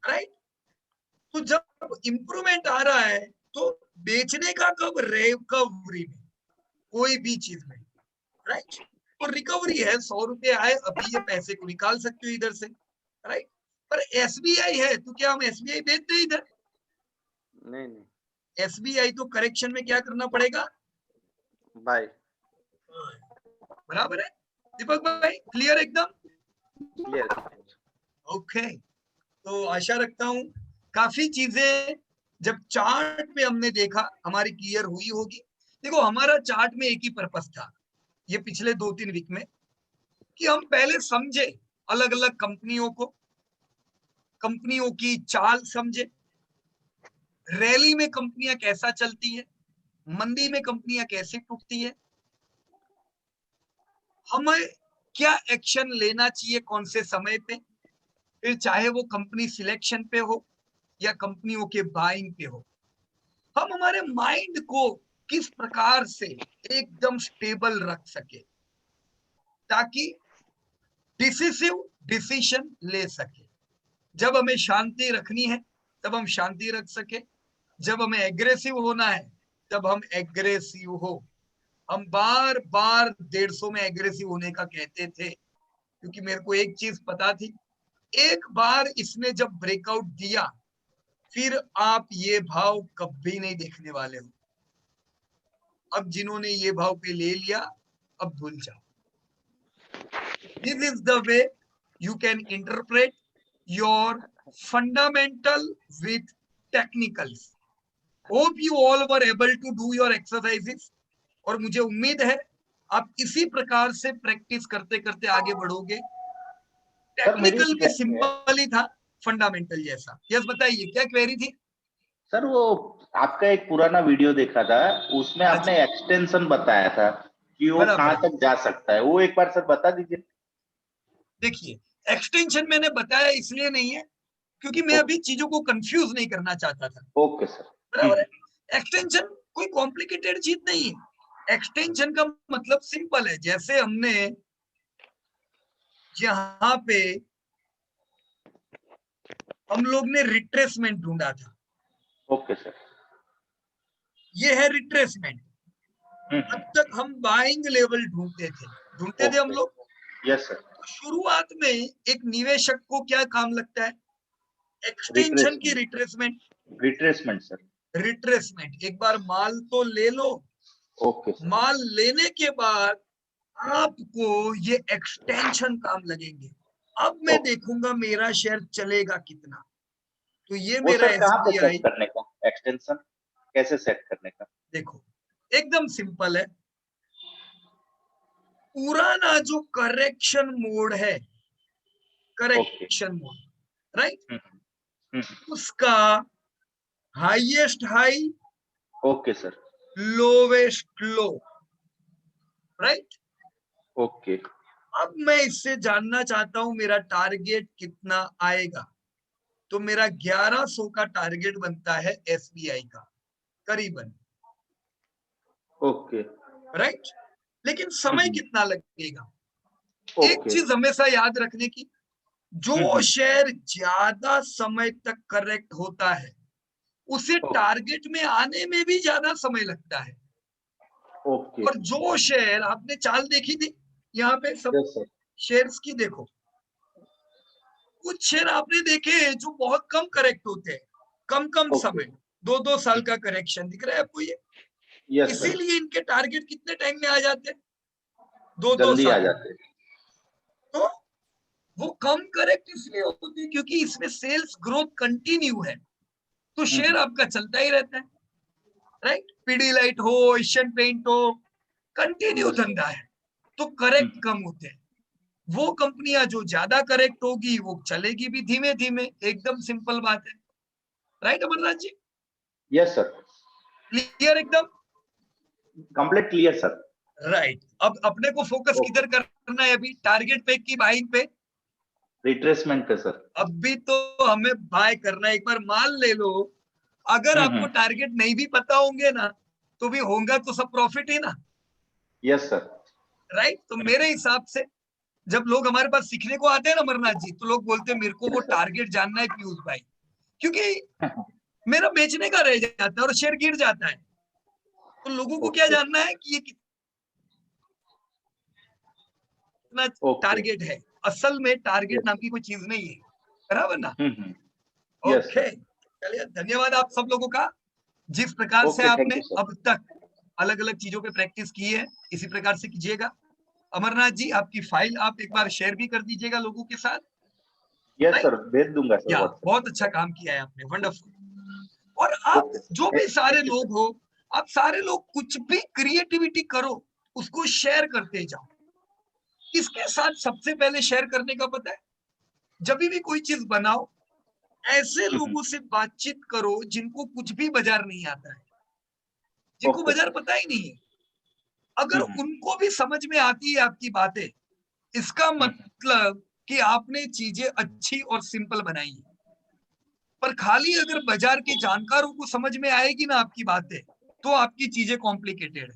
राइट। तो जब इंप्रूवमेंट आ रहा है तो बेचने का कब, रिकवरी में, कोई भी चीज में, राइट। तो रिकवरी है, 100 रुपये आए, अभी ये पैसे को निकाल सकते हो इधर से, राइट। पर SBI है तो क्या हम SBI बेच दें इधर? नहीं नहीं, SBI तो करेक्शन में क्या करना पड़ेगा, बाय। बराबर है दीपक भाई, क्लियर एकदम? क्लियर। ओके, तो आशा रखता हूं काफी चीजें जब चार्ट पे हमने देखा हमारी क्लियर हुई होगी। देखो हमारा चार्ट में एक ही पर्पस था ये पिछले 2-3 वीक में, कि हम पहले समझे अलग अलग कंपनियों को, कंपनियों की चाल समझे, रैली में कंपनियां कैसा चलती है, मंदी में कंपनियां कैसे टूटती है, हमें क्या एक्शन लेना चाहिए कौन से समय पे, फिर चाहे वो कंपनी सिलेक्शन पे हो या कंपनियों के बाइंग पे हो, हम हमारे माइंड को किस प्रकार से एकदम स्टेबल रख सके ताकि डिसिसिव डिसीजन ले सके। जब हमें शांति रखनी है तब हम शांति रख सके, जब हमें एग्रेसिव होना है तब हम एग्रेसिव हो। हम बार बार 150 में एग्रेसिव होने का कहते थे क्योंकि मेरे को एक चीज पता थी, एक बार इसने जब ब्रेकआउट दिया फिर आप ये भाव कभी नहीं देखने वाले हो। अब जिन्होंने ये भाव पे ले लिया अब भूल जाओ। This is the way you can interpret your fundamental with technicals. Hope you all were able to do your exercises. और मुझे उम्मीद है आप इसी प्रकार से प्रैक्टिस करते करते आगे बढ़ोगे। टेक्निकल भी सिंपल ही था, फंडामेंटल जैसा। यस बताइए क्या क्वेरी थी? सर वो आपका एक पुराना वीडियो देखा था, उसमें आपने एक्सटेंशन बताया था कि वो कहाँ तक जा सकता है, वो एक बार सर बता दीजिए। देखिए एक्सटेंशन मैंने बताया इसलिए नहीं है क्योंकि मैं अभी चीजों को कंफ्यूज नहीं करना चाहता था। ओके सर, बराबर है। एक्सटेंशन कोई कॉम्प्लिकेटेड चीज नहीं है। एक्सटेंशन का मतलब सिंपल है, जैसे हमने यहाँ पे हम लोग ने रिट्रेसमेंट ढूंढा था। ओके सर, ये है रिट्रेसमेंट। अब तक हम बाइंग लेवल ढूंढते थे हम लोग। Yes sir. शुरुआत में एक निवेशक को क्या काम लगता है? एक्सटेंशन की रिट्रेसमेंट। Retracement sir, retracement. एक बार माल तो ले लो। Okay sir. माल लेने के बाद आपको ये एक्सटेंशन काम लगेंगे। अब मैं देखूंगा मेरा शेयर चलेगा कितना। तो ये मेरा SBI करने का एक्सटेंशन कैसे सेट करने का? देखो एकदम सिंपल है। पुराना जो करेक्शन मोड है, करेक्शन मोड, राइट, उसका highest high, okay sir, lowest low, right. Okay. अब मैं इससे जानना चाहता हूं मेरा टारगेट कितना आएगा। तो मेरा 1100 का टारगेट बनता है SBI का करीबन, ओके, राइट। लेकिन समय कितना लगेगा? एक चीज हमेशा याद रखने की, जो शेयर ज्यादा समय तक करेक्ट होता है उसे टारगेट में आने में भी ज्यादा समय लगता है। और जो शेयर, आपने चाल देखी थी यहाँ पे सब शेयर्स की, देखो कुछ शेयर आपने देखे जो बहुत कम करेक्ट होते हैं, कम समय, 2-2 साल का करेक्शन दिख रहा है आपको ये? इसीलिए इनके टारगेट कितने टाइम में आ जाते हैं? 2-2 साल आ जाते हैं। तो वो कम करेक्ट इसलिए होती है क्योंकि इसमें सेल्स ग्रोथ कंटिन्यू है, तो शेयर आपका चलता ही रहता है, राइट। पीडीलाइट हो, एशियन पेंट हो, कंटिन्यू धंधा है, तो करेक्ट कम होते हैं। वो कंपनियां जो ज्यादा करेक्ट होगी वो चलेगी भी धीमे धीमे। एकदम सिंपल बात है, right Amarnath ji? Yes sir. Clear एकदम? Complete clear sir. राइट। अब अपने को फोकस किधर करना है अभी? टारगेट पे की बाइंग पे? रिट्रेसमेंट पे सर। अभी तो हमें बाय करना है। एक बार मान ले लो, अगर आपको टारगेट नहीं भी पता होंगे ना, तो भी होगा तो सब प्रॉफिट ही ना। Yes sir. राइट। तो मेरे हिसाब से जब लोग हमारे पास सीखने को आते हैं ना अमरनाथ जी, तो लोग बोलते हैं मेरे को वो टारगेट जानना है पीयूष भाई, क्योंकि मेरा बेचने का रह जाता है और शेयर गिर जाता है। तो लोगों को क्या जानना है कि ये कितना टारगेट है। असल में टारगेट नाम की कोई चीज नहीं है, बराबर ना? ओके, चलिए धन्यवाद आप सब लोगों का। जिस प्रकार से आपने अब तक अलग अलग चीजों पे प्रैक्टिस की है, इसी प्रकार से कीजिएगा। अमरनाथ जी, आपकी फाइल आप एक बार शेयर भी कर दीजिएगा लोगों के साथ। यस सर, भेज दूंगा सर। बहुत अच्छा काम किया है आपने, वंडरफुल। और आप जो भी सारे लोग हो, आप सारे लोग कुछ भी क्रिएटिविटी करो, उसको शेयर करते जाओ। किसके साथ सबसे पहले शेयर करने का पता है? जब भी कोई चीज बनाओ, ऐसे लोगों से बातचीत करो जिनको कुछ भी बाजार नहीं आता है, जिनको बाजार पता ही नहीं है। अगर उनको भी समझ में आती है आपकी बातें, इसका मतलब कि आपने चीजें अच्छी और सिंपल बनाई है। पर खाली अगर बाजार के जानकारों को समझ में आएगी ना आपकी बातें, तो आपकी चीजें कॉम्प्लिकेटेड है।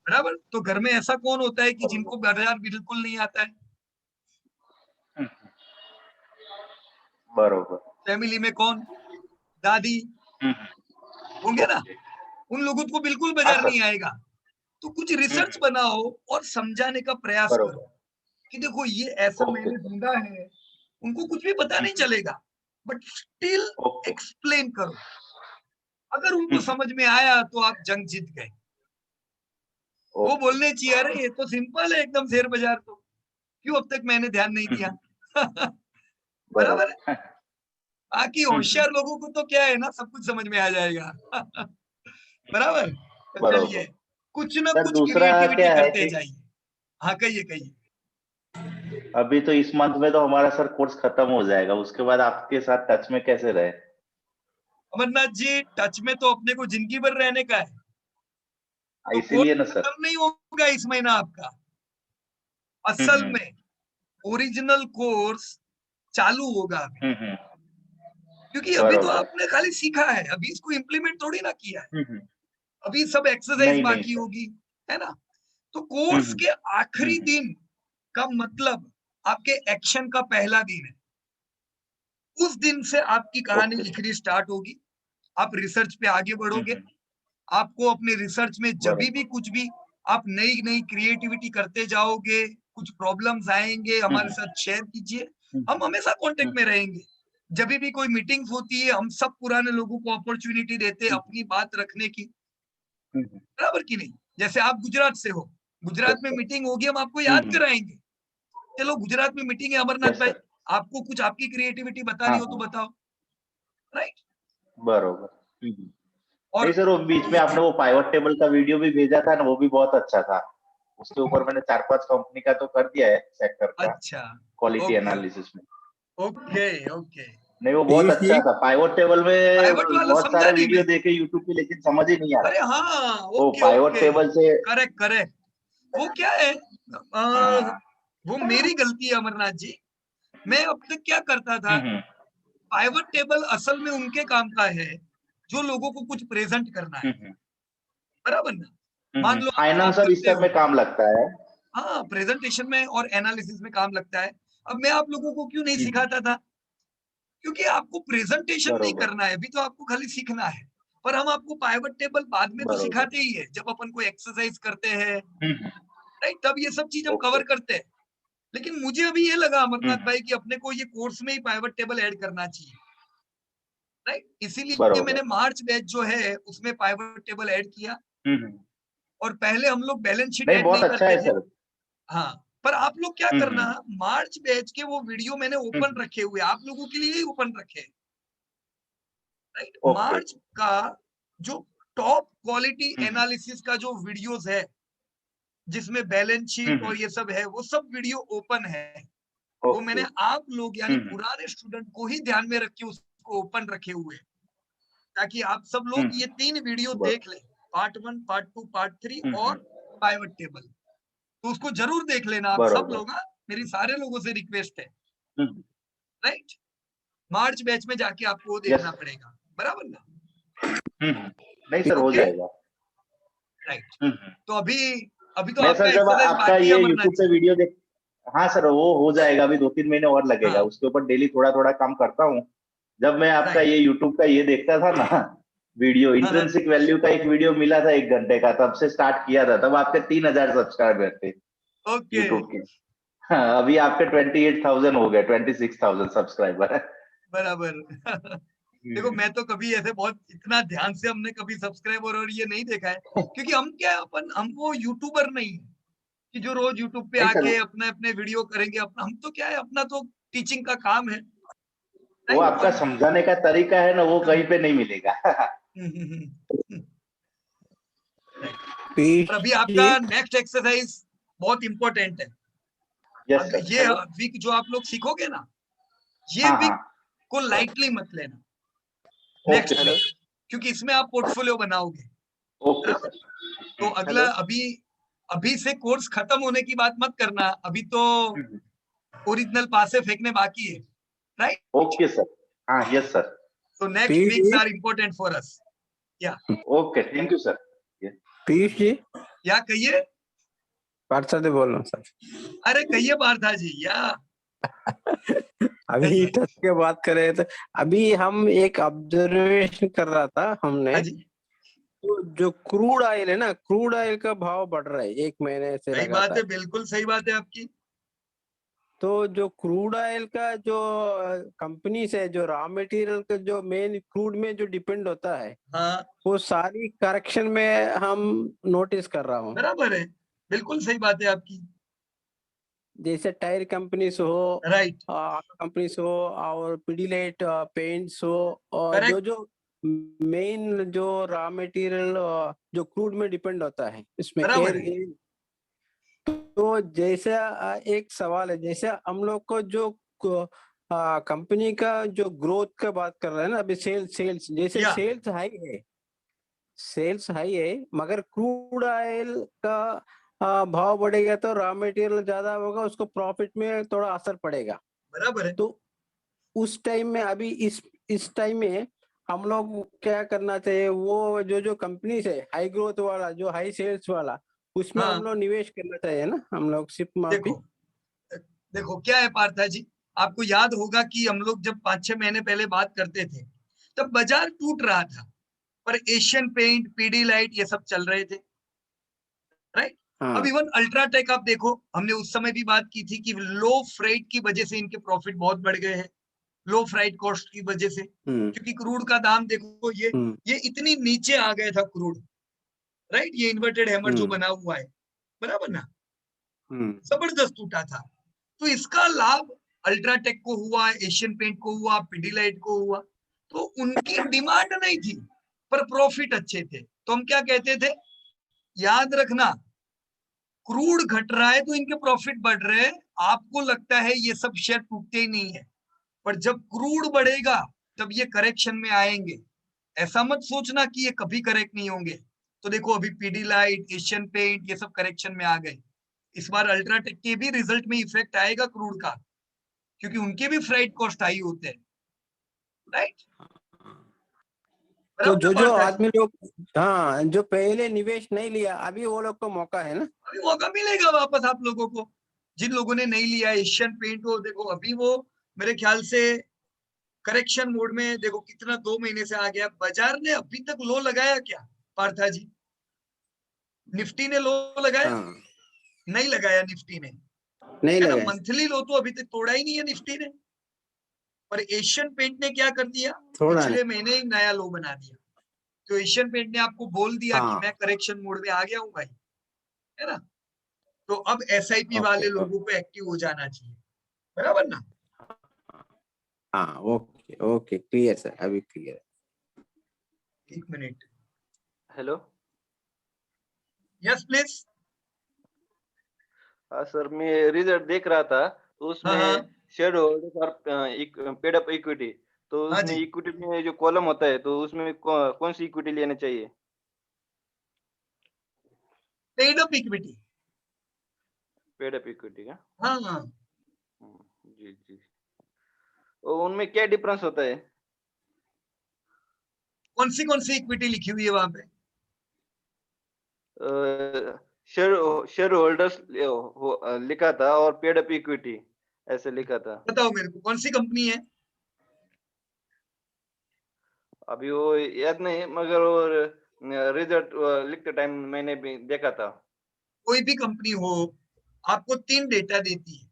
बराबर? तो घर में ऐसा कौन होता है कि जिनको बाजार बिल्कुल नहीं आता है? बरोबर। फैमिली में कौन? दादी होंगे ना? उन लोगों को बिल्कुल बाजार नहीं आएगा। तो कुछ रिसर्च बनाओ और समझाने का प्रयास करो कि देखो ये ऐसा मैंने ढूंढा है। उनको कुछ भी पता नहीं चलेगा, बट स्टिल एक्सप्लेन करो। अगर उनको समझ में आया तो आप जंग जीत गए। वो बोलने चाहिए अरे ये तो सिंपल है एकदम शेयर बाजार, तो क्यों अब तक मैंने ध्यान नहीं दिया। बराबर है। बाकी होशियार लोगों को तो क्या है ना, सब कुछ समझ में आ जाएगा। बराबर। तो चलिए कुछ ना कुछ क्रिएटिविटी करते जाइए। हाँ कहिए कहिए। अभी तो इस मंथ में तो हमारा सर कोर्स खत्म हो जाएगा, उसके बाद आपके साथ टच में कैसे रहे? अमरनाथ जी, टच में तो अपने को जिंदगी भर रहने का है। तो इसीलिए ना सर, खत्म नहीं होगा इस महीना आपका। असल में ओरिजिनल कोर्स चालू होगा अभी, क्योंकि अभी तो आपने खाली सीखा है, अभी इसको इम्प्लीमेंट थोड़ी ना किया है। अभी सब एक्सरसाइज बाकी होगी, है ना? तो कोर्स के आखिरी दिन का मतलब आपके एक्शन का पहला दिन है। उस दिन से आपकी कहानी लिखनी स्टार्ट होगी। आप रिसर्च पे आगे बढ़ोगे। आपको अपने रिसर्च में जब भी कुछ भी आप नई नई क्रिएटिविटी करते जाओगे, कुछ प्रॉब्लम्स आएंगे, हमारे साथ शेयर कीजिए। हम हमेशा कांटेक्ट में रहेंगे। जब भी कोई मीटिंग्स होती है, हम सब पुराने लोगों को अपॉर्चुनिटी देते हैं अपनी बात रखने की, बराबर की नहीं? जैसे आप गुजरात से हो, गुजरात में मीटिंग होगी, हम आपको याद कराएंगे, चलो गुजरात में मीटिंग है अमरनाथ भाई, आपको कुछ आपकी क्रिएटिविटी बतानी हो तो बताओ। राइट, बरोबर। और नहीं सर, वो बीच में आपने वो पाइवट टेबल का वीडियो भी भेजा था ना, वो भी बहुत अच्छा था। उसके ऊपर मैंने 4-5 कंपनी का तो कर दिया है सेक्टर का। अच्छा, क्वालिटी एनालिसिस में। Okay okay. नहीं वो बहुत अच्छा था। पाइवट टेबल में पाइवट वाला बहुत समझा सारे नहीं वीडियो मैं। देखे यूट्यूब पे, लेकिन समझ ही नहीं आ अरे रहा। हाँ, वो ओके पाइवट ओके, टेबल से करेक्ट करेक्ट। वो क्या है, वो मेरी गलती है अमरनाथ जी। मैं अब तक क्या करता था, पाइवट टेबल असल में उनके काम का है जो लोगों को कुछ प्रेजेंट करना है, बराबर ना? मान लो आप जॉब फाइनेंसर इस करते सब हो, में काम लगता है। हाँ प्रेजेंटेशन में और एनालिसिस में काम लगता है। अब मैं आप लोगों को क्यों नहीं सिखाता था? क्योंकि आपको प्रेजेंटेशन नहीं करना है, अभी तो आपको खाली सीखना है। पर हम आपको पाइवट टेबल बाद में तो सिखाते ही है, जब अपन को एक्सरसाइज करते हैं, राइट, तब ये सब चीज हम कवर करते हैं। लेकिन मुझे अभी ये लगा अमरनाथ भाई कि अपने को ये कोर्स में ही पाइवट टेबल ऐड करना चाहिए, राइट। इसीलिए मैंने मार्च बैच जो है उसमें पाइवट टेबल ऐड किया। और पहले हम लोग बैलेंस शीट ऐड नहीं करते थे। हाँ, पर आप लोग क्या करना, मार्च बैच के वो वीडियो मैंने ओपन रखे हुए, आप लोगों के लिए ही ओपन रखे, राइट। मार्च का जो टॉप क्वालिटी एनालिसिस का जो वीडियोस है, जिसमें बैलेंस शीट और ये सब है, वो सब वीडियो ओपन है। वो मैंने आप लोग यानी पुराने स्टूडेंट को ही ध्यान में रख के उसको ओपन रखे हुए, ताकि आप सब लोग ये 3 वीडियो देख लें, पार्ट 1, पार्ट 2, पार्ट 3 और पाइवट टेबल। तो उसको जरूर देख लेना आप सब लोग। मेरी सारे लोगों से रिक्वेस्ट है, राइट। मार्च बैच में जाके आपको वो देखना पड़ेगा, बराबर ना? नहीं सर, हो जाएगा। राइट। तो अभी तो मैं आपका सर जब एक्सरसाइज आपका बाकी ये है यूट्यूब पे वीडियो देख, हाँ सर वो हो जाएगा, अभी 2-3 महीने और लगेगा। हाँ। उसके ऊपर डेली थोड़ा थोड़ा काम करता हूँ। जब मैं आपका ये यूट्यूब का ये देखता था ना वीडियो, इंट्रिंसिक वैल्यू का एक वीडियो मिला था 1 घंटे का, तब से स्टार्ट किया था। तब आपके 3000 सब्सक्राइबर थे यूट्यूब के। हाँ, अभी आपके 28,000 हो गए, 26,000 सब्सक्राइबर है। बराबर। देखो मैं तो कभी ऐसे बहुत इतना ध्यान से हमने कभी सब्सक्राइबर और ये नहीं देखा है, क्योंकि हम क्या है, हम वो यूट्यूबर नहीं है कि जो रोज यूट्यूब पे आके अपने अपने वीडियो करेंगे। अपना हम तो क्या है, अपना तो टीचिंग का काम है। वो आपका समझाने का तरीका है ना, वो कहीं पे नहीं मिलेगा। और अभी आपका नेक्स्ट एक्सरसाइज बहुत इंपॉर्टेंट है। अब ये वीक जो आप लोग सीखोगे ना, ये वीक को लाइटली मत लेना नेक्स्ट वीक, क्योंकि इसमें आप पोर्टफोलियो बनाओगे। बराबर? तो अगला अभी से कोर्स खत्म होने की बात मत करना, अभी तो ओरिजिनल पासे फेंकने बाकी है, राइट? Okay sir. हाँ, yes sir. So next weeks are important for us. Yeah. Okay, thank you sir. Piyush ji, yeah कहिए। पार्था से बोल रहा हूँ सर। अरे कहिए पार्था जी। या अभी टच के बात कर रहे थे, अभी हम एक ऑब्जर्वेशन कर रहा था हमने। तो जो क्रूड ऑयल है ना, क्रूड ऑयल का भाव बढ़ रहा है 1 महीने से सही लगातार। बात है, बिल्कुल सही बात है आपकी। तो जो क्रूड ऑयल का जो कंपनी से जो रॉ मटेरियल का जो मेन क्रूड में जो डिपेंड होता है, हाँ, वो सारी करेक्शन में हम नोटिस कर रहा हूँ। बराबर है, बिल्कुल सही बात है आपकी। जैसे टायर कंपनीज हो, राइट, कंपनीज हो, और पिडीलाइट पेंट्स हो, और जो मेन जो रॉ मटेरियल जो क्रूड में डिपेंड होता है इसमें एयर। तो जैसा एक सवाल है, जैसे हम लोग को जो कंपनी का जो ग्रोथ का बात कर रहे हैं ना, अभी सेल्स जैसे सेल्स हाई है, मगर क्रूड ऑयल का भाव बढ़ेगा तो रॉ मटेरियल ज्यादा होगा, उसको प्रॉफिट में थोड़ा असर पड़ेगा। बराबर है। तो उस टाइम में, अभी इस टाइम में हम लोग क्या करना चाहिए? वो जो कंपनी है हाई ग्रोथ वाला, जो हाई सेल्स वाला, उसमें हम लोग निवेश करना चाहिए ना, हम लोग सिर्फ माफी। देखो क्या है पार्था जी, आपको याद होगा कि हम लोग जब 5-6 महीने पहले बात करते थे, तब बाजार टूट रहा था, पर एशियन पेंट, पीडीलाइट ये सब चल रहे थे, राइट? अब इवन अल्ट्राटेक आप देखो, हमने उस समय भी बात की थी कि लो फ्रेट की वजह से इनके प्रॉफिट बहुत बढ़ गए हैं, लो फ्राइट कॉस्ट की वजह से, क्योंकि क्रूड का दाम देखो, ये इतनी नीचे आ गया था क्रूड, राइट? ये इन्वर्टेड हैमर जो बना हुआ है, बराबर ना, जबरदस्त टूटा था। तो इसका लाभ अल्ट्राटेक को हुआ, एशियन पेंट को हुआ, पिडीलाइट को हुआ। तो उनकी डिमांड नहीं थी, पर प्रॉफिट अच्छे थे। तो हम क्या कहते थे, याद रखना, क्रूड घट रहा है तो इनके प्रॉफिट बढ़ रहे हैं। आपको लगता है ये सब शेयर टूटते ही नहीं है, पर जब क्रूड बढ़ेगा तब ये करेक्शन में आएंगे। ऐसा मत सोचना कि ये कभी करेक्ट नहीं होंगे। तो देखो अभी पीडीलाइट, एशियन पेंट ये सब करेक्शन में आ गए। इस बार अल्ट्राटेक के भी रिजल्ट में इफेक्ट आएगा क्रूड का, क्योंकि उनके भी फ्राइट कॉस्ट हाई होते हैं, राइट? तो जो आदमी लोग जो पहले निवेश नहीं लिया, अभी वो लोग को मौका है ना, अभी मौका मिलेगा वापस आप लोगों को। जिन लोगों ने नहीं लिया एशियन पेंट को, देखो अभी वो मेरे ख्याल से करेक्शन मोड में, देखो कितना 2 महीने से आ गया। बाजार ने अभी तक लो लगाया क्या पार्था जी? निफ्टी ने लो लगाया? नहीं लगाया निफ्टी ने, नहीं लगाया। मंथली लो तो अभी तक तोड़ा ही नहीं है निफ्टी ने। पर एशियन पेंट ने क्या कर दिया, पिछले महीने ही नया लो बना दिया। तो एशियन पेंट ने आपको बोल दिया कि मैं करेक्शन मोड में आ गया हूं भाई, है ना? तो अब एसआईपी वाले लोगों को एक्टिव हो जाना चाहिए, बराबर ना? ओके ओके, क्लियर सर, अभी clear. 1 minute. Hello, yes please. हाँ सर, मैं रिजल्ट देख रहा था, तो उसमें शेयर होल्डर्स और पेड अप इक्विटी तो हाँ उसमें जी। इक्विटी में जो कॉलम होता है तो उसमें कौन सी इक्विटी लेना चाहिए? Paid up equity. Paid up equity का? हाँ, जी जी। तो उनमें क्या डिफरेंस होता है? कौन सी इक्विटी लिखी हुई है वहां पे? शेयर होल्डर्स लिखा था और पेड अप इक्विटी ऐसे लिखा था। बताओ मेरे को, कौन सी कंपनी है? अभी वो याद नहीं, मगर वो रिजल्ट लिखते टाइम मैंने भी देखा था। कोई भी कंपनी हो, आपको 3 डेटा देती है।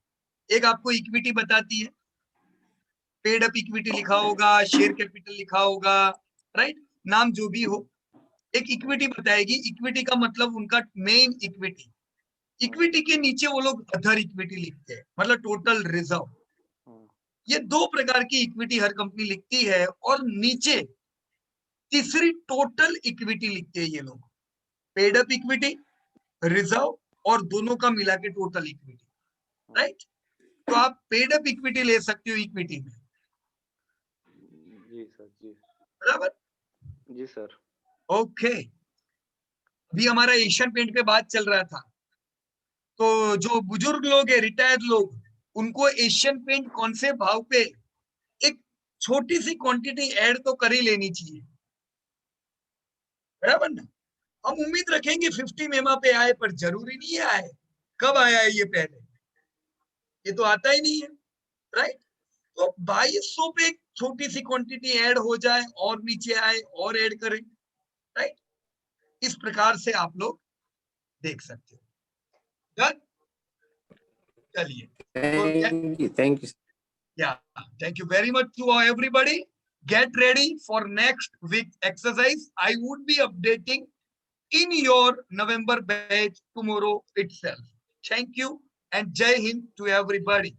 एक आपको इक्विटी बताती है, पेड अप इक्विटी लिखा होगा, शेयर कैपिटल लिखा होगा, राइट, नाम जो भी हो। एक इक्विटी बताएगी, इक्विटी का मतलब उनका मेन इक्विटी। इक्विटी के नीचे वो लोग अदर इक्विटी लिखते हैं, मतलब टोटल रिजर्व। ये 2 प्रकार की इक्विटी हर कंपनी लिखती है, और नीचे तीसरी टोटल इक्विटी लिखते हैं ये लोग, पेड अप इक्विटी, रिजर्व, और दोनों का मिला के टोटल इक्विटी, राइट। तो आप पेड अप इक्विटी ले सकते हो इक्विटी में। जी सर, जी बराबर। जी सर। ओके, अभी हमारा एशियन पेंट पे बात चल रहा था, तो जो बुजुर्ग लोग है, रिटायर्ड लोग, उनको एशियन पेंट कौन से भाव पे एक छोटी सी क्वांटिटी ऐड तो कर ही लेनी चाहिए, बराबर ना। हम उम्मीद रखेंगे 50 मेमा पे आए, पर जरूरी नहीं आए। कब आया है ये पहले? ये तो आता ही नहीं है, राइट। तो 2200 पे एक छोटी सी क्वांटिटी ऐड हो जाए, और नीचे आए और ऐड करें, राइट। इस प्रकार से आप लोग देख सकते हो। डन, चलिए। Thank you. Yeah, thank you very much to everybody. Get ready for next week exercise. I would be updating in your November batch tomorrow itself. Thank you and Jai Hind to everybody.